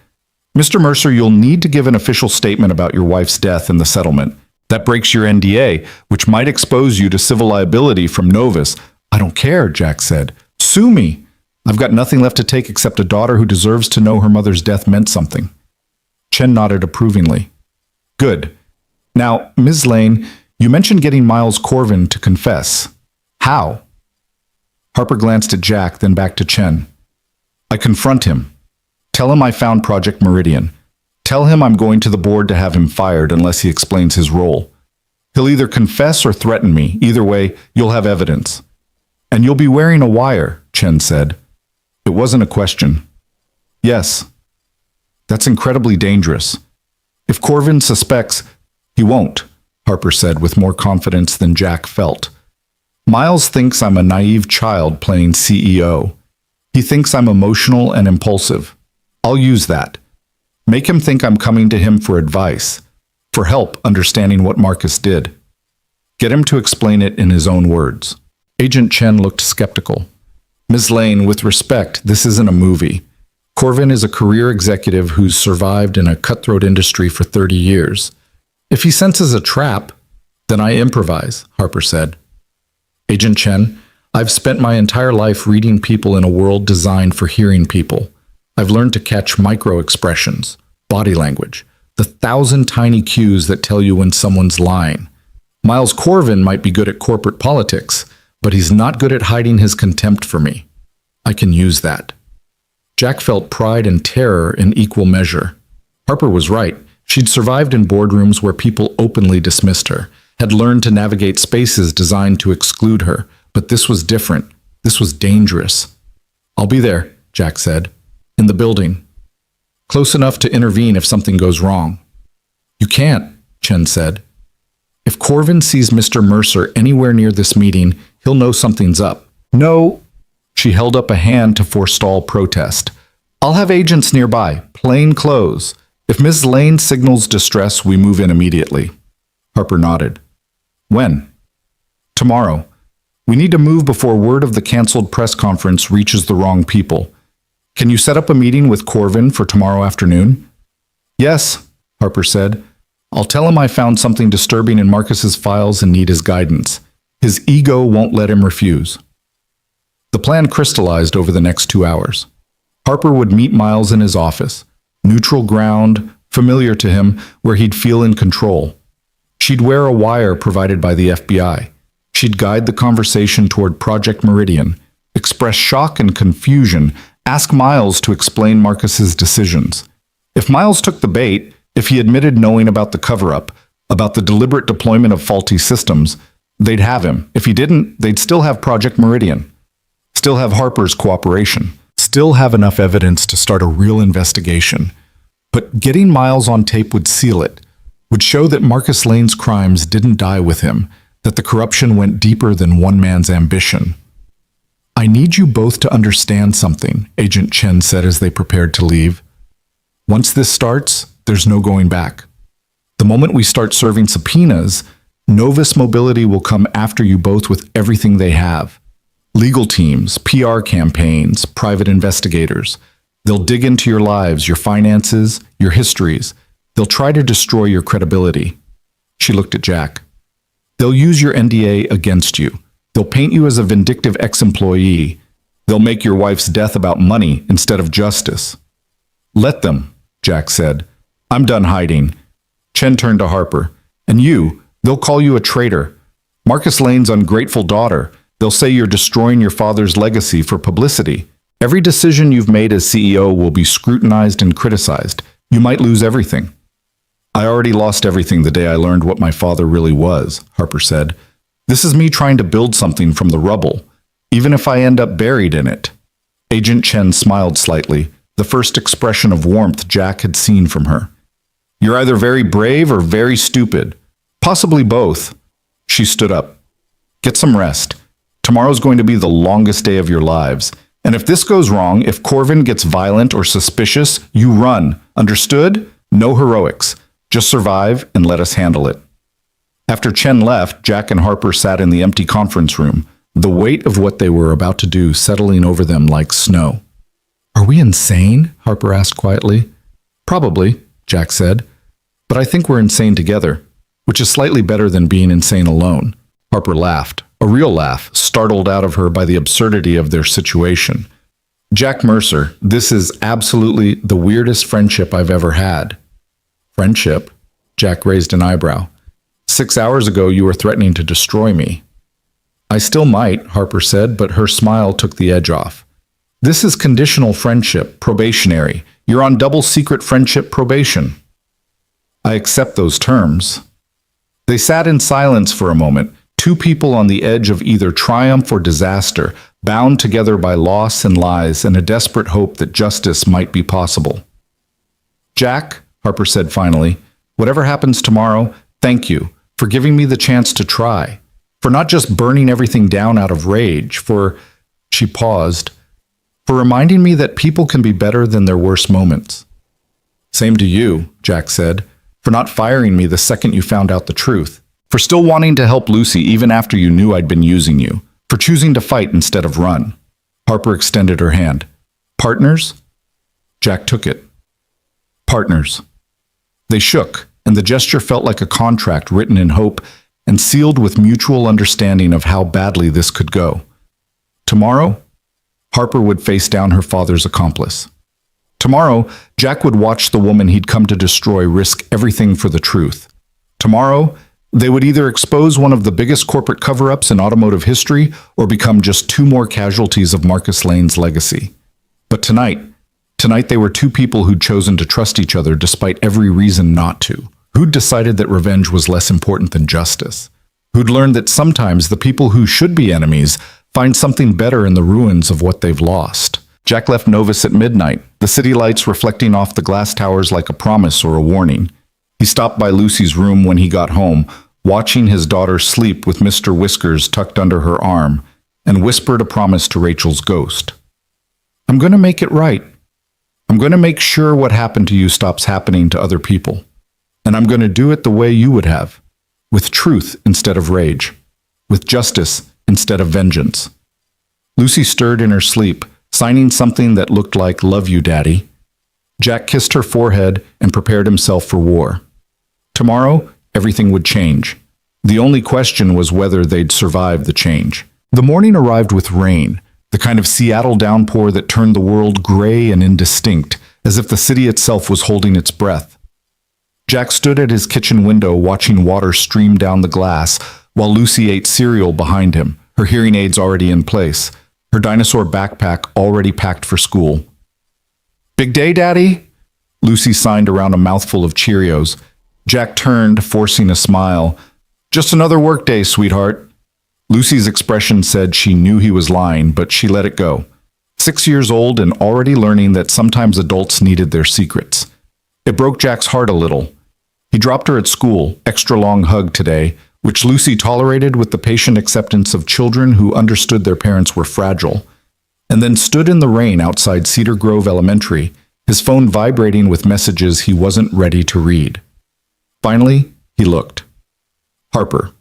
Mr. Mercer, you'll need to give an official statement about your wife's death in the settlement. That breaks your NDA, which might expose you to civil liability from Novus. I don't care, Jack said. Sue me. I've got nothing left to take except a daughter who deserves to know her mother's death meant something. Chen nodded approvingly. Good. Now, Ms. Lane, you mentioned getting Miles Corvin to confess. How? Harper glanced at Jack, then back to Chen. I confront him. Tell him I found Project Meridian. Tell him I'm going to the board to have him fired unless he explains his role. He'll either confess or threaten me. Either way, you'll have evidence. And you'll be wearing a wire, Chen said. It wasn't a question. Yes. That's incredibly dangerous. If Corvin suspects, he won't, Harper said with more confidence than Jack felt. Miles thinks I'm a naive child playing CEO. He thinks I'm emotional and impulsive. I'll use that. Make him think I'm coming to him for advice, for help understanding what Marcus did. Get him to explain it in his own words. Agent Chen looked skeptical. Ms. Lane, with respect, this isn't a movie. Corvin is a career executive who's survived in a cutthroat industry for 30 years. If he senses a trap, then I improvise, Harper said. Agent Chen, I've spent my entire life reading people in a world designed for hearing people. I've learned to catch micro-expressions, body language, the 1,000 tiny cues that tell you when someone's lying. Miles Corvin might be good at corporate politics, but he's not good at hiding his contempt for me. I can use that. Jack felt pride and terror in equal measure. Harper was right. She'd survived in boardrooms where people openly dismissed her, had learned to navigate spaces designed to exclude her. But this was different. This was dangerous. I'll be there, Jack said. In the building. Close enough to intervene if something goes wrong. You can't, Chen said. If Corvin sees Mr. Mercer anywhere near this meeting, he'll know something's up. No. She held up a hand to forestall protest. I'll have agents nearby, plain clothes. If Ms. Lane signals distress, we move in immediately. Harper nodded. When? Tomorrow. We need to move before word of the canceled press conference reaches the wrong people. Can you set up a meeting with Corvin for tomorrow afternoon? Yes, Harper said. I'll tell him I found something disturbing in Marcus's files and need his guidance. His ego won't let him refuse. The plan crystallized over the next 2 hours. Harper would meet Miles in his office, neutral ground, familiar to him, where he'd feel in control. She'd wear a wire provided by the FBI. She'd guide the conversation toward Project Meridian, express shock and confusion, ask Miles to explain Marcus's decisions. If Miles took the bait, if he admitted knowing about the cover-up, about the deliberate deployment of faulty systems, they'd have him. If he didn't, they'd still have Project Meridian, still have Harper's cooperation, still have enough evidence to start a real investigation. But getting Miles on tape would seal it, would show that Marcus Lane's crimes didn't die with him, that the corruption went deeper than one man's ambition. I need you both to understand something, Agent Chen said as they prepared to leave. Once this starts, there's no going back. The moment we start serving subpoenas, Novus Mobility will come after you both with everything they have. Legal teams, PR campaigns, private investigators. They'll dig into your lives, your finances, your histories. They'll try to destroy your credibility. She looked at Jack. They'll use your NDA against you. They'll paint you as a vindictive ex-employee. They'll make your wife's death about money instead of justice. Let them, Jack said. I'm done hiding. Chen turned to Harper. And you, they'll call you a traitor. Marcus Lane's ungrateful daughter. They'll say you're destroying your father's legacy for publicity. Every decision you've made as CEO will be scrutinized and criticized. You might lose everything. I already lost everything the day I learned what my father really was, Harper said. This is me trying to build something from the rubble, even if I end up buried in it. Agent Chen smiled slightly, the first expression of warmth Jack had seen from her. You're either very brave or very stupid. Possibly both. She stood up. Get some rest. Tomorrow's going to be the longest day of your lives. And if this goes wrong, if Corvin gets violent or suspicious, you run. Understood? No heroics. Just survive and let us handle it. After Chen left, Jack and Harper sat in the empty conference room, the weight of what they were about to do settling over them like snow. Are we insane? Harper asked quietly. Probably, Jack said. But I think we're insane together, which is slightly better than being insane alone. Harper laughed, a real laugh, startled out of her by the absurdity of their situation. Jack Mercer, this is absolutely the weirdest friendship I've ever had. Friendship? Jack raised an eyebrow. 6 hours ago, you were threatening to destroy me. I still might, Harper said, but her smile took the edge off. This is conditional friendship, probationary. You're on double secret friendship probation. I accept those terms. They sat in silence for a moment, two people on the edge of either triumph or disaster, bound together by loss and lies and a desperate hope that justice might be possible. Jack, Harper said finally, whatever happens tomorrow, thank you for giving me the chance to try, for not just burning everything down out of rage, she paused, for reminding me that people can be better than their worst moments. Same to you, Jack said, for not firing me the second you found out the truth, for still wanting to help Lucy even after you knew I'd been using you, for choosing to fight instead of run. Harper extended her hand. Partners? Jack took it. Partners. They shook, and the gesture felt like a contract written in hope and sealed with mutual understanding of how badly this could go. Tomorrow, Harper would face down her father's accomplice. Tomorrow, Jack would watch the woman he'd come to destroy risk everything for the truth. Tomorrow, they would either expose one of the biggest corporate cover-ups in automotive history or become just two more casualties of Marcus Lane's legacy. But tonight they were two people who'd chosen to trust each other despite every reason not to. Who'd decided that revenge was less important than justice. Who'd learned that sometimes the people who should be enemies find something better in the ruins of what they've lost. Jack left Novus at midnight, the city lights reflecting off the glass towers like a promise or a warning. He stopped by Lucy's room when he got home, watching his daughter sleep with Mr. Whiskers tucked under her arm, and whispered a promise to Rachel's ghost. I'm going to make it right. I'm going to make sure what happened to you stops happening to other people. And I'm going to do it the way you would have, with truth instead of rage, with justice instead of vengeance. Lucy stirred in her sleep, signing something that looked like "Love you, Daddy." Jack kissed her forehead and prepared himself for war. Tomorrow, everything would change. The only question was whether they'd survive the change. The morning arrived with rain, the kind of Seattle downpour that turned the world gray and indistinct, as if the city itself was holding its breath. Jack stood at his kitchen window watching water stream down the glass while Lucy ate cereal behind him, her hearing aids already in place, her dinosaur backpack already packed for school. "Big day, Daddy?" Lucy signed around a mouthful of Cheerios. Jack turned, forcing a smile. "Just another workday, sweetheart." Lucy's expression said she knew he was lying, but she let it go. 6 years old and already learning that sometimes adults needed their secrets. It broke Jack's heart a little. He dropped her at school, extra long hug today, which Lucy tolerated with the patient acceptance of children who understood their parents were fragile, and then stood in the rain outside Cedar Grove Elementary, his phone vibrating with messages he wasn't ready to read. Finally, he looked. Harper.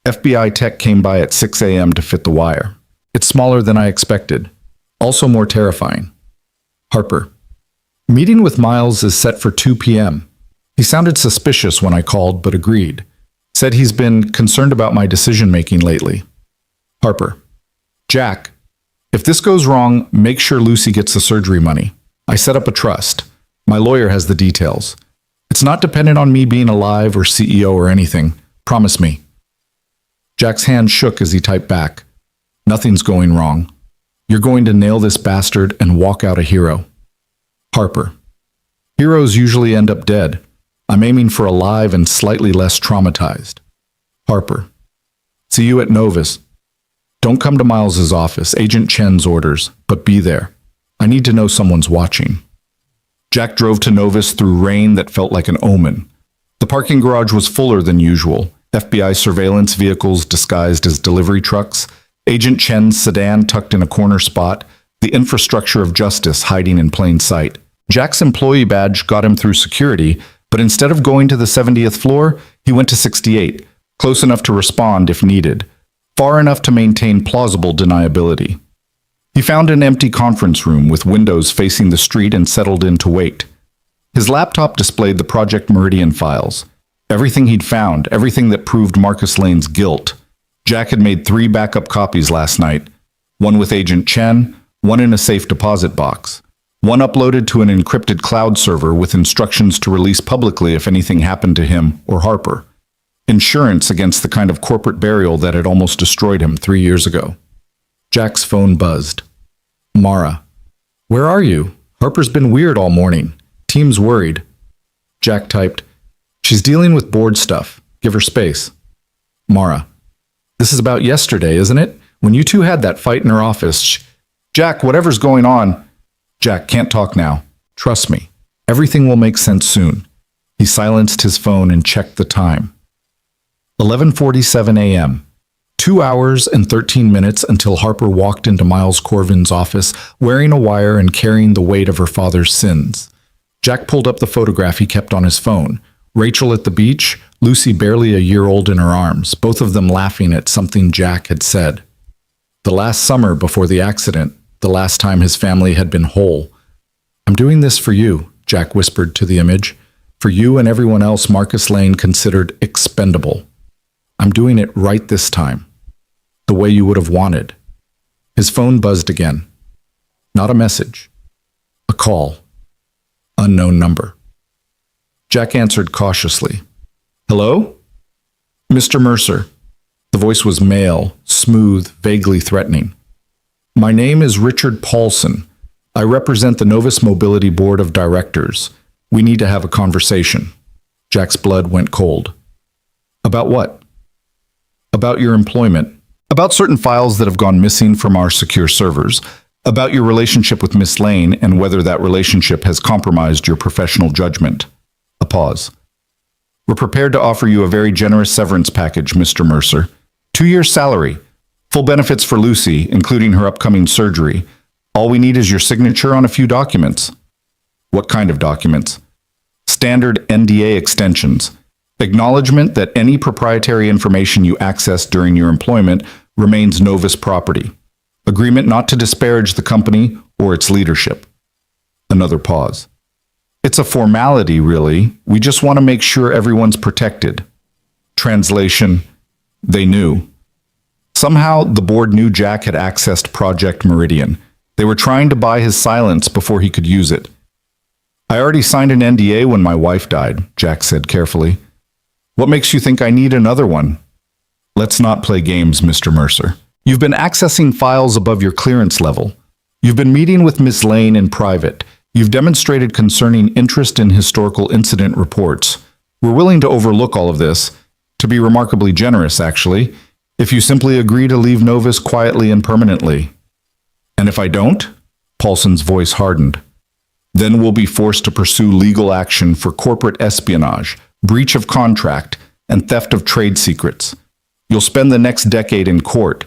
FBI tech came by at 6 a.m. to fit the wire. It's smaller than I expected. Also more terrifying. Harper. Meeting with Miles is set for 2 p.m. He sounded suspicious when I called, but agreed. Said he's been concerned about my decision-making lately. Harper. Jack, if this goes wrong, make sure Lucy gets the surgery money. I set up a trust. My lawyer has the details. It's not dependent on me being alive or CEO or anything. Promise me. Jack's hand shook as he typed back. Nothing's going wrong. You're going to nail this bastard and walk out a hero. Harper. Heroes usually end up dead. I'm aiming for alive and slightly less traumatized. Harper. See you at Novus. Don't come to Miles's office, Agent Chen's orders, but be there. I need to know someone's watching. Jack drove to Novus through rain that felt like an omen. The parking garage was fuller than usual. FBI surveillance vehicles disguised as delivery trucks, Agent Chen's sedan tucked in a corner spot, the infrastructure of justice hiding in plain sight. Jack's employee badge got him through security, but instead of going to the 70th floor, he went to 68, close enough to respond if needed, far enough to maintain plausible deniability. He found an empty conference room with windows facing the street and settled in to wait. His laptop displayed the Project Meridian files. Everything he'd found, everything that proved Marcus Lane's guilt. Jack had made 3 backup copies last night, one with Agent Chen, one in a safe deposit box, one uploaded to an encrypted cloud server with instructions to release publicly if anything happened to him or Harper. Insurance against the kind of corporate burial that had almost destroyed him 3 years ago. Jack's phone buzzed. Mara. Where are you? Harper's been weird all morning. Team's worried. Jack typed, She's dealing with board stuff. Give her space. Mara. This is about yesterday, isn't it? When you two had that fight in her office. Jack, whatever's going on. Jack, can't talk now. Trust me. Everything will make sense soon. He silenced his phone and checked the time. 11:47 a.m. 2 hours and 13 minutes until Harper walked into Miles Corvin's office, wearing a wire and carrying the weight of her father's sins. Jack pulled up the photograph he kept on his phone. Rachel at the beach, Lucy barely a year old in her arms, both of them laughing at something Jack had said. The last summer before the accident, the last time his family had been whole. I'm doing this for you, Jack whispered to the image. For you and everyone else Marcus Lane considered expendable. I'm doing it right this time. The way you would have wanted. His phone buzzed again. Not a message. A call. Unknown number. Jack answered cautiously. Hello? Mr. Mercer. The voice was male, smooth, vaguely threatening. My name is Richard Paulson. I represent the Novus Mobility Board of Directors. We need to have a conversation. Jack's blood went cold. About what? About your employment. About certain files that have gone missing from our secure servers. About your relationship with Miss Lane and whether that relationship has compromised your professional judgment. A pause. We're prepared to offer you a very generous severance package, Mr. Mercer. 2 years' salary. Full benefits for Lucy, including her upcoming surgery. All we need is your signature on a few documents. What kind of documents? Standard NDA extensions. Acknowledgement that any proprietary information you access during your employment remains Novus property. Agreement not to disparage the company or its leadership. Another pause. It's a formality, really. We just want to make sure everyone's protected. Translation, they knew. Somehow, the board knew Jack had accessed Project Meridian. They were trying to buy his silence before he could use it. I already signed an NDA when my wife died, Jack said carefully. What makes you think I need another one? Let's not play games, Mr. Mercer. You've been accessing files above your clearance level. You've been meeting with Ms. Lane in private. You've demonstrated concerning interest in historical incident reports. We're willing to overlook all of this, to be remarkably generous, actually, if you simply agree to leave Novus quietly and permanently. And if I don't? Paulson's voice hardened. Then we'll be forced to pursue legal action for corporate espionage, breach of contract, and theft of trade secrets. You'll spend the next decade in court.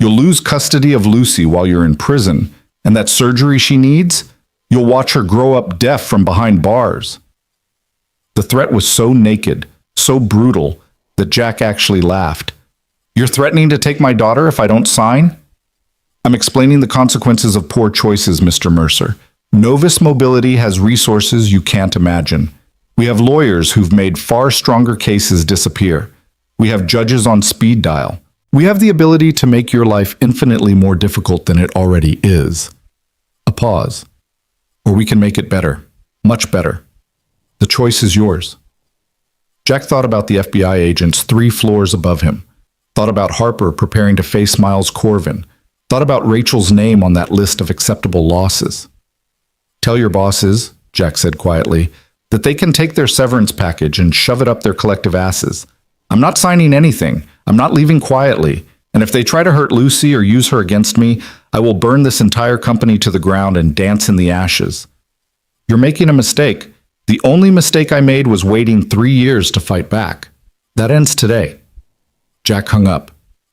You'll lose custody of Lucy while you're in prison, and that surgery she needs, you'll watch her grow up deaf from behind bars. The threat was so naked, so brutal, that Jack actually laughed. You're threatening to take my daughter if I don't sign? I'm explaining the consequences of poor choices, Mr. Mercer. Novus Mobility has resources you can't imagine. We have lawyers who've made far stronger cases disappear. We have judges on speed dial. We have the ability to make your life infinitely more difficult than it already is. A pause. Or we can make it better. Much better. The choice is yours. Jack thought about the FBI agents 3 floors above him. Thought about Harper preparing to face Miles Corvin. Thought about Rachel's name on that list of acceptable losses. Tell your bosses, Jack said quietly, that they can take their severance package and shove it up their collective asses. I'm not signing anything. I'm not leaving quietly. And if they try to hurt Lucy or use her against me, I will burn this entire company to the ground and dance in the ashes. You're making a mistake. The only mistake I made was waiting 3 years to fight back. That ends today. Jack hung up.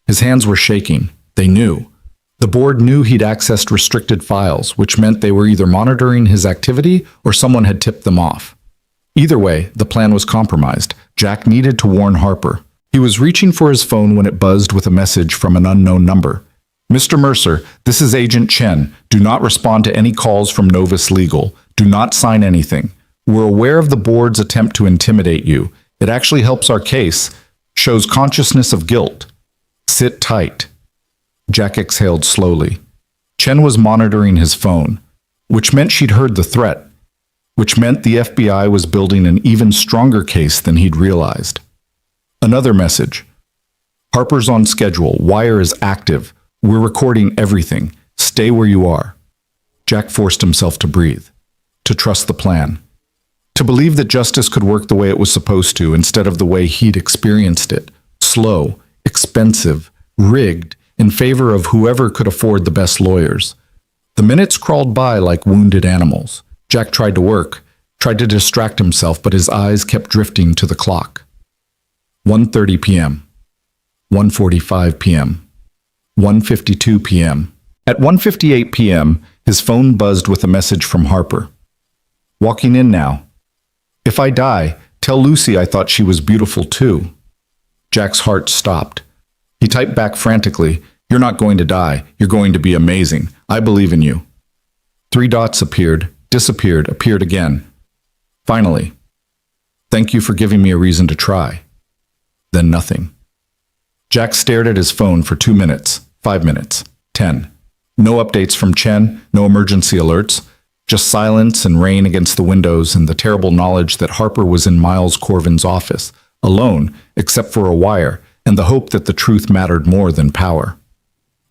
His hands were shaking. They knew. The board knew he'd accessed restricted files, which meant they were either monitoring his activity or someone had tipped them off. Either way, the plan was compromised. Jack needed to warn Harper. He was reaching for his phone when it buzzed with a message from an unknown number. Mr. Mercer, this is Agent Chen. Do not respond to any calls from Novus Legal. Do not sign anything. We're aware of the board's attempt to intimidate you. It actually helps our case. Shows consciousness of guilt. Sit tight. Jack exhaled slowly. Chen was monitoring his phone, which meant she'd heard the threat, which meant the FBI was building an even stronger case than he'd realized. Another message. Harper's on schedule. Wire is active. We're recording everything. Stay where you are. Jack forced himself to breathe, to trust the plan, to believe that justice could work the way it was supposed to instead of the way he'd experienced it. Slow, expensive, rigged, in favor of whoever could afford the best lawyers. The minutes crawled by like wounded animals. Jack tried to work, tried to distract himself, but his eyes kept drifting to the clock. 1:30 p.m. 1:45 p.m. 1:52 p.m. At 1:58 p.m., his phone buzzed with a message from Harper. Walking in now. If I die, tell Lucy I thought she was beautiful too. Jack's heart stopped. He typed back frantically, You're not going to die. You're going to be amazing. I believe in you. 3 dots appeared, disappeared, appeared again. Finally, thank you for giving me a reason to try. Then nothing. Jack stared at his phone for 2 minutes, 5 minutes, 10. No updates from Chen, no emergency alerts, just silence and rain against the windows and the terrible knowledge that Harper was in Miles Corvin's office, alone, except for a wire, and the hope that the truth mattered more than power.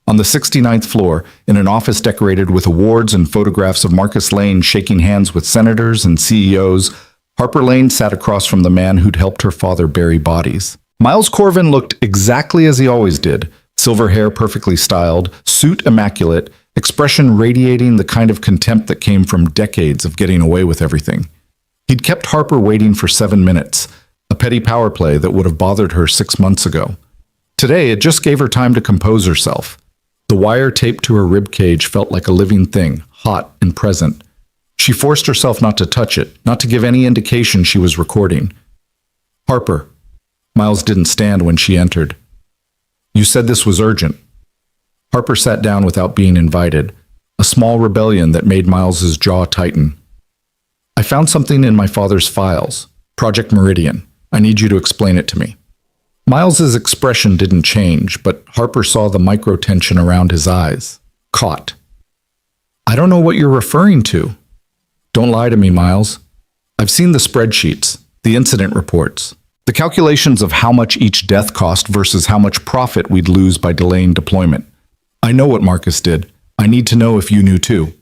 On the 69th floor, in an office decorated with awards and photographs of Marcus Lane shaking hands with senators and CEOs, Harper Lane sat across from the man who'd helped her father bury bodies. Miles Corvin looked exactly as he always did, silver hair perfectly styled, suit immaculate, expression radiating the kind of contempt that came from decades of getting away with everything. He'd kept Harper waiting for 7 minutes, a petty power play that would have bothered her 6 months ago. Today, it just gave her time to compose herself. The wire taped to her rib cage felt like a living thing, hot and present. She forced herself not to touch it, not to give any indication she was recording. Harper. Miles didn't stand when she entered. You said this was urgent. Harper sat down without being invited, a small rebellion that made Miles's jaw tighten. I found something in my father's files, Project Meridian. I need you to explain it to me. Miles's expression didn't change, but Harper saw the micro-tension around his eyes. Caught. I don't know what you're referring to. Don't lie to me, Miles. I've seen the spreadsheets, the incident reports, the calculations of how much each death cost versus how much profit we'd lose by delaying deployment. I know what Marcus did. I need to know if you knew too.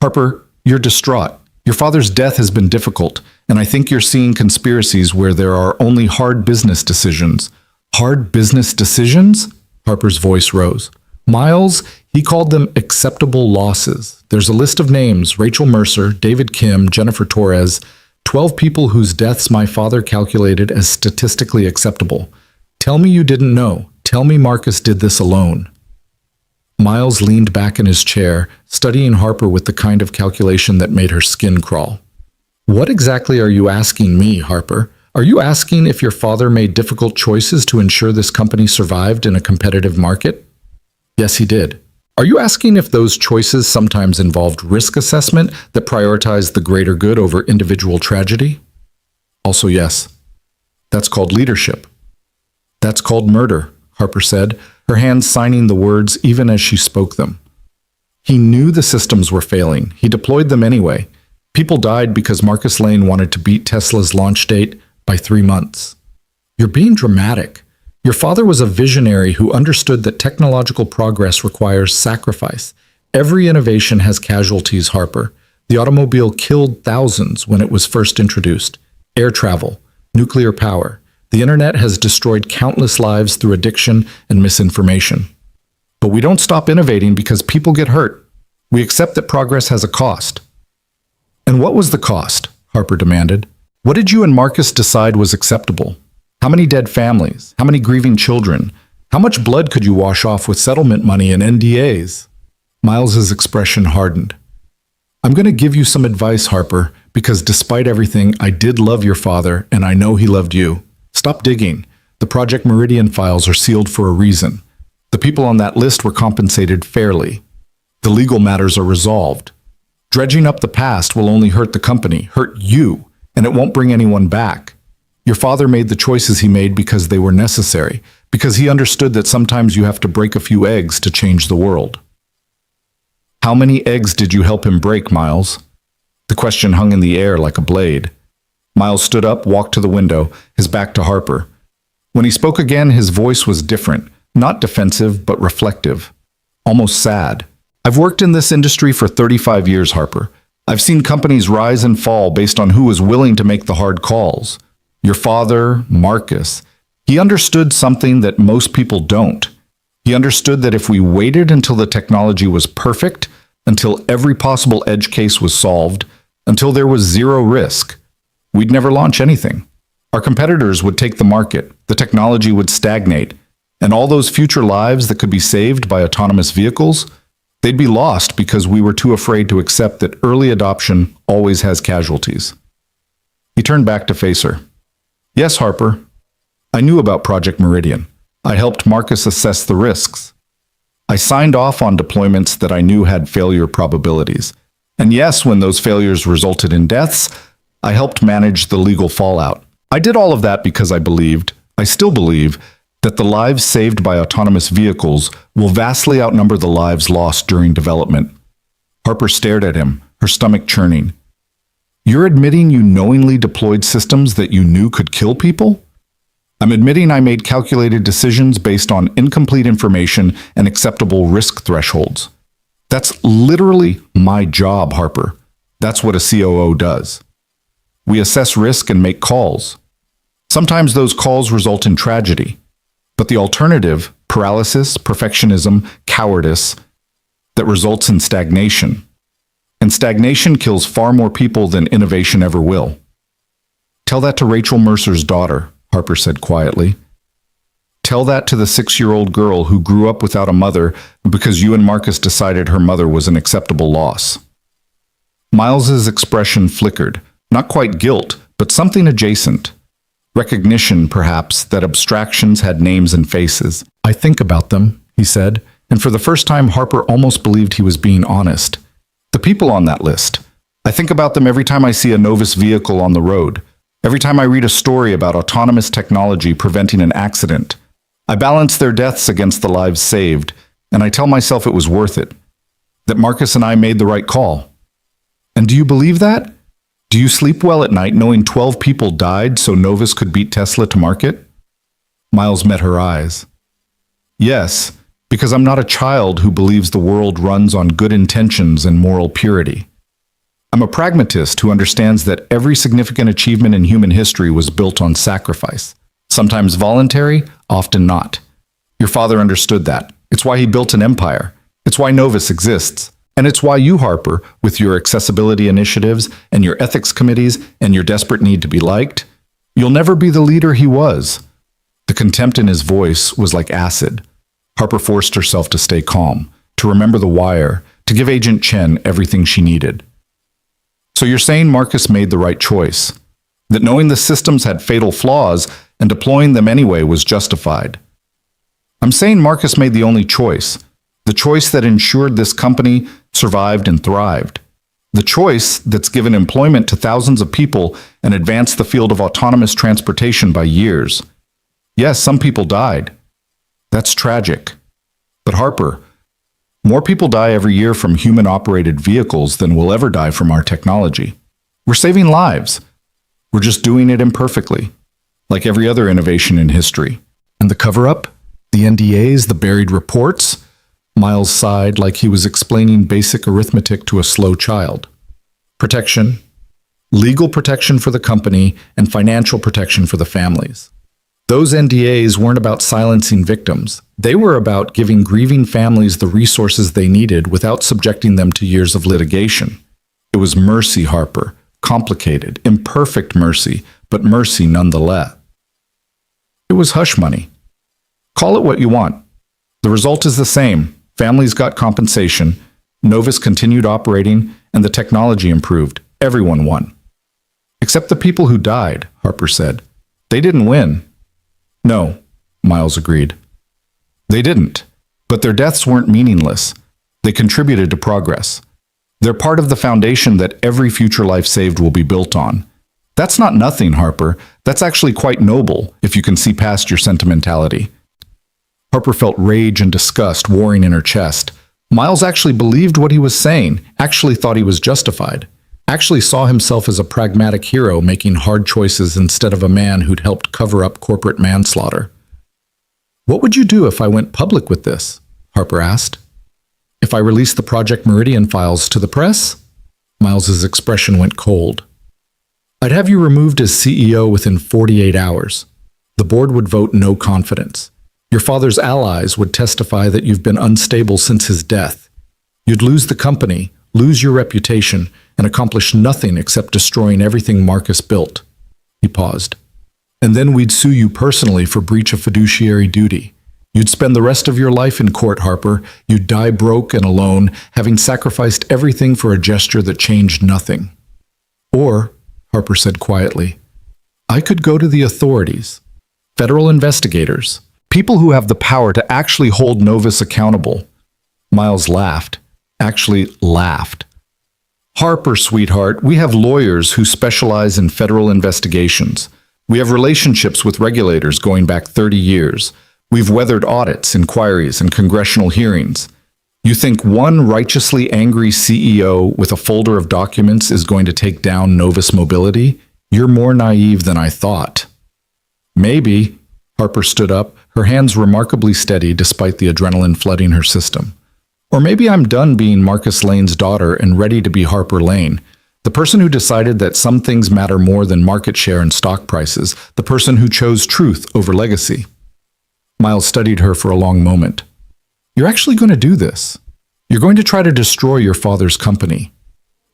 Harper, you're distraught. Your father's death has been difficult, and I think you're seeing conspiracies where there are only hard business decisions. Hard business decisions? Harper's voice rose. Miles, he called them acceptable losses. There's a list of names: Rachel Mercer, David Kim, Jennifer Torres, 12 people whose deaths my father calculated as statistically acceptable. Tell me you didn't know. Tell me Marcus did this alone. Miles leaned back in his chair, studying Harper with the kind of calculation that made her skin crawl. What exactly are you asking me, Harper? Are you asking if your father made difficult choices to ensure this company survived in a competitive market? Yes, he did. Are you asking if those choices sometimes involved risk assessment that prioritized the greater good over individual tragedy? Also, yes. That's called leadership. That's called murder, Harper said, her hands signing the words even as she spoke them. He knew the systems were failing. He deployed them anyway. People died because Marcus Lane wanted to beat Tesla's launch date by 3 months. You're being dramatic. Your father was a visionary who understood that technological progress requires sacrifice. Every innovation has casualties, Harper. The automobile killed thousands when it was first introduced. Air travel, nuclear power. The internet has destroyed countless lives through addiction and misinformation. But we don't stop innovating because people get hurt. We accept that progress has a cost. And what was the cost? Harper demanded. What did you and Marcus decide was acceptable? How many dead families? How many grieving children? How much blood could you wash off with settlement money and NDAs? Miles's expression hardened. I'm going to give you some advice, Harper, because despite everything, I did love your father, and I know he loved you. Stop digging. The Project Meridian files are sealed for a reason. The people on that list were compensated fairly. The legal matters are resolved. Dredging up the past will only hurt the company, hurt you, and it won't bring anyone back. Your father made the choices he made because they were necessary, because he understood that sometimes you have to break a few eggs to change the world. How many eggs did you help him break, Miles? The question hung in the air like a blade. Miles stood up, walked to the window, his back to Harper. When he spoke again, his voice was different, not defensive, but reflective, almost sad. I've worked in this industry for 35 years, Harper. I've seen companies rise and fall based on who was willing to make the hard calls. Your father, Marcus, he understood something that most people don't. He understood that if we waited until the technology was perfect, until every possible edge case was solved, until there was zero risk, we'd never launch anything. Our competitors would take the market, the technology would stagnate, and all those future lives that could be saved by autonomous vehicles, they'd be lost because we were too afraid to accept that early adoption always has casualties. He turned back to face her. Yes, Harper. I knew about Project Meridian. I helped Marcus assess the risks. I signed off on deployments that I knew had failure probabilities. And yes, when those failures resulted in deaths, I helped manage the legal fallout. I did all of that because I still believe, that the lives saved by autonomous vehicles will vastly outnumber the lives lost during development. Harper stared at him, her stomach churning. You're admitting you knowingly deployed systems that you knew could kill people? I'm admitting I made calculated decisions based on incomplete information and acceptable risk thresholds. That's literally my job, Harper. That's what a COO does. We assess risk and make calls. Sometimes those calls result in tragedy. But the alternative, paralysis, perfectionism, cowardice, that results in stagnation. And stagnation kills far more people than innovation ever will. Tell that to Rachel Mercer's daughter, Harper said quietly. Tell that to the 6-year-old girl who grew up without a mother because you and Marcus decided her mother was an acceptable loss. Miles's expression flickered, not quite guilt, but something adjacent. Recognition, perhaps, that abstractions had names and faces. I think about them, he said, and for the first time Harper almost believed he was being honest. The people on that list. I think about them every time I see a Novus vehicle on the road, every time I read a story about autonomous technology preventing an accident. I balance their deaths against the lives saved, and I tell myself it was worth it, that Marcus and I made the right call. And do you believe that? Do you sleep well at night knowing 12 people died so Novus could beat Tesla to market? Miles met her eyes. Yes, because I'm not a child who believes the world runs on good intentions and moral purity. I'm a pragmatist who understands that every significant achievement in human history was built on sacrifice. Sometimes voluntary, often not. Your father understood that. It's why he built an empire. It's why Novus exists. And it's why you, Harper, with your accessibility initiatives and your ethics committees and your desperate need to be liked, you'll never be the leader he was. The contempt in his voice was like acid. Harper forced herself to stay calm, to remember the wire, to give Agent Chen everything she needed. So you're saying Marcus made the right choice? That knowing the systems had fatal flaws and deploying them anyway was justified? I'm saying Marcus made the only choice. The choice that ensured this company survived and thrived. The choice that's given employment to thousands of people and advanced the field of autonomous transportation by years. Yes, some people died. That's tragic. But Harper, more people die every year from human-operated vehicles than will ever die from our technology. We're saving lives. We're just doing it imperfectly, like every other innovation in history. And the cover-up? The NDAs, the buried reports? Miles sighed like he was explaining basic arithmetic to a slow child. Protection, legal protection for the company, and financial protection for the families. Those NDAs weren't about silencing victims. They were about giving grieving families the resources they needed without subjecting them to years of litigation. It was mercy, Harper. Complicated, imperfect mercy, but mercy nonetheless. It was hush money. Call it what you want. The result is the same. Families got compensation, Novus continued operating, and the technology improved. Everyone won. Except the people who died, Harper said. They didn't win. No, Miles agreed. They didn't. But their deaths weren't meaningless. They contributed to progress. They're part of the foundation that every future life saved will be built on. That's not nothing, Harper. That's actually quite noble, if you can see past your sentimentality. Harper felt rage and disgust warring in her chest. Miles actually believed what he was saying, actually thought he was justified, actually saw himself as a pragmatic hero making hard choices instead of a man who'd helped cover up corporate manslaughter. What would you do if I went public with this? Harper asked. If I released the Project Meridian files to the press? Miles's expression went cold. I'd have you removed as CEO within 48 hours. The board would vote no confidence. Your father's allies would testify that you've been unstable since his death. You'd lose the company, lose your reputation, and accomplish nothing except destroying everything Marcus built. He paused. And then we'd sue you personally for breach of fiduciary duty. You'd spend the rest of your life in court, Harper. You'd die broke and alone, having sacrificed everything for a gesture that changed nothing. Or, Harper said quietly, I could go to the authorities, federal investigators, people who have the power to actually hold Novus accountable. Miles laughed, actually laughed. Harper, sweetheart, we have lawyers who specialize in federal investigations. We have relationships with regulators going back 30 years. We've weathered audits, inquiries, and congressional hearings. You think one righteously angry CEO with a folder of documents is going to take down Novus Mobility? You're more naive than I thought. Maybe. Harper stood up, her hands remarkably steady despite the adrenaline flooding her system. Or maybe I'm done being Marcus Lane's daughter and ready to be Harper Lane, the person who decided that some things matter more than market share and stock prices, the person who chose truth over legacy. Miles studied her for a long moment. You're actually going to do this. You're going to try to destroy your father's company.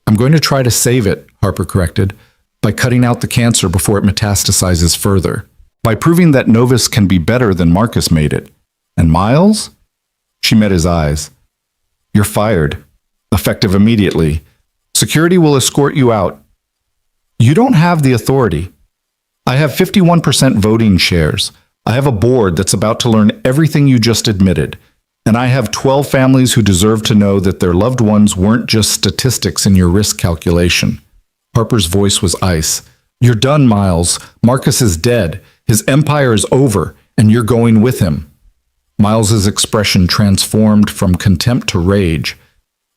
I'm going to try to save it, Harper corrected, by cutting out the cancer before it metastasizes further, by proving that Novus can be better than Marcus made it. And Miles? She met his eyes. You're fired. Effective immediately. Security will escort you out. You don't have the authority. I have 51% voting shares. I have a board that's about to learn everything you just admitted. And I have 12 families who deserve to know that their loved ones weren't just statistics in your risk calculation. Harper's voice was ice. You're done, Miles. Marcus is dead. His empire is over, and you're going with him. Miles's expression transformed from contempt to rage.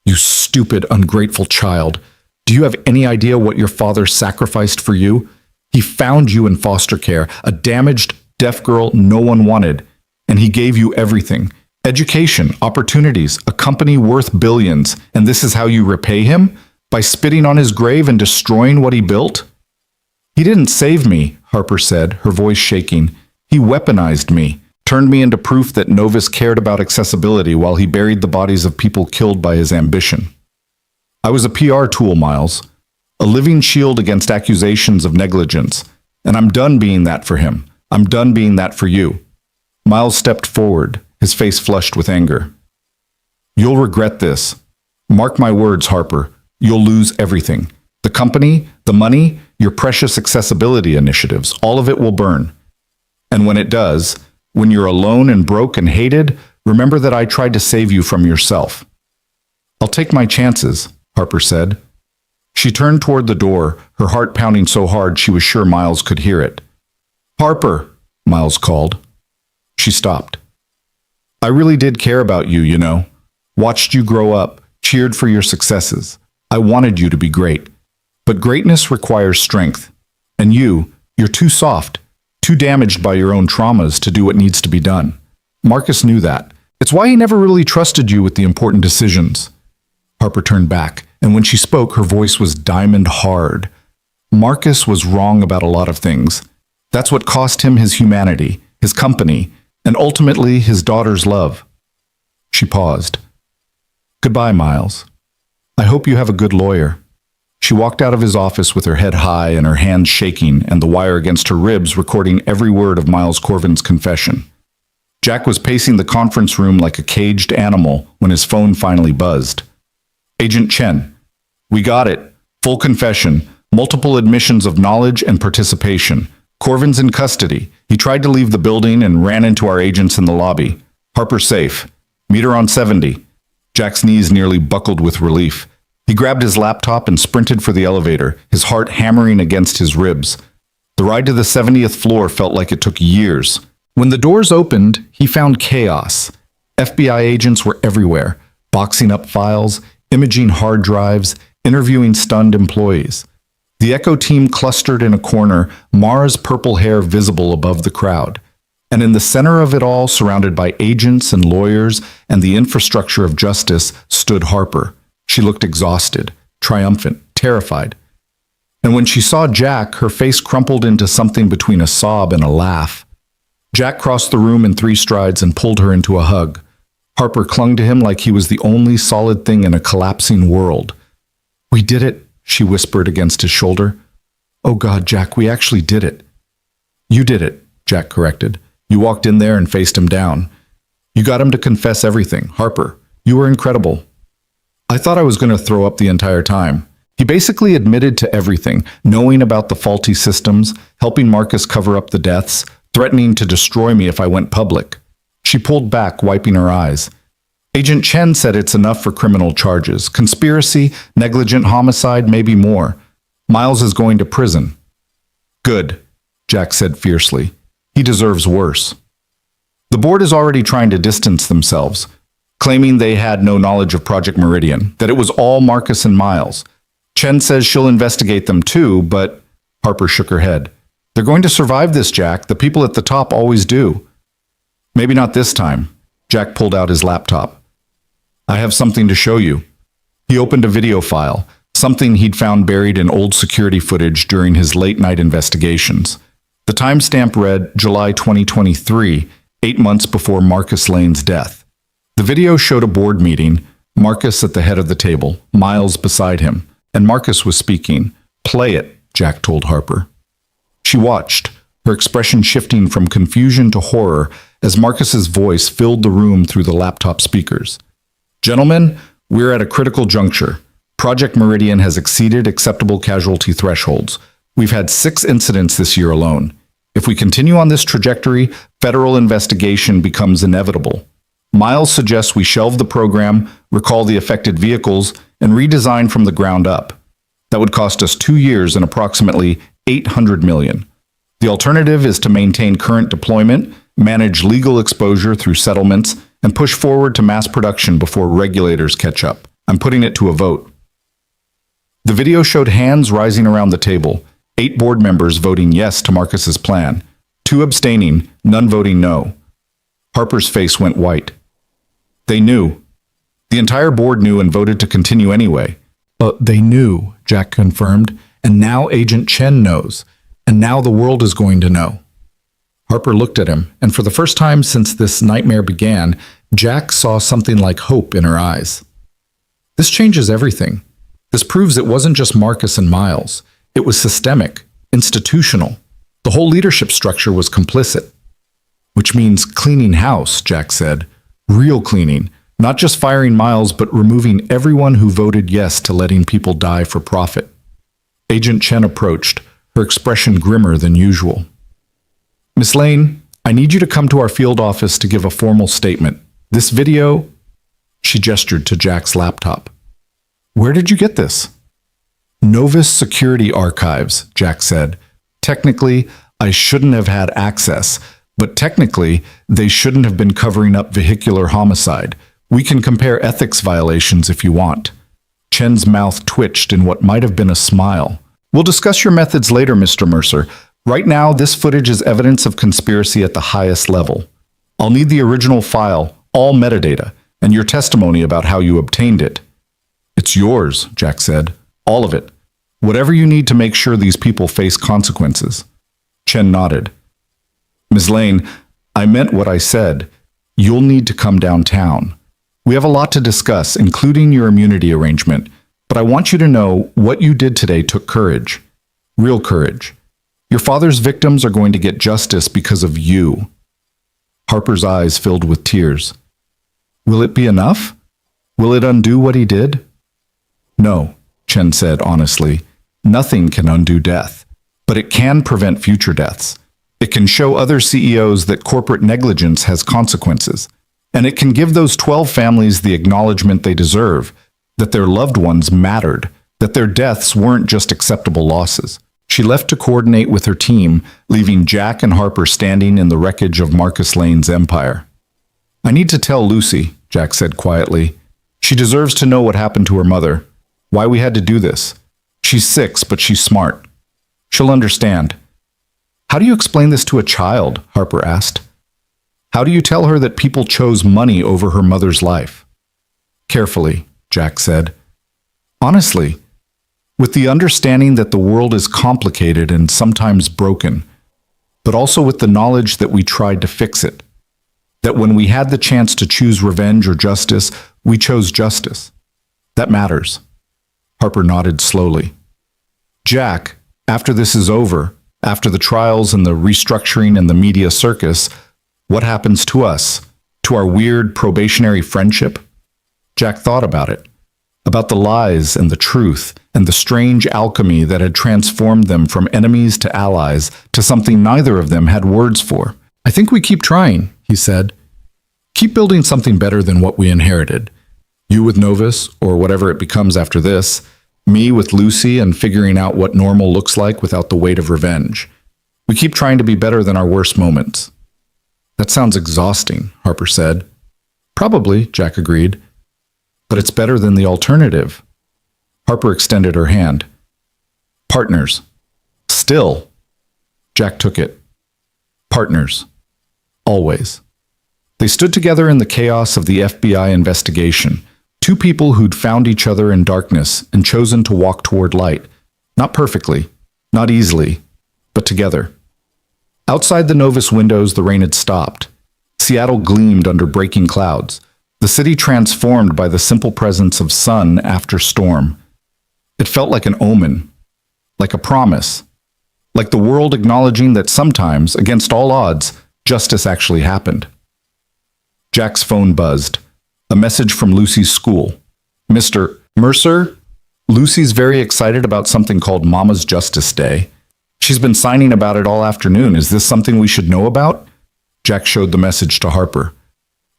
You stupid, ungrateful child. Do you have any idea what your father sacrificed for you? He found you in foster care, a damaged, deaf girl no one wanted, and he gave you everything. Education, opportunities, a company worth billions, and this is how you repay him? By spitting on his grave and destroying what he built? He didn't save me, Harper said, her voice shaking. He weaponized me, turned me into proof that Novus cared about accessibility while he buried the bodies of people killed by his ambition. I was a PR tool, Miles, a living shield against accusations of negligence, and I'm done being that for him. I'm done being that for you. Miles stepped forward, his face flushed with anger. You'll regret this. Mark my words, Harper. You'll lose everything. The company, the money, your precious accessibility initiatives, all of it will burn. And when it does, when you're alone and broke and hated, remember that I tried to save you from yourself. I'll take my chances, Harper said. She turned toward the door, her heart pounding so hard she was sure Miles could hear it. Harper, Miles called. She stopped. I really did care about you, you know. Watched you grow up, cheered for your successes. I wanted you to be great. But greatness requires strength. And you're too soft, too damaged by your own traumas to do what needs to be done. Marcus knew that. It's why he never really trusted you with the important decisions. Harper turned back, and when she spoke, her voice was diamond hard. Marcus was wrong about a lot of things. That's what cost him his humanity, his company, and ultimately his daughter's love. She paused. Goodbye, Miles. I hope you have a good lawyer. She walked out of his office with her head high and her hands shaking and the wire against her ribs recording every word of Miles Corvin's confession. Jack was pacing the conference room like a caged animal when his phone finally buzzed. Agent Chen, we got it. Full confession, multiple admissions of knowledge and participation. Corvin's in custody. He tried to leave the building and ran into our agents in the lobby. Harper's safe. Meet her on 70. Jack's knees nearly buckled with relief. He grabbed his laptop and sprinted for the elevator, his heart hammering against his ribs. The ride to the 70th floor felt like it took years. When the doors opened, he found chaos. FBI agents were everywhere, boxing up files, imaging hard drives, interviewing stunned employees. The Echo team clustered in a corner, Mara's purple hair visible above the crowd. And in the center of it all, surrounded by agents and lawyers and the infrastructure of justice, stood Harper. She looked exhausted, triumphant, terrified. And when she saw Jack, her face crumpled into something between a sob and a laugh. Jack crossed the room in 3 strides and pulled her into a hug. Harper clung to him like he was the only solid thing in a collapsing world. We did it, she whispered against his shoulder. Oh God, Jack, we actually did it. You did it, Jack corrected. You walked in there and faced him down. You got him to confess everything. Harper, you were incredible. I thought I was going to throw up the entire time. He basically admitted to everything, knowing about the faulty systems, helping Marcus cover up the deaths, threatening to destroy me if I went public. She pulled back, wiping her eyes. Agent Chen said it's enough for criminal charges. Conspiracy, negligent homicide, maybe more. Miles is going to prison. Good, Jack said fiercely. He deserves worse. The board is already trying to distance themselves, claiming they had no knowledge of Project Meridian, that it was all Marcus and Miles. Chen says she'll investigate them too, but Harper shook her head. They're going to survive this, Jack. The people at the top always do. Maybe not this time. Jack pulled out his laptop. I have something to show you. He opened a video file, something he'd found buried in old security footage during his late-night investigations. The timestamp read July 2023, 8 months before Marcus Lane's death. The video showed a board meeting, Marcus at the head of the table, Miles beside him, and Marcus was speaking. Play it, Jack told Harper. She watched, her expression shifting from confusion to horror as Marcus's voice filled the room through the laptop speakers. Gentlemen, we're at a critical juncture. Project Meridian has exceeded acceptable casualty thresholds. We've had 6 incidents this year alone. If we continue on this trajectory, federal investigation becomes inevitable. Miles suggests we shelve the program, recall the affected vehicles, and redesign from the ground up. That would cost us 2 years and approximately $800 million. The alternative is to maintain current deployment, manage legal exposure through settlements, and push forward to mass production before regulators catch up. I'm putting it to a vote. The video showed hands rising around the table, 8 board members voting yes to Marcus's plan, 2 abstaining, none voting no. Harper's face went white. They knew. The entire board knew and voted to continue anyway. They knew, Jack confirmed, and now Agent Chen knows, and now the world is going to know. Harper looked at him, and for the first time since this nightmare began, Jack saw something like hope in her eyes. This changes everything. This proves it wasn't just Marcus and Miles. It was systemic, institutional. The whole leadership structure was complicit. Which means cleaning house, Jack said. Real cleaning. Not just firing Miles, but removing everyone who voted yes to letting people die for profit. Agent Chen approached, her expression grimmer than usual. Miss Lane, I need you to come to our field office to give a formal statement. This video... She gestured to Jack's laptop. Where did you get this? Novus Security Archives, Jack said. Technically, I shouldn't have had access, but technically, they shouldn't have been covering up vehicular homicide. We can compare ethics violations if you want. Chen's mouth twitched in what might have been a smile. We'll discuss your methods later, Mr. Mercer. Right now, this footage is evidence of conspiracy at the highest level. I'll need the original file, all metadata, and your testimony about how you obtained it. It's yours, Jack said. All of it. Whatever you need to make sure these people face consequences. Chen nodded. Ms. Lane, I meant what I said. You'll need to come downtown. We have a lot to discuss, including your immunity arrangement, but I want you to know what you did today took courage. Real courage. Your father's victims are going to get justice because of you. Harper's eyes filled with tears. Will it be enough? Will it undo what he did? No, Chen said honestly. Nothing can undo death, but it can prevent future deaths. It can show other CEOs that corporate negligence has consequences, and it can give those 12 families the acknowledgement they deserve, that their loved ones mattered, that their deaths weren't just acceptable losses. She left to coordinate with her team, leaving Jack and Harper standing in the wreckage of Marcus Lane's empire. I need to tell Lucy, Jack said quietly. She deserves to know what happened to her mother, why we had to do this. She's 6, but she's smart. She'll understand. How do you explain this to a child? Harper asked. How do you tell her that people chose money over her mother's life? Carefully, Jack said. Honestly, with the understanding that the world is complicated and sometimes broken, but also with the knowledge that we tried to fix it. That when we had the chance to choose revenge or justice, we chose justice. That matters. Harper nodded slowly. Jack, after this is over, after the trials and the restructuring and the media circus, what happens to us? To our weird probationary friendship? Jack thought about it. About the lies and the truth and the strange alchemy that had transformed them from enemies to allies to something neither of them had words for. I think we keep trying, he said. Keep building something better than what we inherited. You with Novus, or whatever it becomes after this, me with Lucy and figuring out what normal looks like without the weight of revenge. We keep trying to be better than our worst moments. That sounds exhausting, Harper said. Probably, Jack agreed. But it's better than the alternative. Harper extended her hand. Partners. Still. Jack took it. Partners. Always. They stood together in the chaos of the FBI investigation. 2 people who'd found each other in darkness and chosen to walk toward light. Not perfectly, not easily, but together. Outside the Novus windows, the rain had stopped. Seattle gleamed under breaking clouds, the city transformed by the simple presence of sun after storm. It felt like an omen, like a promise, like the world acknowledging that sometimes, against all odds, justice actually happened. Jack's phone buzzed. A message from Lucy's school. Mr. Mercer, Lucy's very excited about something called Mama's Justice Day. She's been signing about it all afternoon. Is this something we should know about? Jack showed the message to Harper.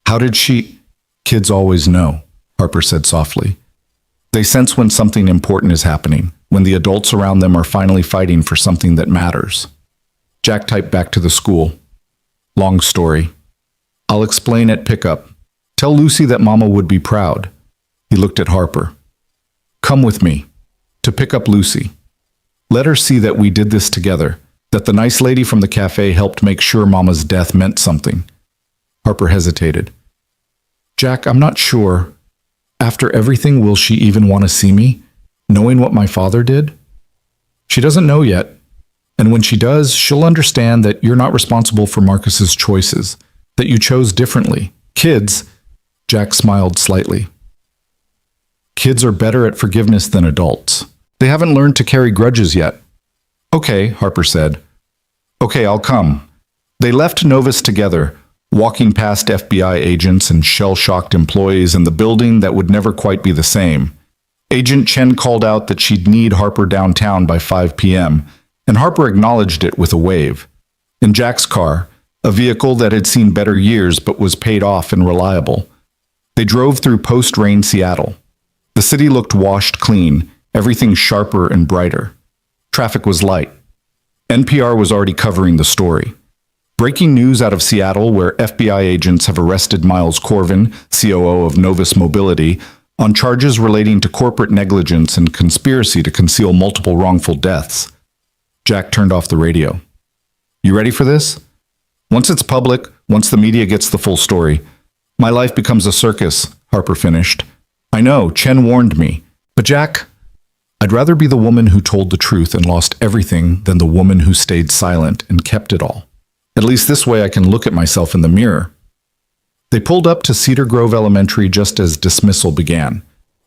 How did she? Kids always know, Harper said softly. They sense when something important is happening, when the adults around them are finally fighting for something that matters. Jack typed back to the school. Long story. I'll explain at pickup. Tell Lucy that Mama would be proud. He looked at Harper. Come with me. To pick up Lucy. Let her see that we did this together, that the nice lady from the cafe helped make sure Mama's death meant something. Harper hesitated. Jack, I'm not sure. After everything, will she even want to see me, knowing what my father did? She doesn't know yet, and when she does, she'll understand that you're not responsible for Marcus's choices, that you chose differently. Kids, Jack smiled slightly. Kids are better at forgiveness than adults. They haven't learned to carry grudges yet. Okay, Harper said. Okay, I'll come. They left Novus together, walking past FBI agents and shell-shocked employees in the building that would never quite be the same. Agent Chen called out that she'd need Harper downtown by 5 p.m., and Harper acknowledged it with a wave. In Jack's car, a vehicle that had seen better years but was paid off and reliable. They drove through post-rain Seattle. The city looked washed clean, everything sharper and brighter. Traffic was light. NPR was already covering the story. Breaking news out of Seattle, where FBI agents have arrested Miles Corvin, COO of Novus Mobility, on charges relating to corporate negligence and conspiracy to conceal multiple wrongful deaths. Jack turned off the radio. You ready for this? Once it's public, once the media gets the full story, my life becomes a circus, Harper finished. I know, Chen warned me. But Jack, I'd rather be the woman who told the truth and lost everything than the woman who stayed silent and kept it all. At least this way I can look at myself in the mirror. They pulled up to Cedar Grove Elementary just as dismissal began.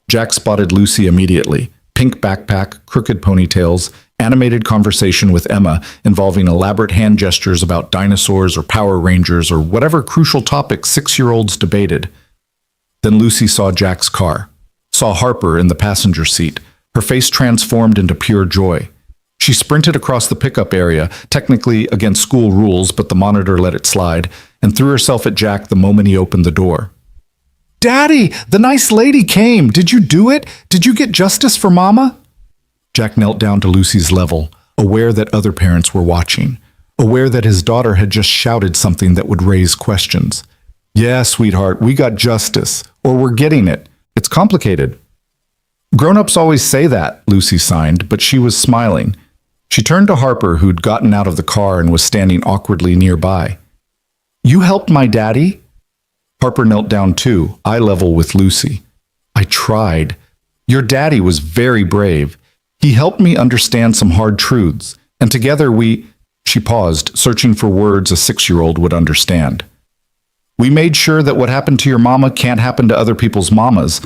Jack spotted Lucy immediately. Pink backpack, crooked ponytails, animated conversation with Emma involving elaborate hand gestures about dinosaurs or Power Rangers or whatever crucial topic 6-year-olds debated. Then Lucy saw Jack's car, saw Harper in the passenger seat, her face transformed into pure joy. She sprinted across the pickup area, technically against school rules, but the monitor let it slide, and threw herself at Jack the moment he opened the door. Daddy, the nice lady came. Did you do it? Did you get justice for Mama? Jack knelt down to Lucy's level, aware that other parents were watching, aware that his daughter had just shouted something that would raise questions. Yeah, sweetheart, we got justice, or we're getting it. It's complicated. Grown-ups always say that, Lucy signed, but she was smiling. She turned to Harper, who'd gotten out of the car and was standing awkwardly nearby. You helped my daddy? Harper knelt down too, eye level with Lucy. I tried. Your daddy was very brave. He helped me understand some hard truths, and together She paused, searching for words a 6-year-old would understand. We made sure that what happened to your mama can't happen to other people's mamas.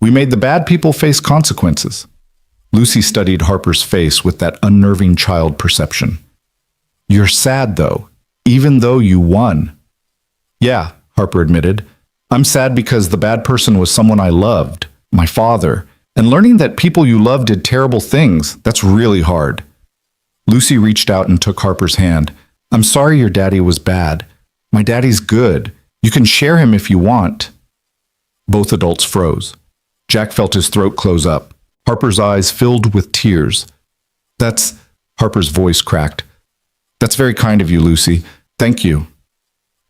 We made the bad people face consequences. Lucy studied Harper's face with that unnerving child perception. You're sad, though, even though you won. Yeah, Harper admitted. I'm sad because the bad person was someone I loved, my father, and learning that people you love did terrible things, that's really hard. Lucy reached out and took Harper's hand. I'm sorry your daddy was bad. My daddy's good. You can share him if you want. Both adults froze. Jack felt his throat close up. Harper's eyes filled with tears. Harper's voice cracked. That's very kind of you, Lucy. Thank you.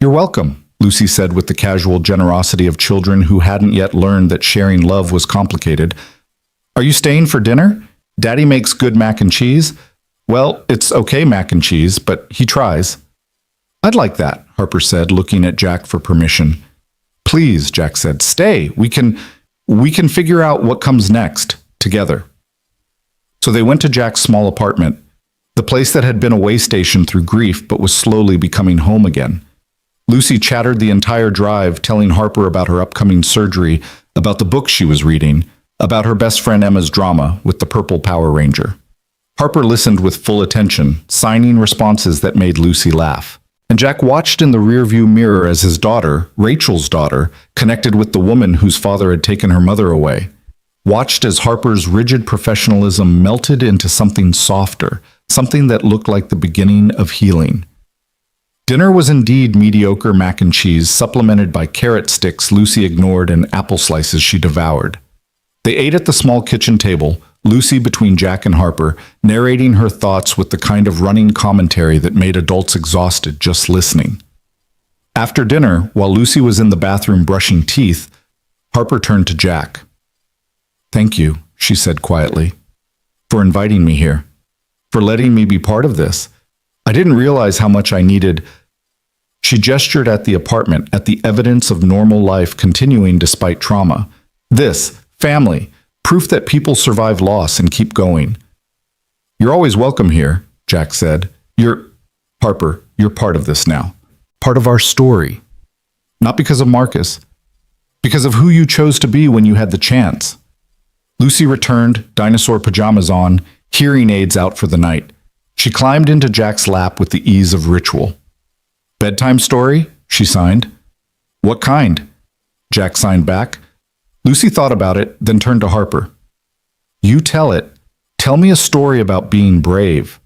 You're welcome, Lucy said with the casual generosity of children who hadn't yet learned that sharing love was complicated. Are you staying for dinner? Daddy makes good mac and cheese. Well, it's okay mac and cheese, but he tries. I'd like that, Harper said, looking at Jack for permission. Please, Jack said, stay. We can figure out what comes next, together. So they went to Jack's small apartment, the place that had been a way station through grief but was slowly becoming home again. Lucy chattered the entire drive, telling Harper about her upcoming surgery, about the book she was reading, about her best friend Emma's drama with the purple Power Ranger. Harper listened with full attention, signing responses that made Lucy laugh. And Jack watched in the rearview mirror as his daughter, Rachel's daughter, connected with the woman whose father had taken her mother away. Watched as Harper's rigid professionalism melted into something softer, something that looked like the beginning of healing. Dinner was indeed mediocre mac and cheese, supplemented by carrot sticks Lucy ignored and apple slices she devoured. They ate at the small kitchen table, Lucy between Jack and Harper, narrating her thoughts with the kind of running commentary that made adults exhausted just listening. After dinner, while Lucy was in the bathroom brushing teeth, Harper turned to Jack. "Thank you," she said quietly, "for inviting me here, for letting me be part of this. I didn't realize how much I needed." She gestured at the apartment, at the evidence of normal life continuing despite trauma. This, family, proof that people survive loss and keep going. "You're always welcome here," Jack said. Harper, you're part of this now. Part of our story. Not because of Marcus, because of who you chose to be when you had the chance." Lucy returned, dinosaur pajamas on, hearing aids out for the night. She climbed into Jack's lap with the ease of ritual. "Bedtime story?" she signed. "What kind?" Jack signed back. Lucy thought about it, then turned to Harper. "You tell it. Tell me a story about being brave."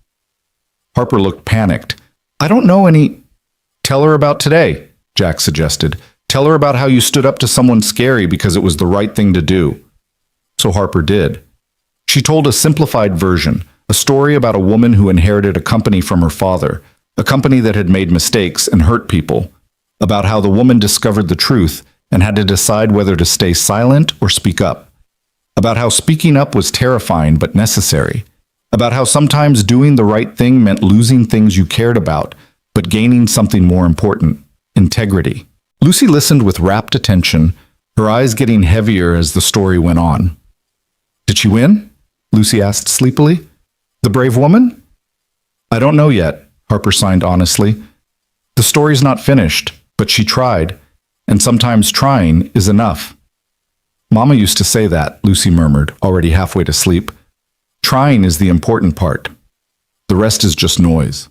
Harper looked panicked. "I don't know any—" "Tell her about today," Jack suggested. "Tell her about how you stood up to someone scary because it was the right thing to do." So Harper did. She told a simplified version, a story about a woman who inherited a company from her father, a company that had made mistakes and hurt people, about how the woman discovered the truth and had to decide whether to stay silent or speak up, about how speaking up was terrifying but necessary, about how sometimes doing the right thing meant losing things you cared about, but gaining something more important, integrity. Lucy listened with rapt attention, her eyes getting heavier as the story went on. "Did she win?" Lucy asked sleepily. "The brave woman?" "I don't know yet," Harper signed honestly. "The story's not finished, but she tried, and sometimes trying is enough." "Mama used to say that," Lucy murmured, already halfway to sleep. "Trying is the important part. The rest is just noise."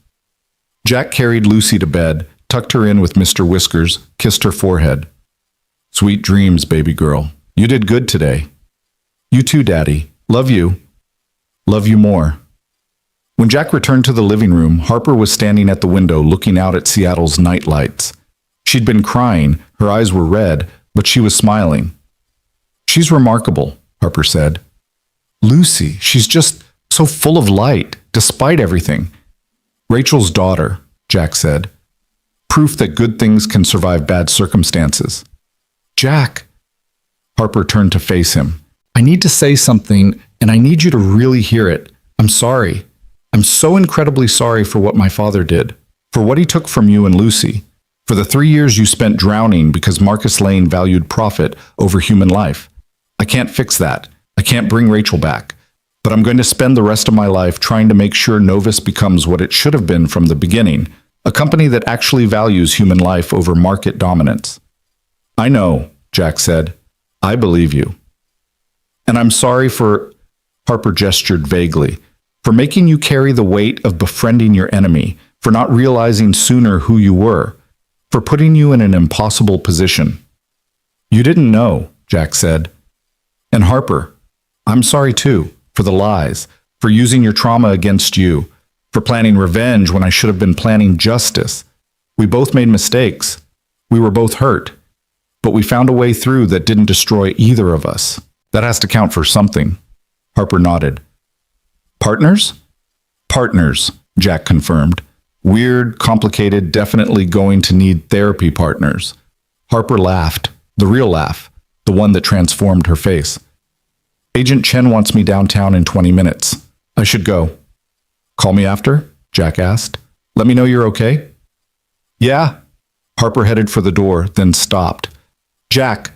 Jack carried Lucy to bed, tucked her in with Mr. Whiskers, kissed her forehead. "Sweet dreams, baby girl. You did good today." "You too, Daddy. Love you. Love you more." When Jack returned to the living room, Harper was standing at the window looking out at Seattle's night lights. She'd been crying, her eyes were red, but she was smiling. "She's remarkable," Harper said. "Lucy, she's just so full of light, despite everything." "Rachel's daughter," Jack said. "Proof that good things can survive bad circumstances." "Jack." Harper turned to face him. "I need to say something, and I need you to really hear it. I'm sorry. I'm so incredibly sorry for what my father did, for what he took from you and Lucy, for the 3 years you spent drowning because Marcus Lane valued profit over human life. I can't fix that. I can't bring Rachel back. But I'm going to spend the rest of my life trying to make sure Novus becomes what it should have been from the beginning, a company that actually values human life over market dominance." "I know," Jack said. "I believe you. And I'm sorry for," Harper gestured vaguely, "for making you carry the weight of befriending your enemy, for not realizing sooner who you were, for putting you in an impossible position." "You didn't know," Jack said. "And Harper, I'm sorry too, for the lies, for using your trauma against you, for planning revenge when I should have been planning justice. We both made mistakes. We were both hurt. But we found a way through that didn't destroy either of us. That has to count for something." Harper nodded. "Partners?" "Partners," Jack confirmed. "Weird, complicated, definitely going to need therapy partners." Harper laughed, the real laugh, the one that transformed her face. "Agent Chen wants me downtown in 20 minutes. I should go." "Call me after?" Jack asked. "Let me know you're okay?" "Yeah." Harper headed for the door, then stopped. "Jack,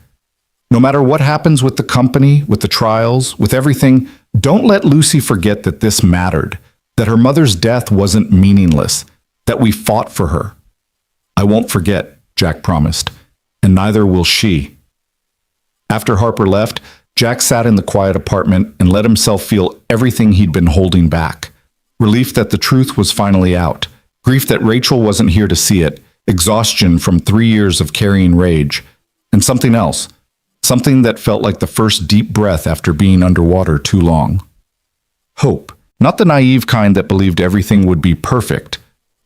no matter what happens with the company, with the trials, with everything, don't let Lucy forget that this mattered, that her mother's death wasn't meaningless, that we fought for her." "I won't forget," Jack promised, "and neither will she." After Harper left, Jack sat in the quiet apartment and let himself feel everything he'd been holding back. Relief that the truth was finally out, grief that Rachel wasn't here to see it, exhaustion from 3 years of carrying rage, and something else, something that felt like the first deep breath after being underwater too long. Hope, not the naive kind that believed everything would be perfect,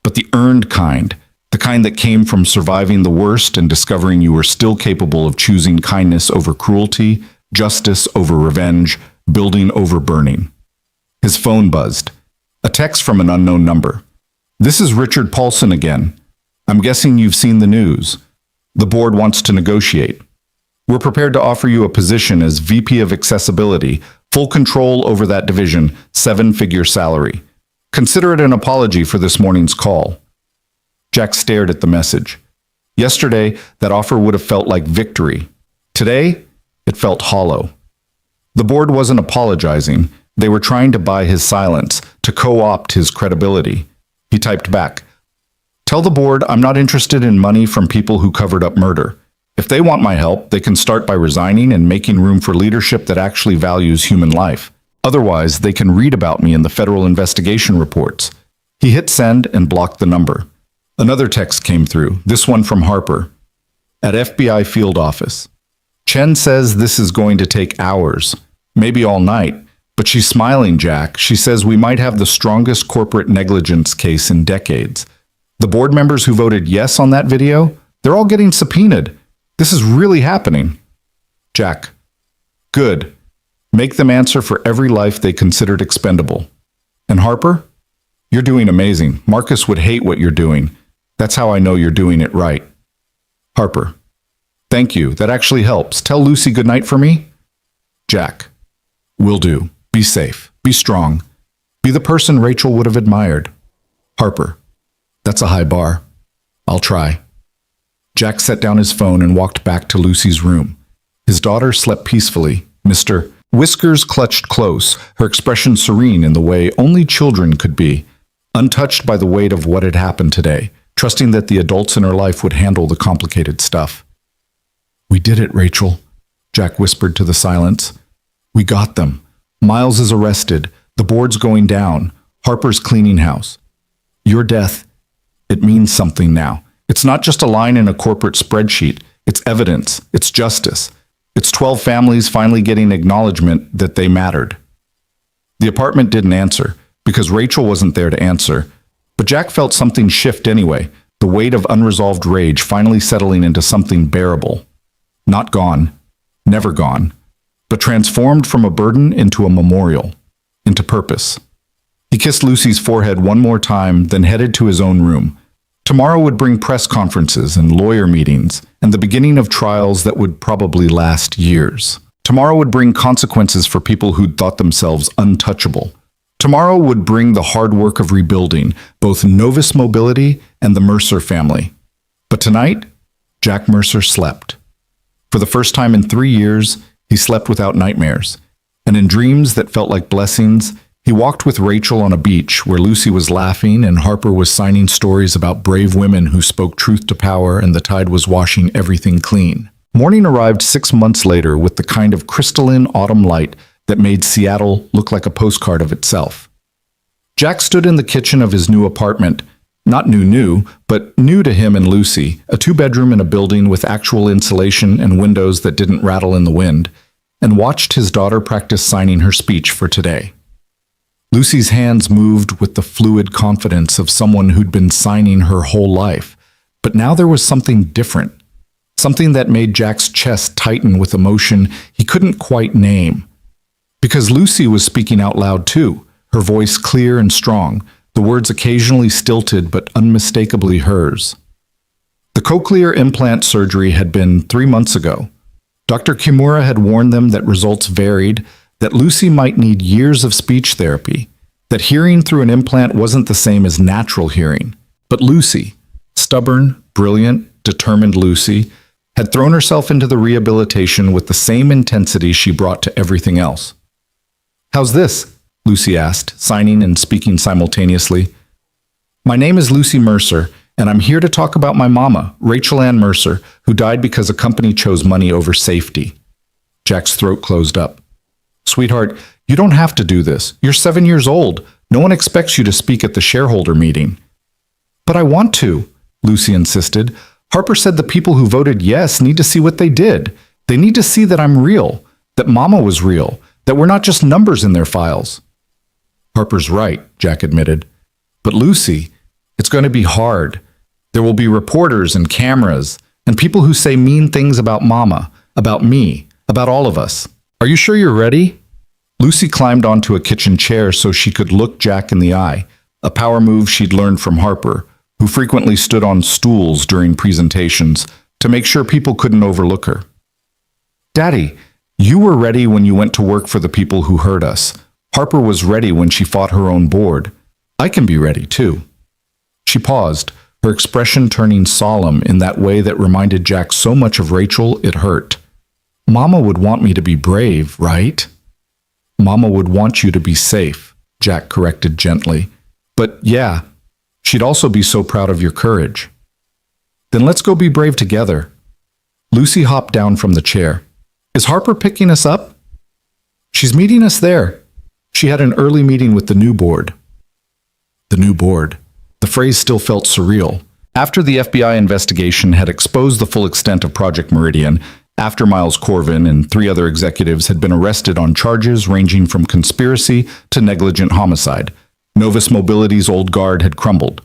but the earned kind, The kind that came from surviving the worst and discovering you were still capable of choosing kindness over cruelty, justice over revenge, building over burning. His phone buzzed. A text from an unknown number. "This is Richard Paulson again. I'm guessing you've seen the news. The board wants to negotiate. We're prepared to offer you a position as VP of Accessibility, full control over that division, 7-figure salary. Consider it an apology for this morning's call." Jack stared at the message. Yesterday, that offer would have felt like victory. Today, it felt hollow. The board wasn't apologizing. They were trying to buy his silence, to co-opt his credibility. He typed back, "Tell the board I'm not interested in money from people who covered up murder. If they want my help, they can start by resigning and making room for leadership that actually values human life. Otherwise, they can read about me in the federal investigation reports." He hit send and blocked the number. Another text came through, this one from Harper. "At FBI field office. Chen says this is going to take hours, maybe all night, but she's smiling, Jack. She says we might have the strongest corporate negligence case in decades. The board members who voted yes on that video, they're all getting subpoenaed. This is really happening." Jack, "Good. Make them answer for every life they considered expendable." And Harper, "You're doing amazing. Marcus would hate what you're doing. That's how I know you're doing it right." Harper, "Thank you. That actually helps. Tell Lucy goodnight for me." Jack, "Will do. Be safe. Be strong. Be the person Rachel would have admired." Harper, "That's a high bar. I'll try." Jack set down his phone and walked back to Lucy's room. His daughter slept peacefully. Mr. Whiskers clutched close, her expression serene in the way only children could be, untouched by the weight of what had happened today, trusting that the adults in her life would handle the complicated stuff. "We did it, Rachel," Jack whispered to the silence. "We got them. Miles is arrested. The board's going down. Harper's cleaning house. Your death, it means something now. It's not just a line in a corporate spreadsheet. It's evidence. It's justice. It's 12 families finally getting acknowledgement that they mattered." The apartment didn't answer, because Rachel wasn't there to answer. But Jack felt something shift anyway, the weight of unresolved rage finally settling into something bearable. Not gone, never gone, but transformed from a burden into a memorial, into purpose. He kissed Lucy's forehead one more time, then headed to his own room. Tomorrow would bring press conferences and lawyer meetings, and the beginning of trials that would probably last years. Tomorrow would bring consequences for people who'd thought themselves untouchable. Tomorrow would bring the hard work of rebuilding both Novus Mobility and the Mercer family. But tonight, Jack Mercer slept. For the first time in 3 years, he slept without nightmares. And in dreams that felt like blessings, he walked with Rachel on a beach where Lucy was laughing and Harper was signing stories about brave women who spoke truth to power and the tide was washing everything clean. Morning arrived 6 months later with the kind of crystalline autumn light that made Seattle look like a postcard of itself. Jack stood in the kitchen of his new apartment, not new, but new to him and Lucy, a 2-bedroom in a building with actual insulation and windows that didn't rattle in the wind, and watched his daughter practice signing her speech for today. Lucy's hands moved with the fluid confidence of someone who'd been signing her whole life, but now there was something different, something that made Jack's chest tighten with emotion he couldn't quite name. Because Lucy was speaking out loud too, her voice clear and strong, the words occasionally stilted but unmistakably hers. The cochlear implant surgery had been 3 months ago. Dr. Kimura had warned them that results varied, that Lucy might need years of speech therapy, that hearing through an implant wasn't the same as natural hearing. But Lucy, stubborn, brilliant, determined Lucy, had thrown herself into the rehabilitation with the same intensity she brought to everything else. "How's this?" Lucy asked, signing and speaking simultaneously. "My name is Lucy Mercer, and I'm here to talk about my mama, Rachel Ann Mercer, who died because a company chose money over safety." Jack's throat closed up. "Sweetheart, you don't have to do this. You're 7 years old. No one expects you to speak at the shareholder meeting." "But I want to," Lucy insisted. "Harper said the people who voted yes need to see what they did. They need to see that I'm real, that Mama was real, that we're not just numbers in their files." "Harper's right," Jack admitted. "But Lucy, it's going to be hard. There will be reporters and cameras, and people who say mean things about Mama, about me, about all of us. Are you sure you're ready? Lucy climbed onto a kitchen chair so she could look Jack in the eye, a power move she'd learned from Harper, who frequently stood on stools during presentations to make sure people couldn't overlook her. Daddy, you were ready when you went to work for the people who hurt us. Harper was ready when she fought her own board. I can be ready, too. She paused, her expression turning solemn in that way that reminded Jack so much of Rachel it hurt. Mama would want me to be brave, right? Mama would want you to be safe, Jack corrected gently. But yeah, she'd also be so proud of your courage. Then let's go be brave together. Lucy hopped down from the chair. Is Harper picking us up? She's meeting us there. She had an early meeting with the new board. The new board. The phrase still felt surreal. After the FBI investigation had exposed the full extent of Project Meridian, after Miles Corvin and 3 other executives had been arrested on charges ranging from conspiracy to negligent homicide, Novus Mobility's old guard had crumbled.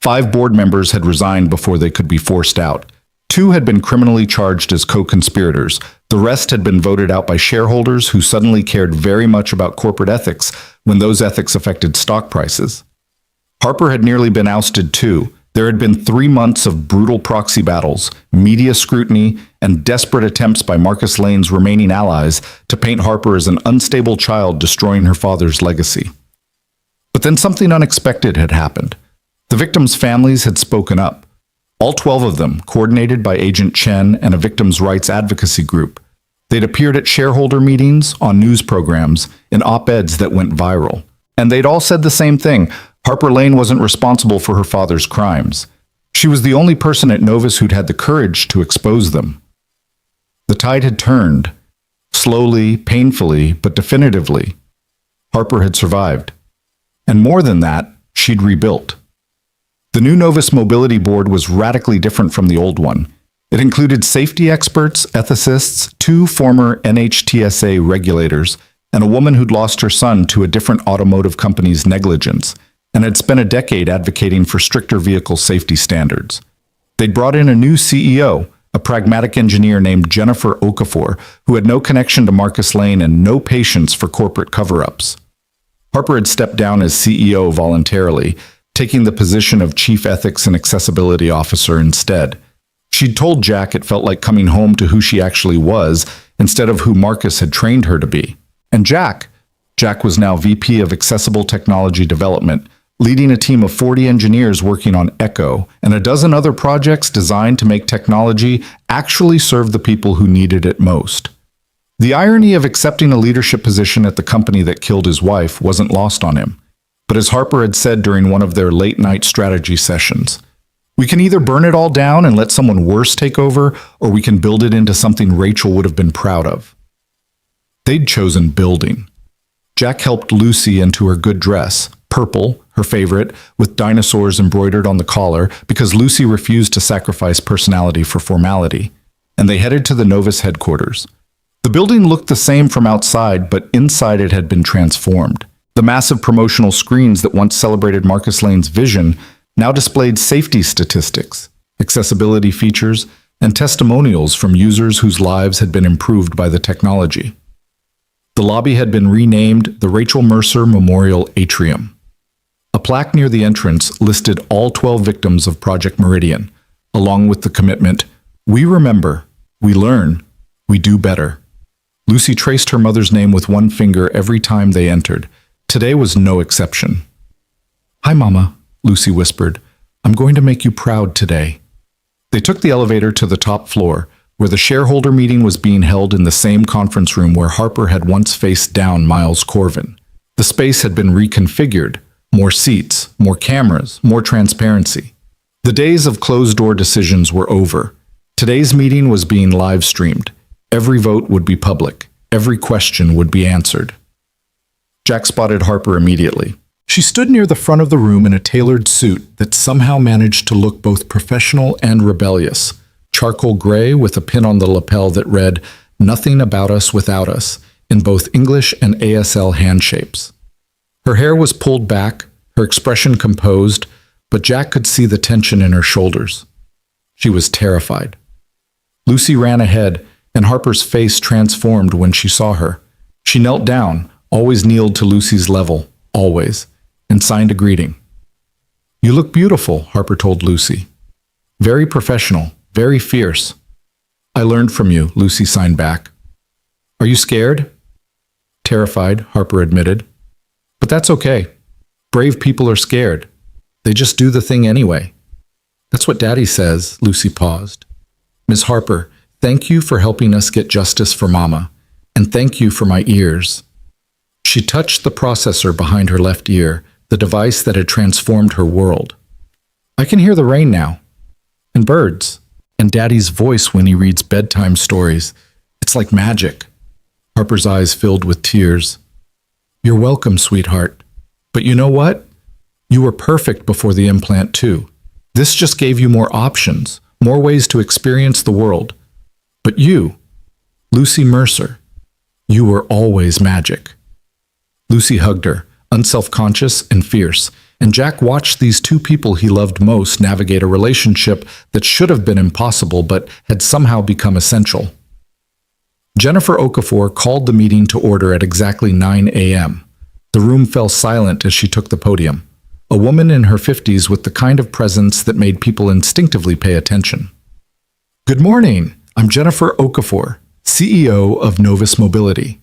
5 board members had resigned before they could be forced out. 2 had been criminally charged as co-conspirators. The rest had been voted out by shareholders who suddenly cared very much about corporate ethics when those ethics affected stock prices. Harper had nearly been ousted too. There had been 3 months of brutal proxy battles, media scrutiny, and desperate attempts by Marcus Lane's remaining allies to paint Harper as an unstable child destroying her father's legacy. But then something unexpected had happened. The victims' families had spoken up. All 12 of them, coordinated by Agent Chen and a victims' rights advocacy group. They'd appeared at shareholder meetings, on news programs, in op-eds that went viral. And they'd all said the same thing. Harper Lane wasn't responsible for her father's crimes. She was the only person at Novus who'd had the courage to expose them. The tide had turned. Slowly, painfully, but definitively. Harper had survived. And more than that, she'd rebuilt. The new Novus Mobility Board was radically different from the old one. It included safety experts, ethicists, 2 former NHTSA regulators, and a woman who'd lost her son to a different automotive company's negligence, and had spent a decade advocating for stricter vehicle safety standards. They'd brought in a new CEO, a pragmatic engineer named Jennifer Okafor, who had no connection to Marcus Lane and no patience for corporate cover-ups. Harper had stepped down as CEO voluntarily, taking the position of Chief Ethics and Accessibility Officer instead. She'd told Jack it felt like coming home to who she actually was instead of who Marcus had trained her to be. And Jack was now VP of Accessible Technology Development, leading a team of 40 engineers working on Echo and a dozen other projects designed to make technology actually serve the people who needed it most. The irony of accepting a leadership position at the company that killed his wife wasn't lost on him. But as Harper had said during one of their late-night strategy sessions, we can either burn it all down and let someone worse take over, or we can build it into something Rachel would have been proud of. They'd chosen building. Jack helped Lucy into her good dress, purple, her favorite, with dinosaurs embroidered on the collar because Lucy refused to sacrifice personality for formality, and they headed to the Novus headquarters. The building looked the same from outside, but inside it had been transformed. The massive promotional screens that once celebrated Marcus Lane's vision now displayed safety statistics, accessibility features, and testimonials from users whose lives had been improved by the technology. The lobby had been renamed the Rachel Mercer Memorial Atrium. A plaque near the entrance listed all 12 victims of Project Meridian, along with the commitment, "We remember, we learn, we do better." Lucy traced her mother's name with one finger every time they entered. Today was no exception. "Hi, Mama," Lucy whispered. "I'm going to make you proud today." They took the elevator to the top floor, where the shareholder meeting was being held in the same conference room where Harper had once faced down Miles Corvin. The space had been reconfigured. More seats, more cameras, more transparency. The days of closed-door decisions were over. Today's meeting was being live-streamed. Every vote would be public. Every question would be answered. Jack spotted Harper immediately. She stood near the front of the room in a tailored suit that somehow managed to look both professional and rebellious. Charcoal gray with a pin on the lapel that read, "Nothing about us without us," in both English and ASL hand shapes. Her hair was pulled back, her expression composed, but Jack could see the tension in her shoulders. She was terrified. Lucy ran ahead, and Harper's face transformed when she saw her. She knelt down, always kneeled to Lucy's level, always, and signed a greeting. "You look beautiful," Harper told Lucy. "Very professional, very fierce." "I learned from you," Lucy signed back. "Are you scared?" "Terrified," Harper admitted. "But that's okay. Brave people are scared. They just do the thing anyway." "That's what Daddy says," Lucy paused. "Miss Harper, thank you for helping us get justice for Mama, and thank you for my ears." She touched the processor behind her left ear, the device that had transformed her world. "I can hear the rain now, and birds, and Daddy's voice when he reads bedtime stories. It's like magic." Harper's eyes filled with tears. "You're welcome, sweetheart. But you know what? You were perfect before the implant, too. This just gave you more options, more ways to experience the world. But you, Lucy Mercer, you were always magic." Lucy hugged her, unself-conscious and fierce, and Jack watched these two people he loved most navigate a relationship that should have been impossible but had somehow become essential. Jennifer Okafor called the meeting to order at exactly 9 a.m. The room fell silent as she took the podium, a woman in her 50s with the kind of presence that made people instinctively pay attention. "Good morning. I'm Jennifer Okafor, CEO of Novus Mobility.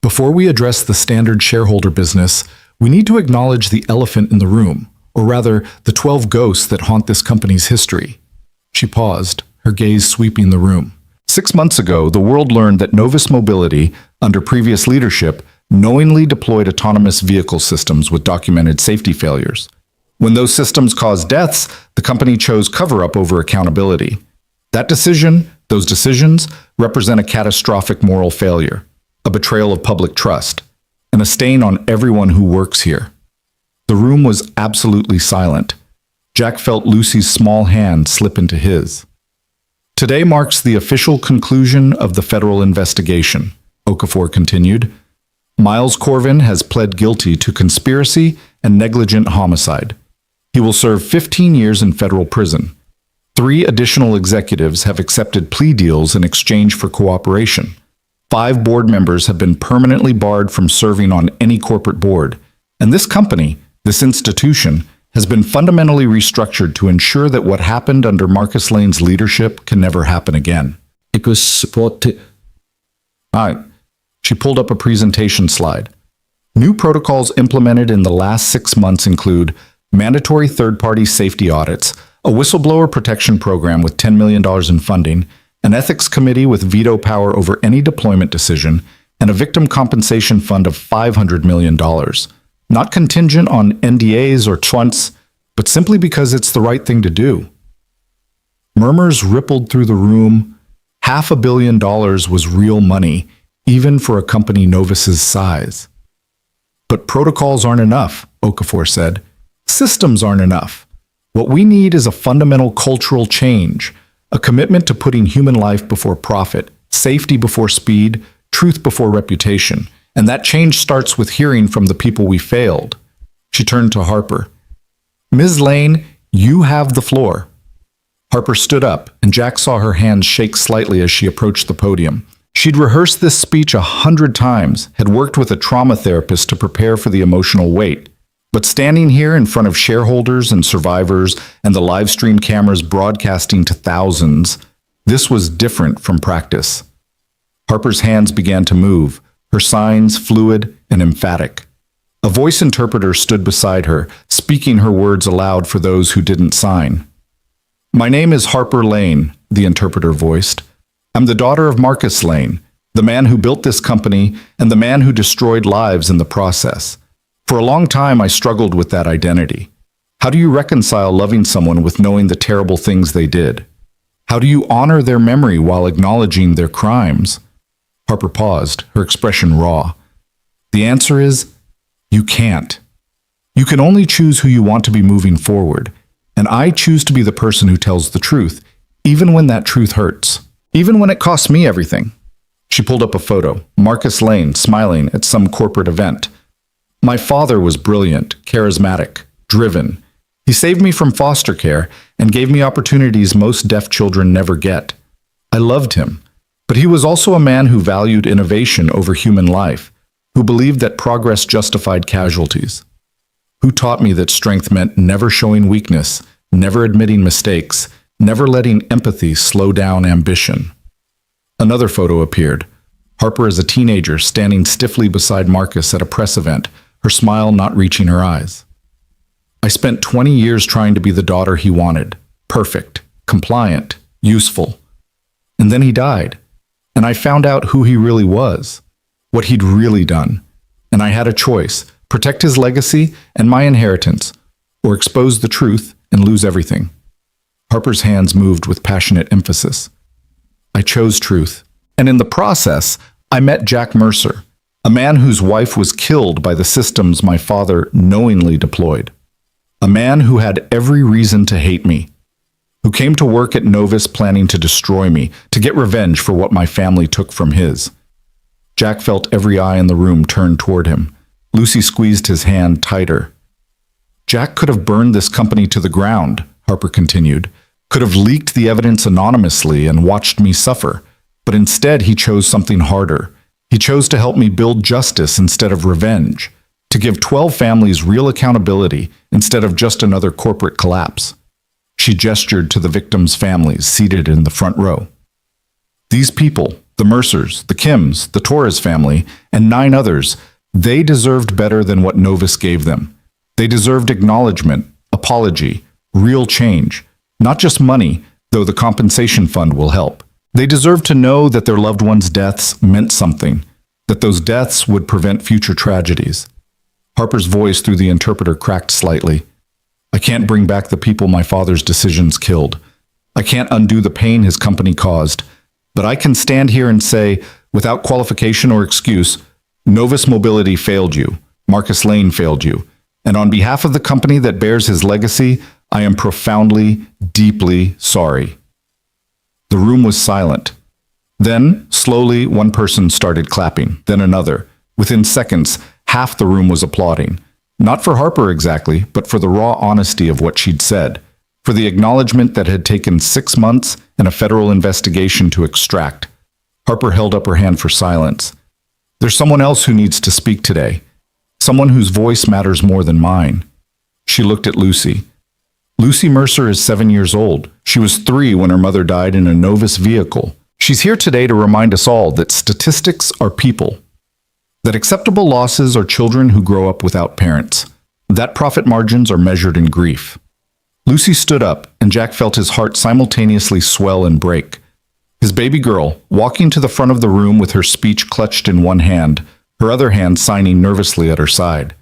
Before we address the standard shareholder business, we need to acknowledge the elephant in the room, or rather, the 12 ghosts that haunt this company's history." She paused, her gaze sweeping the room. 6 months ago, the world learned that Novus Mobility, under previous leadership, knowingly deployed autonomous vehicle systems with documented safety failures. When those systems caused deaths, the company chose cover-up over accountability. Those decisions, represent a catastrophic moral failure, a betrayal of public trust, and a stain on everyone who works here. The room was absolutely silent. Jack felt Lucy's small hand slip into his. "Today marks the official conclusion of the federal investigation," Okafor continued. "Miles Corvin has pled guilty to conspiracy and negligent homicide. He will serve 15 years in federal prison. 3 additional executives have accepted plea deals in exchange for cooperation. 5 board members have been permanently barred from serving on any corporate board. And this company, this institution, has been fundamentally restructured to ensure that what happened under Marcus Lane's leadership can never happen again." Ik was supported. She pulled up a presentation slide. New protocols implemented in the last 6 months include mandatory third-party safety audits, a whistleblower protection program with $10 million in funding, an ethics committee with veto power over any deployment decision, and a victim compensation fund of $500 million. Not contingent on NDAs or trunts, but simply because it's the right thing to do. Murmurs rippled through the room. $500 million was real money, even for a company Novus's size. "But protocols aren't enough," Okafor said. "Systems aren't enough. What we need is a fundamental cultural change, a commitment to putting human life before profit, safety before speed, truth before reputation. And that change starts with hearing from the people we failed." She turned to Harper. "Ms. Lane, you have the floor." Harper stood up, and Jack saw her hands shake slightly as she approached the podium. She'd rehearsed this speech 100 times, had worked with a trauma therapist to prepare for the emotional weight. But standing here in front of shareholders and survivors and the live stream cameras broadcasting to thousands, this was different from practice. Harper's hands began to move, her signs fluid and emphatic. A voice interpreter stood beside her, speaking her words aloud for those who didn't sign. "My name is Harper Lane," the interpreter voiced. "I'm the daughter of Marcus Lane, the man who built this company and the man who destroyed lives in the process. For a long time, I struggled with that identity. How do you reconcile loving someone with knowing the terrible things they did? How do you honor their memory while acknowledging their crimes?" Harper paused, her expression raw. "The answer is, you can't. You can only choose who you want to be moving forward, and I choose to be the person who tells the truth, even when that truth hurts, even when it costs me everything." She pulled up a photo, Marcus Lane smiling at some corporate event. "My father was brilliant, charismatic, driven. He saved me from foster care and gave me opportunities most deaf children never get. I loved him, but he was also a man who valued innovation over human life, who believed that progress justified casualties, who taught me that strength meant never showing weakness, never admitting mistakes, never letting empathy slow down ambition. Another photo appeared. Harper as a teenager standing stiffly beside Marcus at a press event, her smile not reaching her eyes. I spent 20 years trying to be the daughter he wanted, perfect, compliant, useful. And then he died, and I found out who he really was, what he'd really done. And I had a choice, protect his legacy and my inheritance, or expose the truth and lose everything. Harper's hands moved with passionate emphasis. I chose truth. And in the process, I met Jack Mercer, a man whose wife was killed by the systems my father knowingly deployed. A man who had every reason to hate me, who came to work at Novus planning to destroy me, to get revenge for what my family took from his. Jack felt every eye in the room turn toward him. Lucy squeezed his hand tighter. Jack could have burned this company to the ground, Harper continued, could have leaked the evidence anonymously and watched me suffer. But instead, he chose something harder. He chose to help me build justice instead of revenge, to give 12 families real accountability instead of just another corporate collapse. She gestured to the victims' families seated in the front row. These people, the Mercers, the Kims, the Torres family, and 9 others, they deserved better than what Novus gave them. They deserved acknowledgement, apology, real change, not just money, though the compensation fund will help. They deserved to know that their loved ones' deaths meant something, that those deaths would prevent future tragedies. Harper's voice through the interpreter cracked slightly. I can't bring back the people my father's decisions killed. I can't undo the pain his company caused. But I can stand here and say, without qualification or excuse, Novus Mobility failed you, Marcus Lane failed you, and on behalf of the company that bears his legacy, I am profoundly, deeply sorry. The room was silent. Then, slowly, one person started clapping, then another. Within seconds, half the room was applauding. Not for Harper exactly, but for the raw honesty of what she'd said, for the acknowledgement that had taken 6 months and a federal investigation to extract. Harper held up her hand for silence. There's someone else who needs to speak today, someone whose voice matters more than mine. She looked at Lucy. Lucy Mercer is 7 years old. She was 3 when her mother died in a Novus vehicle. She's here today to remind us all that statistics are people, that acceptable losses are children who grow up without parents, that profit margins are measured in grief. Lucy stood up, and Jack felt his heart simultaneously swell and break. His baby girl, walking to the front of the room with her speech clutched in one hand, her other hand signing nervously at her side.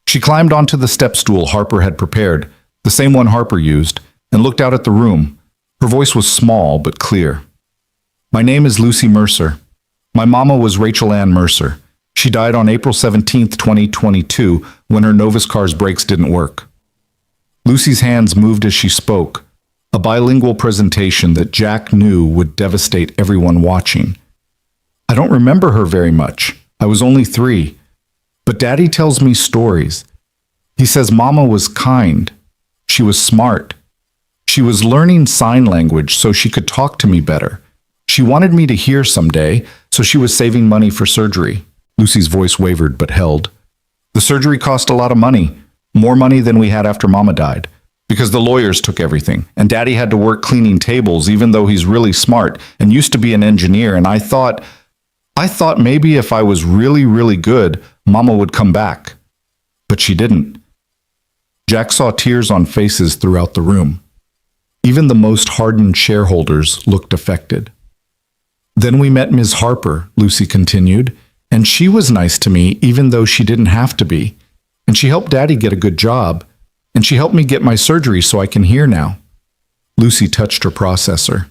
She climbed onto the step stool Harper had prepared, the same one Harper used, and looked out at the room. Her voice was small but clear. My name is Lucy Mercer. My mama was Rachel Ann Mercer. She died on April 17, 2022, when her Novus car's brakes didn't work. Lucy's hands moved as she spoke, a bilingual presentation that Jack knew would devastate everyone watching. I don't remember her very much. I was only 3. But Daddy tells me stories. He says Mama was kind. She was smart. She was learning sign language so she could talk to me better. She wanted me to hear someday, so she was saving money for surgery. Lucy's voice wavered but held. The surgery cost a lot of money, more money than we had after Mama died, because the lawyers took everything, and Daddy had to work cleaning tables even though he's really smart and used to be an engineer, and I thought maybe if I was really, really good, Mama would come back. But she didn't. Jack saw tears on faces throughout the room. Even the most hardened shareholders looked affected. Then we met Ms. Harper, Lucy continued, and she was nice to me even though she didn't have to be. And she helped Daddy get a good job, and she helped me get my surgery so I can hear now. Lucy touched her processor.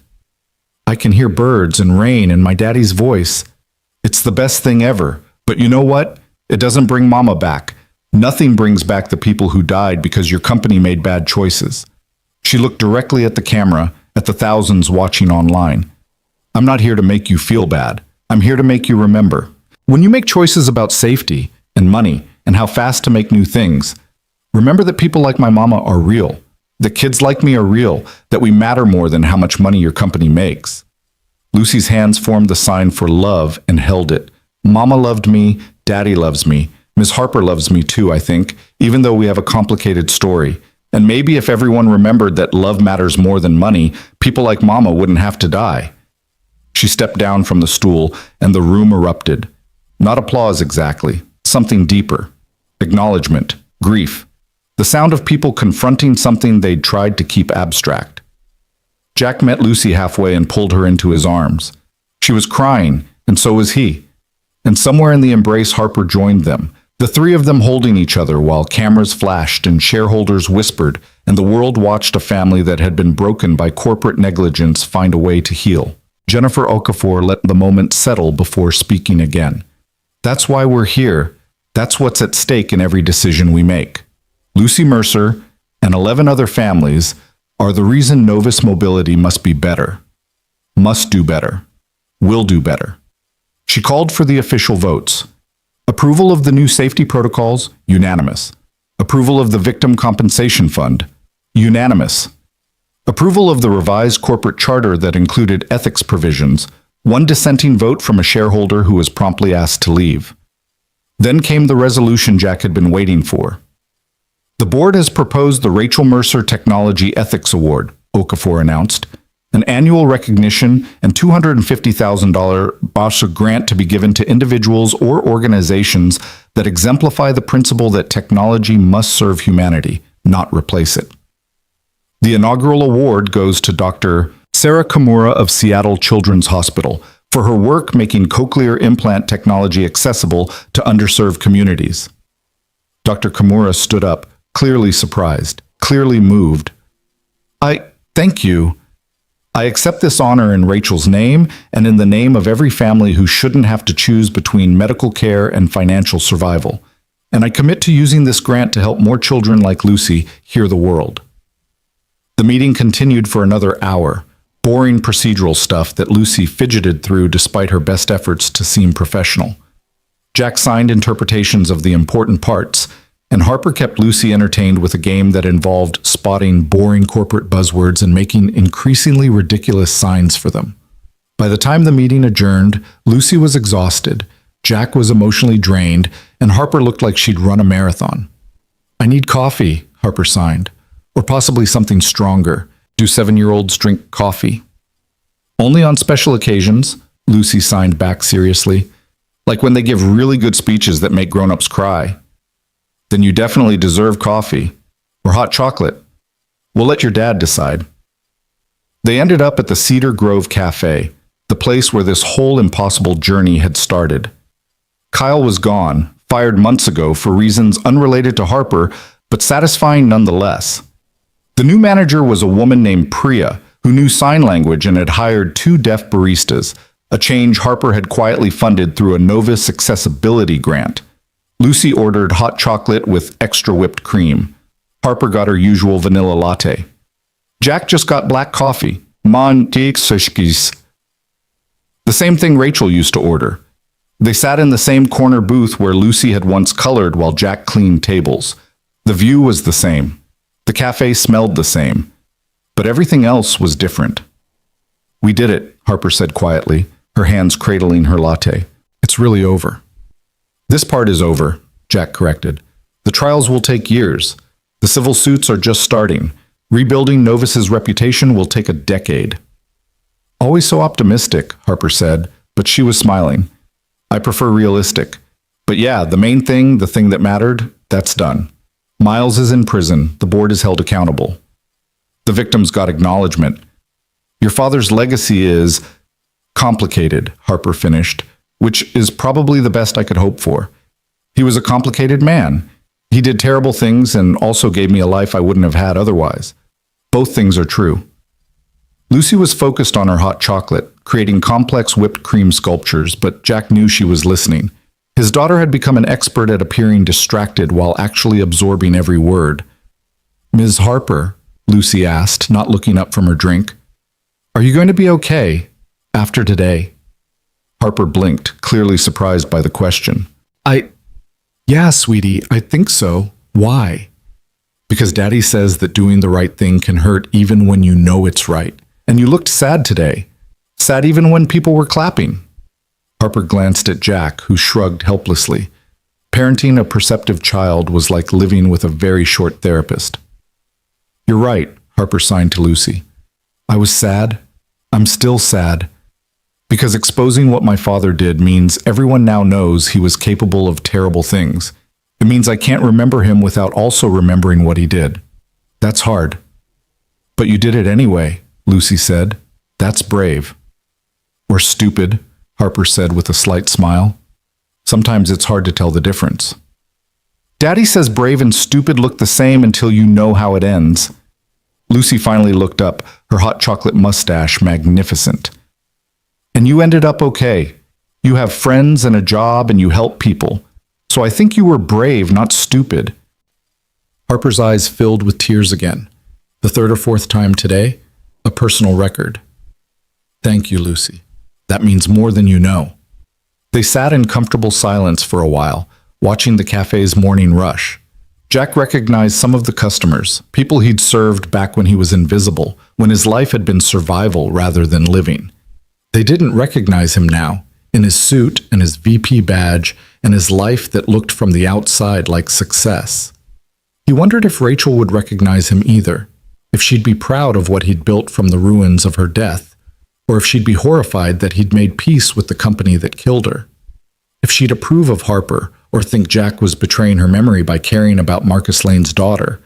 I can hear birds and rain and my daddy's voice. It's the best thing ever, but you know what? It doesn't bring Mama back. Nothing brings back the people who died because your company made bad choices. She looked directly at the camera, at the thousands watching online. I'm not here to make you feel bad. I'm here to make you remember. When you make choices about safety and money and how fast to make new things, Remember that people like my mama are real, that kids like me are real, that we matter more than how much money your company makes. Lucy's hands formed the sign for love and held it. Mama loved me, Daddy loves me. Ms. Harper loves me too, I think, even though we have a complicated story. And maybe if everyone remembered that love matters more than money, people like Mama wouldn't have to die. She stepped down from the stool, and the room erupted. Not applause exactly, something deeper. Acknowledgement, grief. The sound of people confronting something they'd tried to keep abstract. Jack met Lucy halfway and pulled her into his arms. She was crying, and so was he. And somewhere in the embrace, Harper joined them, the three of them holding each other while cameras flashed and shareholders whispered, and the world watched a family that had been broken by corporate negligence find a way to heal. Jennifer Okafor let the moment settle before speaking again. That's why we're here. That's what's at stake in every decision we make. Lucy Mercer and 11 other families are the reason Novus Mobility must be better, must do better, will do better. She called for the official votes. Approval of the new safety protocols, unanimous. Approval of the Victim Compensation Fund, unanimous. Approval of the revised corporate charter that included ethics provisions, one dissenting vote from a shareholder who was promptly asked to leave. Then came the resolution Jack had been waiting for. The board has proposed the Rachel Mercer Technology Ethics Award, Okafor announced, an annual recognition and $250,000 BASA grant to be given to individuals or organizations that exemplify the principle that technology must serve humanity, not replace it. The inaugural award goes to Dr. Sarah Kimura of Seattle Children's Hospital for her work making cochlear implant technology accessible to underserved communities. Dr. Kimura stood up, clearly surprised, clearly moved. Thank you. I accept this honor in Rachel's name and in the name of every family who shouldn't have to choose between medical care and financial survival. And I commit to using this grant to help more children like Lucy hear the world. The meeting continued for another hour, boring procedural stuff that Lucy fidgeted through despite her best efforts to seem professional. Jack signed interpretations of the important parts, and Harper kept Lucy entertained with a game that involved spotting boring corporate buzzwords and making increasingly ridiculous signs for them. By the time the meeting adjourned, Lucy was exhausted, Jack was emotionally drained, and Harper looked like she'd run a marathon. I need coffee, Harper signed, or possibly something stronger. Do 7-year-olds drink coffee? Only on special occasions, Lucy signed back seriously, like when they give really good speeches that make grown-ups cry. Then you definitely deserve coffee or hot chocolate. We'll let your dad decide. They ended up at the Cedar Grove Cafe, the place where this whole impossible journey had started. Kyle was gone, fired months ago for reasons unrelated to Harper, but satisfying nonetheless. The new manager was a woman named Priya, who knew sign language and had hired 2 deaf baristas, a change Harper had quietly funded through a Novus accessibility grant. Lucy ordered hot chocolate with extra whipped cream. Harper got her usual vanilla latte. Jack just got black coffee. The same thing Rachel used to order. They sat in the same corner booth where Lucy had once colored while Jack cleaned tables. The view was the same. The cafe smelled the same. But everything else was different. We did it, Harper said quietly, her hands cradling her latte. It's really over. This part is over, Jack corrected. The trials will take years. The civil suits are just starting. Rebuilding Novus's reputation will take a decade. Always so optimistic, Harper said, but she was smiling. I prefer realistic. But yeah, the main thing, the thing that mattered, that's done. Miles is in prison. The board is held accountable. The victims got acknowledgement. Your father's legacy is complicated, Harper finished, which is probably the best I could hope for. He was a complicated man. He did terrible things and also gave me a life I wouldn't have had otherwise. Both things are true. Lucy was focused on her hot chocolate, creating complex whipped cream sculptures, but Jack knew she was listening. His daughter had become an expert at appearing distracted while actually absorbing every word. Ms. Harper, Lucy asked, not looking up from her drink, are you going to be okay after today? Harper blinked, clearly surprised by the question. Yeah, sweetie, I think so. Why? Because Daddy says that doing the right thing can hurt even when you know it's right. And you looked sad today. Sad even when people were clapping. Harper glanced at Jack, who shrugged helplessly. Parenting a perceptive child was like living with a very short therapist. You're right, Harper signed to Lucy. I was sad. I'm still sad. Because exposing what my father did means everyone now knows he was capable of terrible things. It means I can't remember him without also remembering what he did. That's hard. But you did it anyway, Lucy said. That's brave. Or stupid, Harper said with a slight smile. Sometimes it's hard to tell the difference. Daddy says brave and stupid look the same until you know how it ends. Lucy finally looked up, her hot chocolate mustache magnificent. And you ended up okay. You have friends and a job and you help people. So I think you were brave, not stupid. Harper's eyes filled with tears again. The third or fourth time today, a personal record. Thank you, Lucy. That means more than you know. They sat in comfortable silence for a while, watching the cafe's morning rush. Jack recognized some of the customers, people he'd served back when he was invisible, when his life had been survival rather than living. They didn't recognize him now, in his suit and his VP badge and his life that looked from the outside like success. He wondered if Rachel would recognize him either, if she'd be proud of what he'd built from the ruins of her death, or if she'd be horrified that he'd made peace with the company that killed her. If she'd approve of Harper, or think Jack was betraying her memory by caring about Marcus Lane's daughter.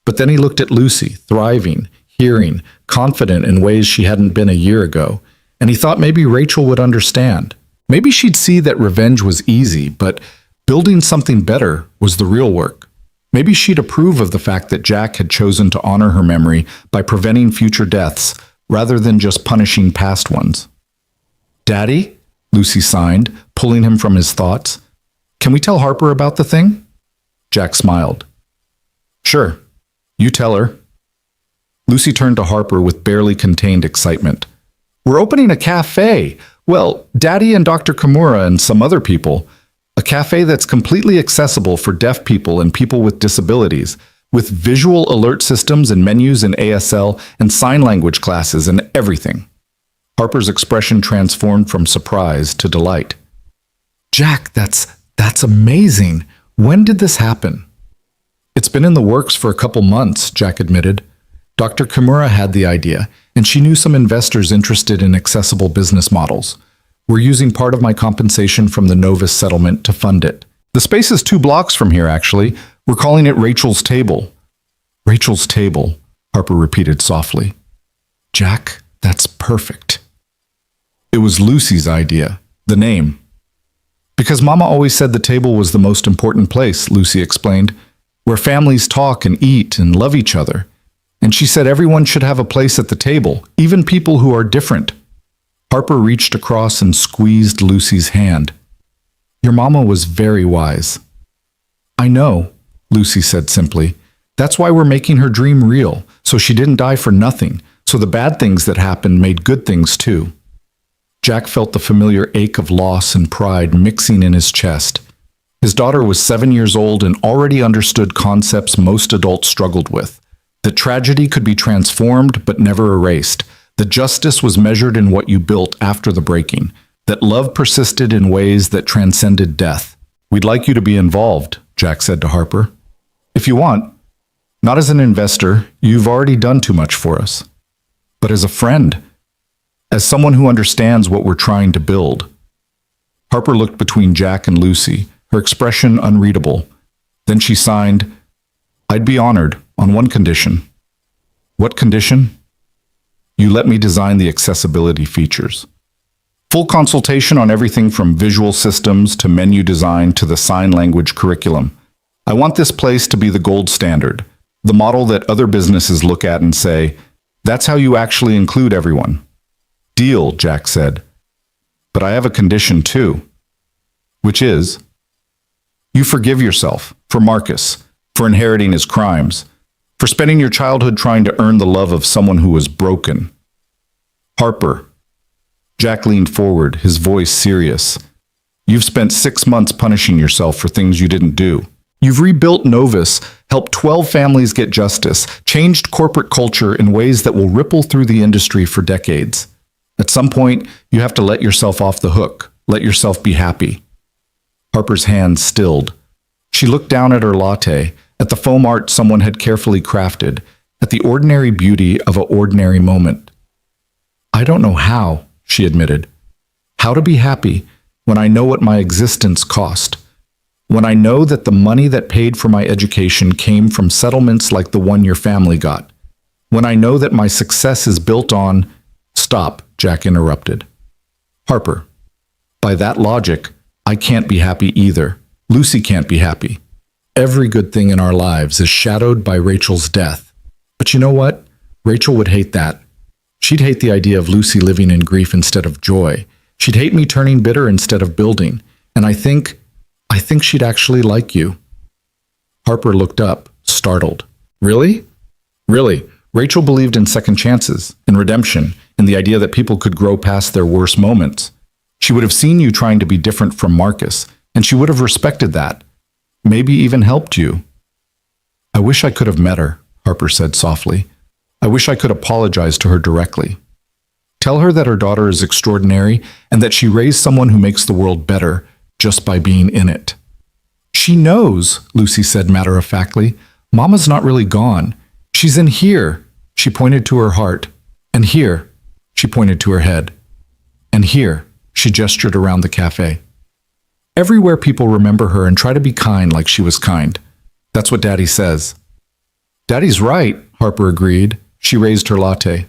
But then he looked at Lucy, thriving, hearing, confident in ways she hadn't been a year ago, and he thought maybe Rachel would understand. Maybe she'd see that revenge was easy, but building something better was the real work. Maybe she'd approve of the fact that Jack had chosen to honor her memory by preventing future deaths rather than just punishing past ones. Daddy? Lucy signed, pulling him from his thoughts. Can we tell Harper about the thing? Jack smiled. Sure. You tell her. Lucy turned to Harper with barely contained excitement. We're opening a cafe. Well, Daddy and Dr. Kimura and some other people. A cafe that's completely accessible for deaf people and people with disabilities, with visual alert systems and menus in ASL and sign language classes and everything. Harper's expression transformed from surprise to delight. Jack, that's amazing. When did this happen? It's been in the works for a couple months, Jack admitted. Dr. Kimura had the idea, and she knew some investors interested in accessible business models. We're using part of my compensation from the Novus settlement to fund it. The space is 2 blocks from here, actually. We're calling it Rachel's Table. Rachel's Table, Harper repeated softly. Jack, that's perfect. It was Lucy's idea, the name. Because Mama always said the table was the most important place, Lucy explained, where families talk and eat and love each other. And she said everyone should have a place at the table, even people who are different. Harper reached across and squeezed Lucy's hand. Your mama was very wise. I know, Lucy said simply. That's why we're making her dream real, so she didn't die for nothing, so the bad things that happened made good things too. Jack felt the familiar ache of loss and pride mixing in his chest. His daughter was 7 years old and already understood concepts most adults struggled with. That tragedy could be transformed but never erased. That justice was measured in what you built after the breaking. That love persisted in ways that transcended death. We'd like you to be involved, Jack said to Harper. If you want. Not as an investor, you've already done too much for us. But as a friend. As someone who understands what we're trying to build. Harper looked between Jack and Lucy, her expression unreadable. Then she signed, I'd be honored, on one condition. What condition? You let me design the accessibility features. Full consultation on everything from visual systems to menu design to the sign language curriculum. I want this place to be the gold standard, the model that other businesses look at and say, that's how you actually include everyone. Deal, Jack said. But I have a condition too. Which is, you forgive yourself for Marcus, for inheriting his crimes, for spending your childhood trying to earn the love of someone who was broken. Harper. Jack leaned forward, his voice serious. You've spent 6 months punishing yourself for things you didn't do. You've rebuilt Novus, helped 12 families get justice, changed corporate culture in ways that will ripple through the industry for decades. At some point, you have to let yourself off the hook. Let yourself be happy. Harper's hand stilled. She looked down at her latte, at the foam art someone had carefully crafted, at the ordinary beauty of an ordinary moment. I don't know how, she admitted. How to be happy when I know what my existence cost. When I know that the money that paid for my education came from settlements like the one your family got. When I know that my success is built on— Stop, Jack interrupted. Harper, by that logic, I can't be happy either. Lucy can't be happy. Every good thing in our lives is shadowed by Rachel's death. But you know what? Rachel would hate that. She'd hate the idea of Lucy living in grief instead of joy. She'd hate me turning bitter instead of building. And I think she'd actually like you. Harper looked up, startled. Really? Really? Rachel believed in second chances, in redemption, in the idea that people could grow past their worst moments. She would have seen you trying to be different from Marcus, and she would have respected that. Maybe even helped you. I wish I could have met her, Harper said softly. I wish I could apologize to her directly. Tell her that her daughter is extraordinary and that she raised someone who makes the world better just by being in it. She knows, Lucy said matter-of-factly. Mama's not really gone. She's in here, she pointed to her heart. And here, she pointed to her head. And here, she gestured around the cafe. Everywhere people remember her and try to be kind like she was kind. That's what Daddy says. Daddy's right, Harper agreed. She raised her latte.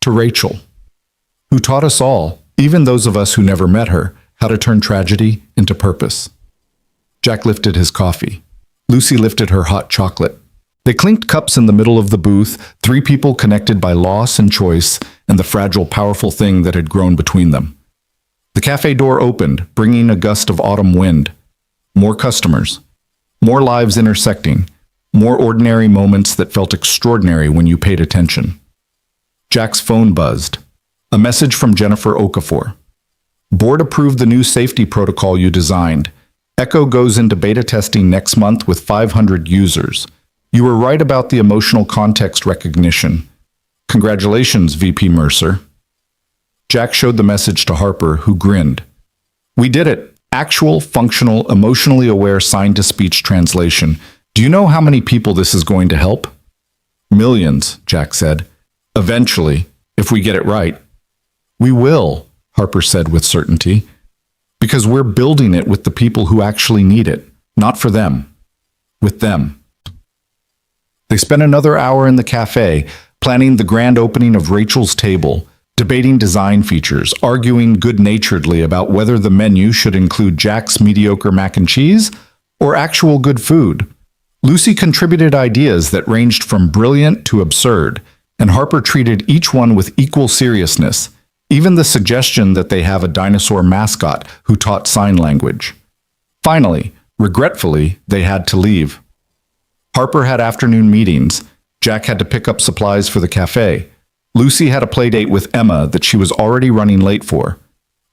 To Rachel, who taught us all, even those of us who never met her, how to turn tragedy into purpose. Jack lifted his coffee. Lucy lifted her hot chocolate. They clinked cups in the middle of the booth, three people connected by loss and choice and the fragile, powerful thing that had grown between them. The cafe door opened, bringing a gust of autumn wind. More customers. More lives intersecting. More ordinary moments that felt extraordinary when you paid attention. Jack's phone buzzed. A message from Jennifer Okafor. Board approved the new safety protocol you designed. Echo goes into beta testing next month with 500 users. You were right about the emotional context recognition. Congratulations, VP Mercer. Jack showed the message to Harper, who grinned. We did it. Actual, functional, emotionally aware sign-to-speech translation. Do you know how many people this is going to help? Millions, Jack said. Eventually, if we get it right. We will, Harper said with certainty. Because we're building it with the people who actually need it, not for them. With them. They spent another hour in the cafe, planning the grand opening of Rachel's table, debating design features, arguing good-naturedly about whether the menu should include Jack's mediocre mac and cheese or actual good food. Lucy contributed ideas that ranged from brilliant to absurd, and Harper treated each one with equal seriousness, even the suggestion that they have a dinosaur mascot who taught sign language. Finally, regretfully, they had to leave. Harper had afternoon meetings. Jack had to pick up supplies for the cafe. Lucy had a playdate with Emma that she was already running late for.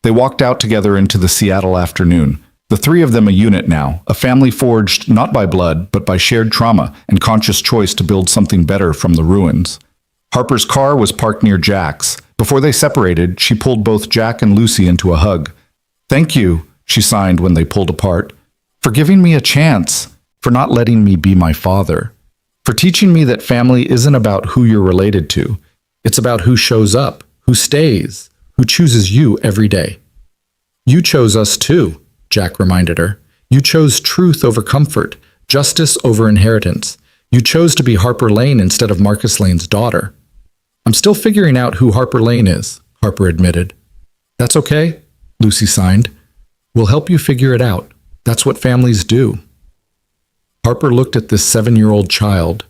They walked out together into the Seattle afternoon. The three of them a unit now, a family forged not by blood, but by shared trauma and conscious choice to build something better from the ruins. Harper's car was parked near Jack's. Before they separated, she pulled both Jack and Lucy into a hug. Thank you, she signed when they pulled apart, for giving me a chance, for not letting me be my father, for teaching me that family isn't about who you're related to. It's about who shows up, who stays, who chooses you every day. You chose us too, Jack reminded her. You chose truth over comfort, justice over inheritance. You chose to be Harper Lane instead of Marcus Lane's daughter. I'm still figuring out who Harper Lane is, Harper admitted. That's okay, Lucy signed. We'll help you figure it out. That's what families do. Harper looked at this 7-year-old child,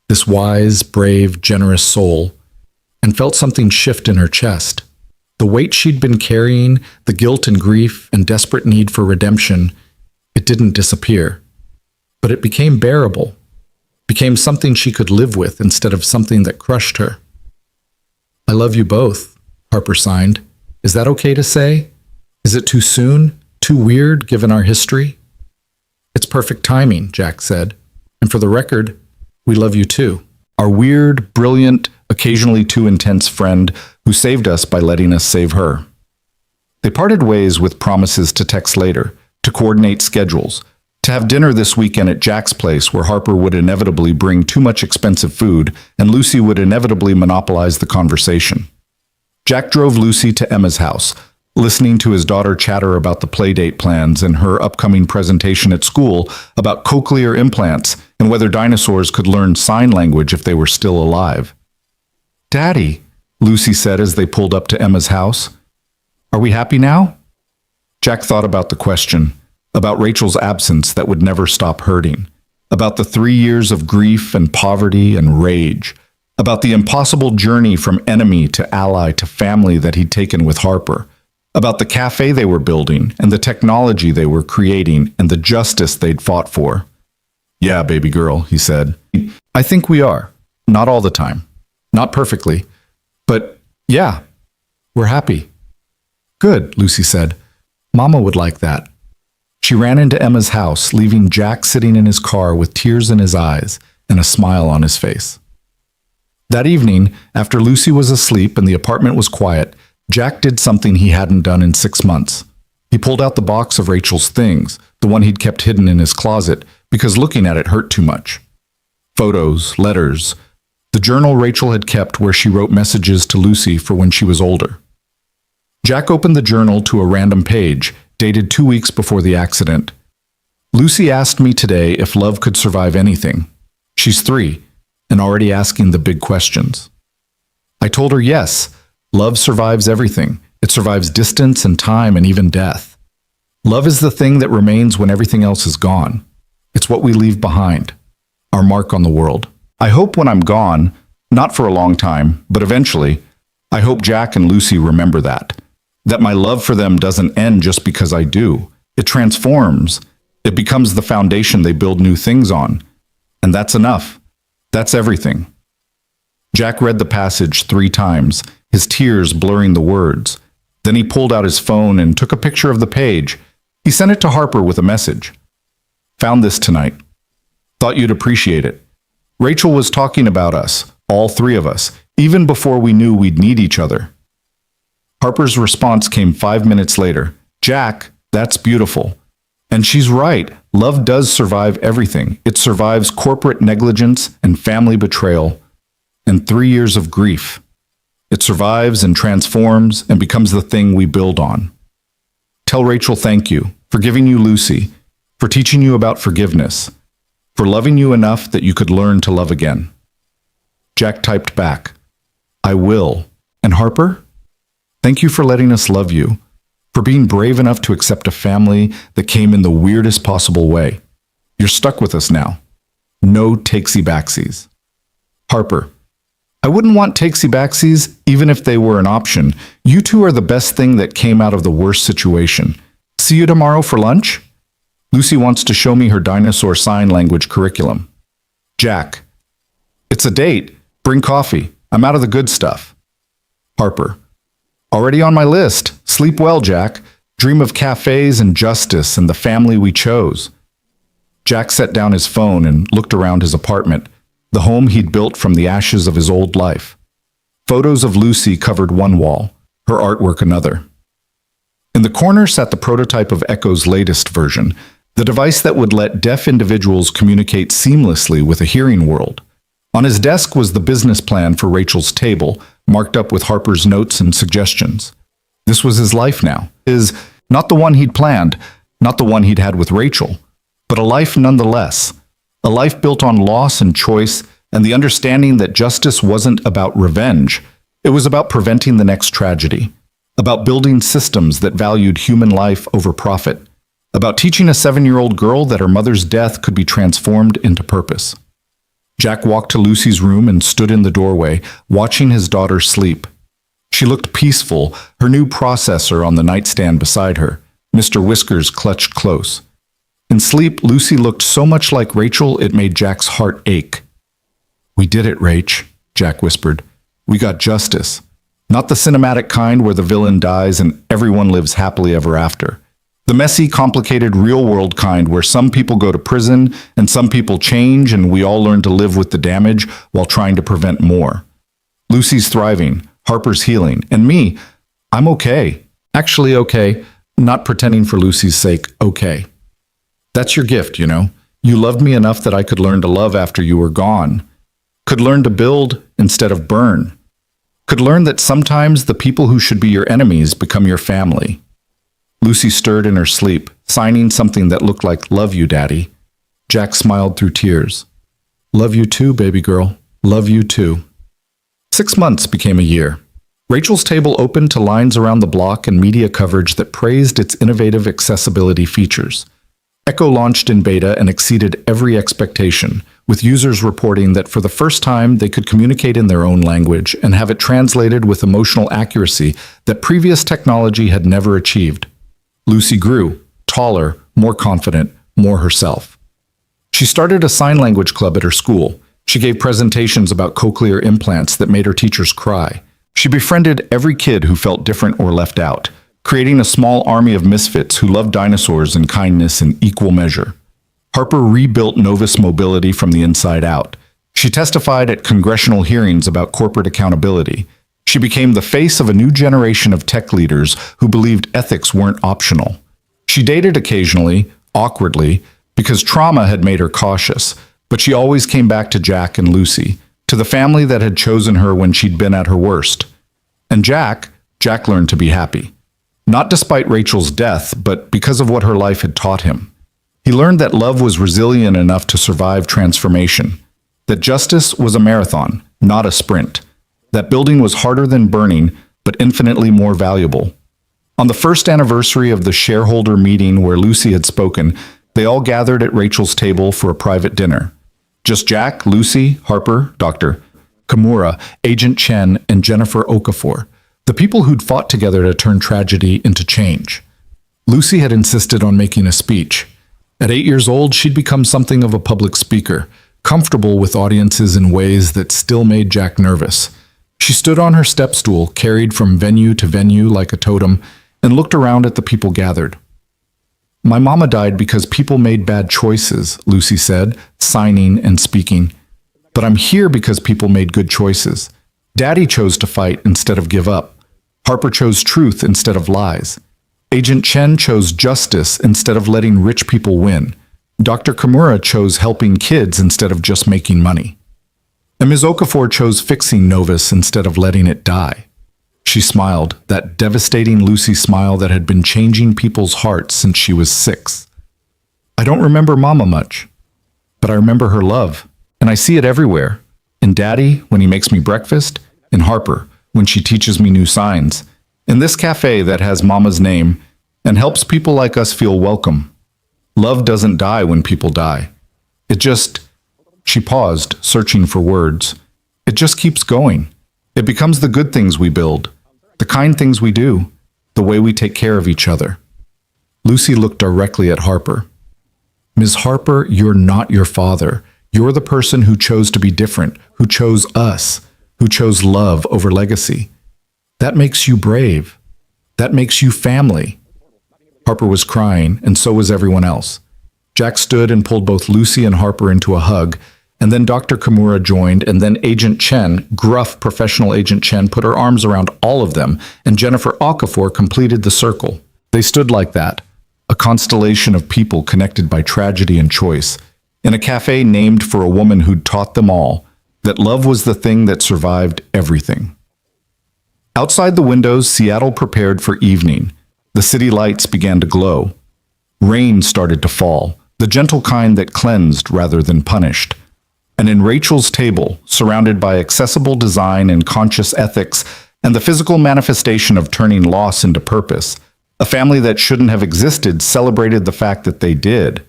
this wise, brave, generous soul, and felt something shift in her chest. The weight she'd been carrying, the guilt and grief and desperate need for redemption, it didn't disappear. But it became bearable, became something she could live with instead of something that crushed her. I love you both, Harper signed. Is that okay to say? Is it too soon? Too weird, given our history? It's perfect timing, Jack said. And for the record, we love you too. Our weird, brilliant, occasionally too intense friend who saved us by letting us save her. They parted ways with promises to text later, to coordinate schedules, to have dinner this weekend at Jack's place where Harper would inevitably bring too much expensive food and Lucy would inevitably monopolize the conversation. Jack drove Lucy to Emma's house, listening to his daughter chatter about the playdate plans and her upcoming presentation at school about cochlear implants and whether dinosaurs could learn sign language if they were still alive. "Daddy," Lucy said as they pulled up to Emma's house, "are we happy now?" Jack thought about the question, about Rachel's absence that would never stop hurting, about the 3 years of grief and poverty and rage, about the impossible journey from enemy to ally to family that he'd taken with Harper, about the cafe they were building and the technology they were creating and the justice they'd fought for. "Yeah, baby girl," he said. "I think we are. Not all the time. Not perfectly. But yeah, we're happy." "Good," Lucy said. "Mama would like that." She ran into Emma's house, leaving Jack sitting in his car with tears in his eyes and a smile on his face. That evening, after Lucy was asleep and the apartment was quiet, Jack did something he hadn't done in 6 months. He pulled out the box of Rachel's things, the one he'd kept hidden in his closet, because looking at it hurt too much. Photos, letters, the journal Rachel had kept where she wrote messages to Lucy for when she was older. Jack opened the journal to a random page, dated 2 weeks before the accident. "Lucy asked me today if love could survive anything. She's 3, and already asking the big questions. I told her yes, love survives everything. It survives distance and time and even death. Love is the thing that remains when everything else is gone. It's what we leave behind, our mark on the world. I hope when I'm gone, not for a long time, but eventually, I hope Jack and Lucy remember that my love for them doesn't end just because I do. It transforms. It becomes the foundation they build new things on. And that's enough. That's everything." Jack read the passage 3 times, his tears blurring the words. Then he pulled out his phone and took a picture of the page. He sent it to Harper with a message. "Found this tonight. Thought you'd appreciate it. Rachel was talking about us, all 3 of us, even before we knew we'd need each other." Harper's response came 5 minutes later. "Jack, that's beautiful. And she's right. Love does survive everything. It survives corporate negligence and family betrayal and 3 years of grief. It survives and transforms and becomes the thing we build on. Tell Rachel thank you for giving you Lucy, for teaching you about forgiveness, for loving you enough that you could learn to love again." Jack typed back, "I will. And Harper? Thank you for letting us love you, for being brave enough to accept a family that came in the weirdest possible way. You're stuck with us now. No takesy-backsies." Harper, "I wouldn't want takesy-backsies even if they were an option. You two are the best thing that came out of the worst situation. See you tomorrow for lunch? Lucy wants to show me her dinosaur sign language curriculum." Jack, "It's a date. Bring coffee. I'm out of the good stuff." Harper, "Already on my list. Sleep well, Jack. Dream of cafes and justice and the family we chose." Jack set down his phone and looked around his apartment, the home he'd built from the ashes of his old life. Photos of Lucy covered one wall, her artwork another. In the corner sat the prototype of Echo's latest version, the device that would let deaf individuals communicate seamlessly with a hearing world. On his desk was the business plan for Rachel's table, marked up with Harper's notes and suggestions. This was his life now. Not the one he'd planned, not the one he'd had with Rachel, but a life nonetheless. A life built on loss and choice and the understanding that justice wasn't about revenge. It was about preventing the next tragedy, about building systems that valued human life over profit, about teaching a 7-year-old girl that her mother's death could be transformed into purpose. Jack walked to Lucy's room and stood in the doorway, watching his daughter sleep. She looked peaceful, her new processor on the nightstand beside her, Mr. Whiskers clutched close. In sleep, Lucy looked so much like Rachel it made Jack's heart ache. "We did it, Rach," Jack whispered. "We got justice. Not the cinematic kind where the villain dies and everyone lives happily ever after. The messy, complicated, real-world kind where some people go to prison and some people change and we all learn to live with the damage while trying to prevent more. Lucy's thriving, Harper's healing, and me, I'm okay. Actually okay, not pretending for Lucy's sake, okay. That's your gift, you know. You loved me enough that I could learn to love after you were gone. Could learn to build instead of burn. Could learn that sometimes the people who should be your enemies become your family. Lucy stirred in her sleep, signing something that looked like, "Love you, Daddy." Jack smiled through tears. "Love you too, baby girl. Love you too." 6 months became a year. Rachel's table opened to lines around the block and media coverage that praised its innovative accessibility features. Echo launched in beta and exceeded every expectation, with users reporting that for the first time they could communicate in their own language and have it translated with emotional accuracy that previous technology had never achieved. Lucy grew, taller, more confident, more herself. She started a sign language club at her school. She gave presentations about cochlear implants that made her teachers cry. She befriended every kid who felt different or left out, creating a small army of misfits who loved dinosaurs and kindness in equal measure. Harper rebuilt Novus mobility from the inside out. She testified at congressional hearings about corporate accountability. She became the face of a new generation of tech leaders who believed ethics weren't optional. She dated occasionally, awkwardly, because trauma had made her cautious, but she always came back to Jack and Lucy, to the family that had chosen her when she'd been at her worst. And Jack learned to be happy. Not despite Rachel's death, but because of what her life had taught him. He learned that love was resilient enough to survive transformation, that justice was a marathon, not a sprint, that building was harder than burning, but infinitely more valuable. On the first anniversary of the shareholder meeting where Lucy had spoken, they all gathered at Rachel's table for a private dinner. Just Jack, Lucy, Harper, Dr. Kimura, Agent Chen, and Jennifer Okafor, the people who'd fought together to turn tragedy into change. Lucy had insisted on making a speech. At 8 years old, she'd become something of a public speaker, comfortable with audiences in ways that still made Jack nervous. She stood on her step stool, carried from venue to venue like a totem, and looked around at the people gathered. "My mama died because people made bad choices," Lucy said, signing and speaking. "But I'm here because people made good choices. Daddy chose to fight instead of give up. Harper chose truth instead of lies. Agent Chen chose justice instead of letting rich people win. Dr. Kimura chose helping kids instead of just making money. And Ms. Okafor chose fixing Novus instead of letting it die." She smiled, that devastating Lucy smile that had been changing people's hearts since she was 6. "I don't remember Mama much, but I remember her love, and I see it everywhere. In Daddy, when he makes me breakfast, in Harper, when she teaches me new signs, in this cafe that has Mama's name and helps people like us feel welcome. Love doesn't die when people die. It just..." She paused, searching for words. "It just keeps going. It becomes the good things we build, the kind things we do, the way we take care of each other." Lucy looked directly at Harper. "Ms. Harper, you're not your father. You're the person who chose to be different, who chose us, who chose love over legacy. That makes you brave. That makes you family." Harper was crying, and so was everyone else. Jack stood and pulled both Lucy and Harper into a hug, and then Dr. Kimura joined, and then Agent Chen, gruff professional Agent Chen, put her arms around all of them, and Jennifer Okafor completed the circle. They stood like that, a constellation of people connected by tragedy and choice, in a cafe named for a woman who'd taught them all that love was the thing that survived everything. Outside the windows, Seattle prepared for evening. The city lights began to glow. Rain started to fall, the gentle kind that cleansed rather than punished. And in Rachel's table, surrounded by accessible design and conscious ethics, and the physical manifestation of turning loss into purpose, a family that shouldn't have existed celebrated the fact that they did.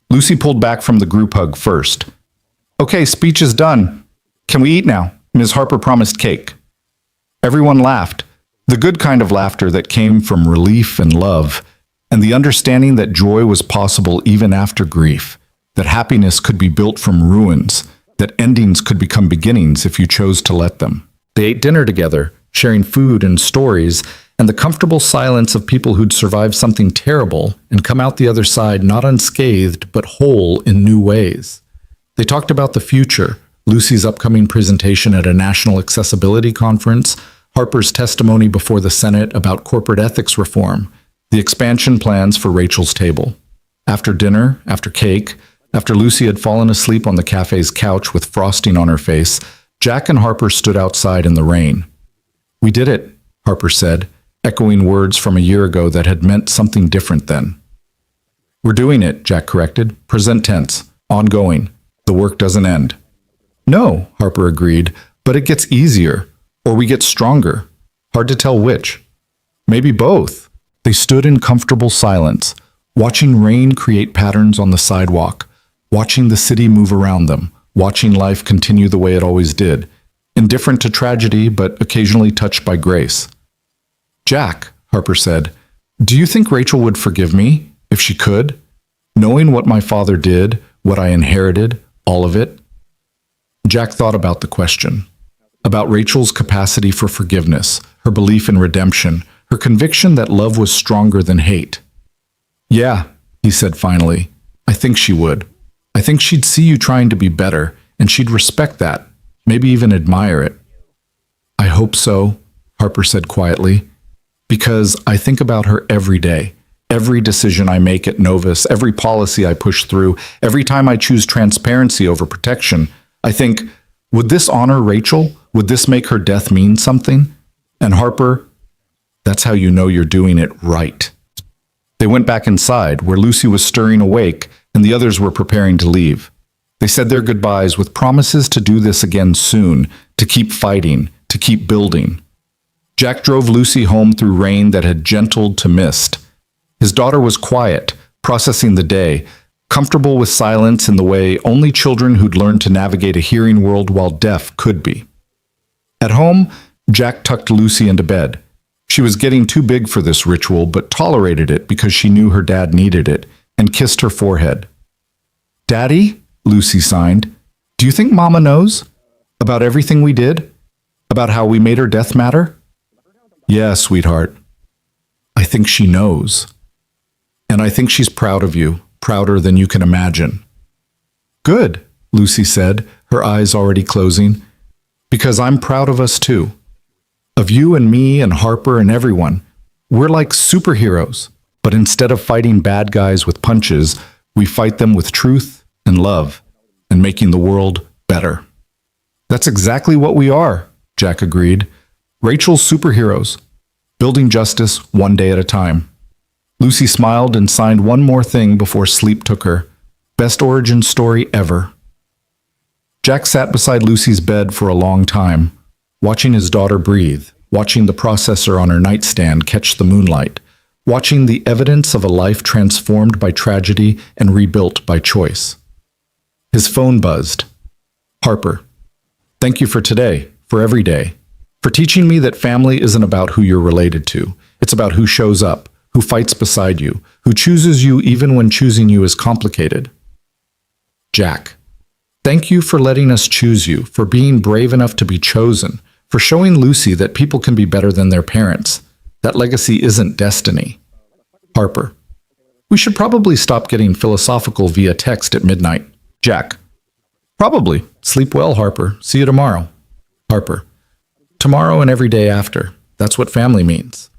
Lucy pulled back from the group hug first. "Okay, speech is done. Can we eat now? Ms. Harper promised cake." Everyone laughed, the good kind of laughter that came from relief and love, and the understanding that joy was possible even after grief, that happiness could be built from ruins, that endings could become beginnings if you chose to let them. They ate dinner together, sharing food and stories, and the comfortable silence of people who'd survived something terrible and come out the other side not unscathed but whole in new ways. They talked about the future, Lucy's upcoming presentation at a national accessibility conference, Harper's testimony before the Senate about corporate ethics reform, the expansion plans for Rachel's table. After dinner, after cake, after Lucy had fallen asleep on the cafe's couch with frosting on her face, Jack and Harper stood outside in the rain. "We did it," Harper said, echoing words from a year ago that had meant something different then. "We're doing it," Jack corrected. Present tense. Ongoing. The work doesn't end. "No," Harper agreed, "but it gets easier. Or we get stronger. Hard to tell which. Maybe both." They stood in comfortable silence, watching rain create patterns on the sidewalk, watching the city move around them, watching life continue the way it always did, indifferent to tragedy but occasionally touched by grace. "Jack," Harper said, "do you think Rachel would forgive me, if she could? Knowing what my father did, what I inherited, all of it?" Jack thought about the question, about Rachel's capacity for forgiveness, her belief in redemption, her conviction that love was stronger than hate. "Yeah," he said finally, "I think she would. I think she'd see you trying to be better, and she'd respect that, maybe even admire it." "I hope so," Harper said quietly, "because I think about her every day, every decision I make at Novus, every policy I push through, every time I choose transparency over protection. I think, would this honor Rachel? Would this make her death mean something? And Harper, that's how you know you're doing it right." They went back inside, where Lucy was stirring awake and the others were preparing to leave. They said their goodbyes with promises to do this again soon, to keep fighting, to keep building. Jack drove Lucy home through rain that had gentled to mist. His daughter was quiet, processing the day, comfortable with silence in the way only children who'd learned to navigate a hearing world while deaf could be. At home, Jack tucked Lucy into bed. She was getting too big for this ritual, but tolerated it because she knew her dad needed it, and kissed her forehead. "Daddy," Lucy signed, "do you think Mama knows? About everything we did? About how we made her death matter?" "Yeah, sweetheart. I think she knows. And I think she's proud of you, prouder than you can imagine." "Good," Lucy said, her eyes already closing, "because I'm proud of us too. Of you and me and Harper and everyone. We're like superheroes, but instead of fighting bad guys with punches, we fight them with truth and love and making the world better." "That's exactly what we are," Jack agreed. "Rachel's superheroes, building justice one day at a time." Lucy smiled and signed one more thing before sleep took her. Best origin story ever. Jack sat beside Lucy's bed for a long time, watching his daughter breathe, watching the processor on her nightstand catch the moonlight, watching the evidence of a life transformed by tragedy and rebuilt by choice. His phone buzzed. "Harper, thank you for today, for every day, for teaching me that family isn't about who you're related to. It's about who shows up, who fights beside you, who chooses you even when choosing you is complicated." Jack, thank you for letting us choose you, for being brave enough to be chosen, for showing Lucy that people can be better than their parents. That legacy isn't destiny. Harper, we should probably stop getting philosophical via text at midnight. Jack, probably. Sleep well, Harper. See you tomorrow. Harper, tomorrow and every day after. That's what family means.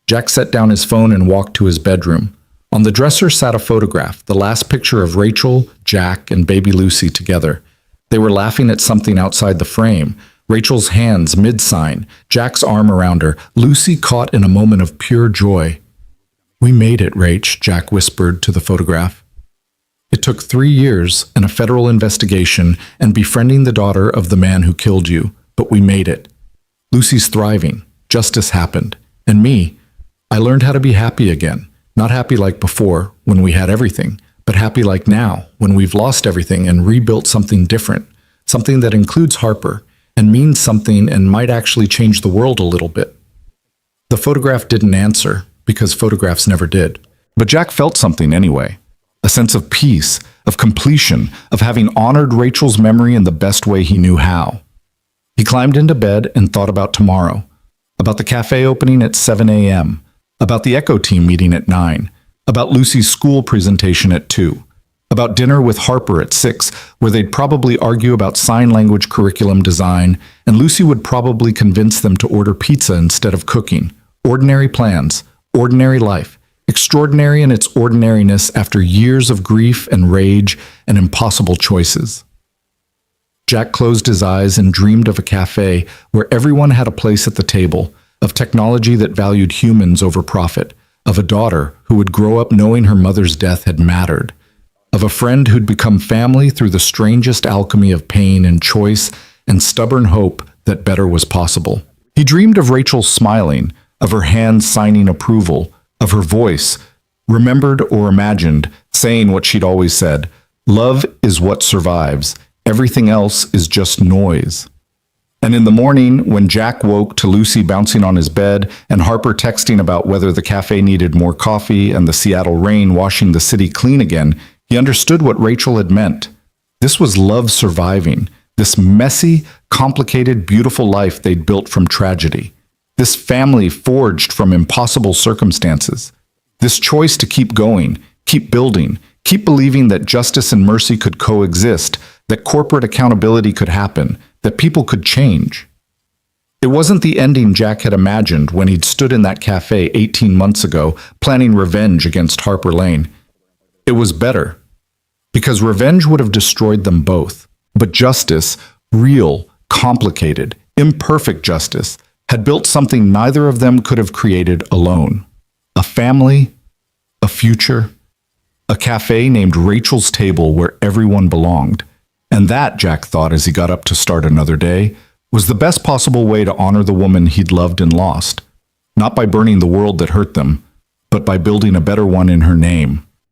Jack set down his phone and walked to his bedroom. On the dresser sat a photograph, the last picture of Rachel, Jack, and baby Lucy together. They were laughing at something outside the frame. Rachel's hands mid-sign, Jack's arm around her, Lucy caught in a moment of pure joy. "We made it, Rach," Jack whispered to the photograph. "It took 3 years and a federal investigation and befriending the daughter of the man who killed you, but we made it. Lucy's thriving. Justice happened. And me, I learned how to be happy again. Not happy like before, when we had everything, but happy like now, when we've lost everything and rebuilt something different, something that includes Harper, and means something and might actually change the world a little bit." The photograph didn't answer, because photographs never did. But Jack felt something anyway. A sense of peace, of completion, of having honored Rachel's memory in the best way he knew how. He climbed into bed and thought about tomorrow, about the cafe opening at 7 a.m., about the Echo team meeting at 9, about Lucy's school presentation at 2, about dinner with Harper at 6, where they'd probably argue about sign language curriculum design, and Lucy would probably convince them to order pizza instead of cooking. Ordinary plans, ordinary life, extraordinary in its ordinariness after years of grief and rage and impossible choices. Jack closed his eyes and dreamed of a cafe where everyone had a place at the table, of technology that valued humans over profit, of a daughter who would grow up knowing her mother's death had mattered, of a friend who'd become family through the strangest alchemy of pain and choice and stubborn hope that better was possible. He dreamed of Rachel smiling, of her hands signing approval, of her voice, remembered or imagined, saying what she'd always said, "Love is what survives. Everything else is just noise." And in the morning, when Jack woke to Lucy bouncing on his bed and Harper texting about whether the cafe needed more coffee and the Seattle rain washing the city clean again, he understood what Rachel had meant. This was love surviving, this messy, complicated, beautiful life they'd built from tragedy. This family forged from impossible circumstances. This choice to keep going, keep building, keep believing that justice and mercy could coexist, that corporate accountability could happen, that people could change. It wasn't the ending Jack had imagined when he'd stood in that cafe 18 months ago, planning revenge against Harper Lane. It was better, because revenge would have destroyed them both. But justice, real, complicated, imperfect justice, had built something neither of them could have created alone. A family, a future, a cafe named Rachel's Table where everyone belonged. And that, Jack thought as he got up to start another day, was the best possible way to honor the woman he'd loved and lost. Not by burning the world that hurt them, but by building a better one in her name.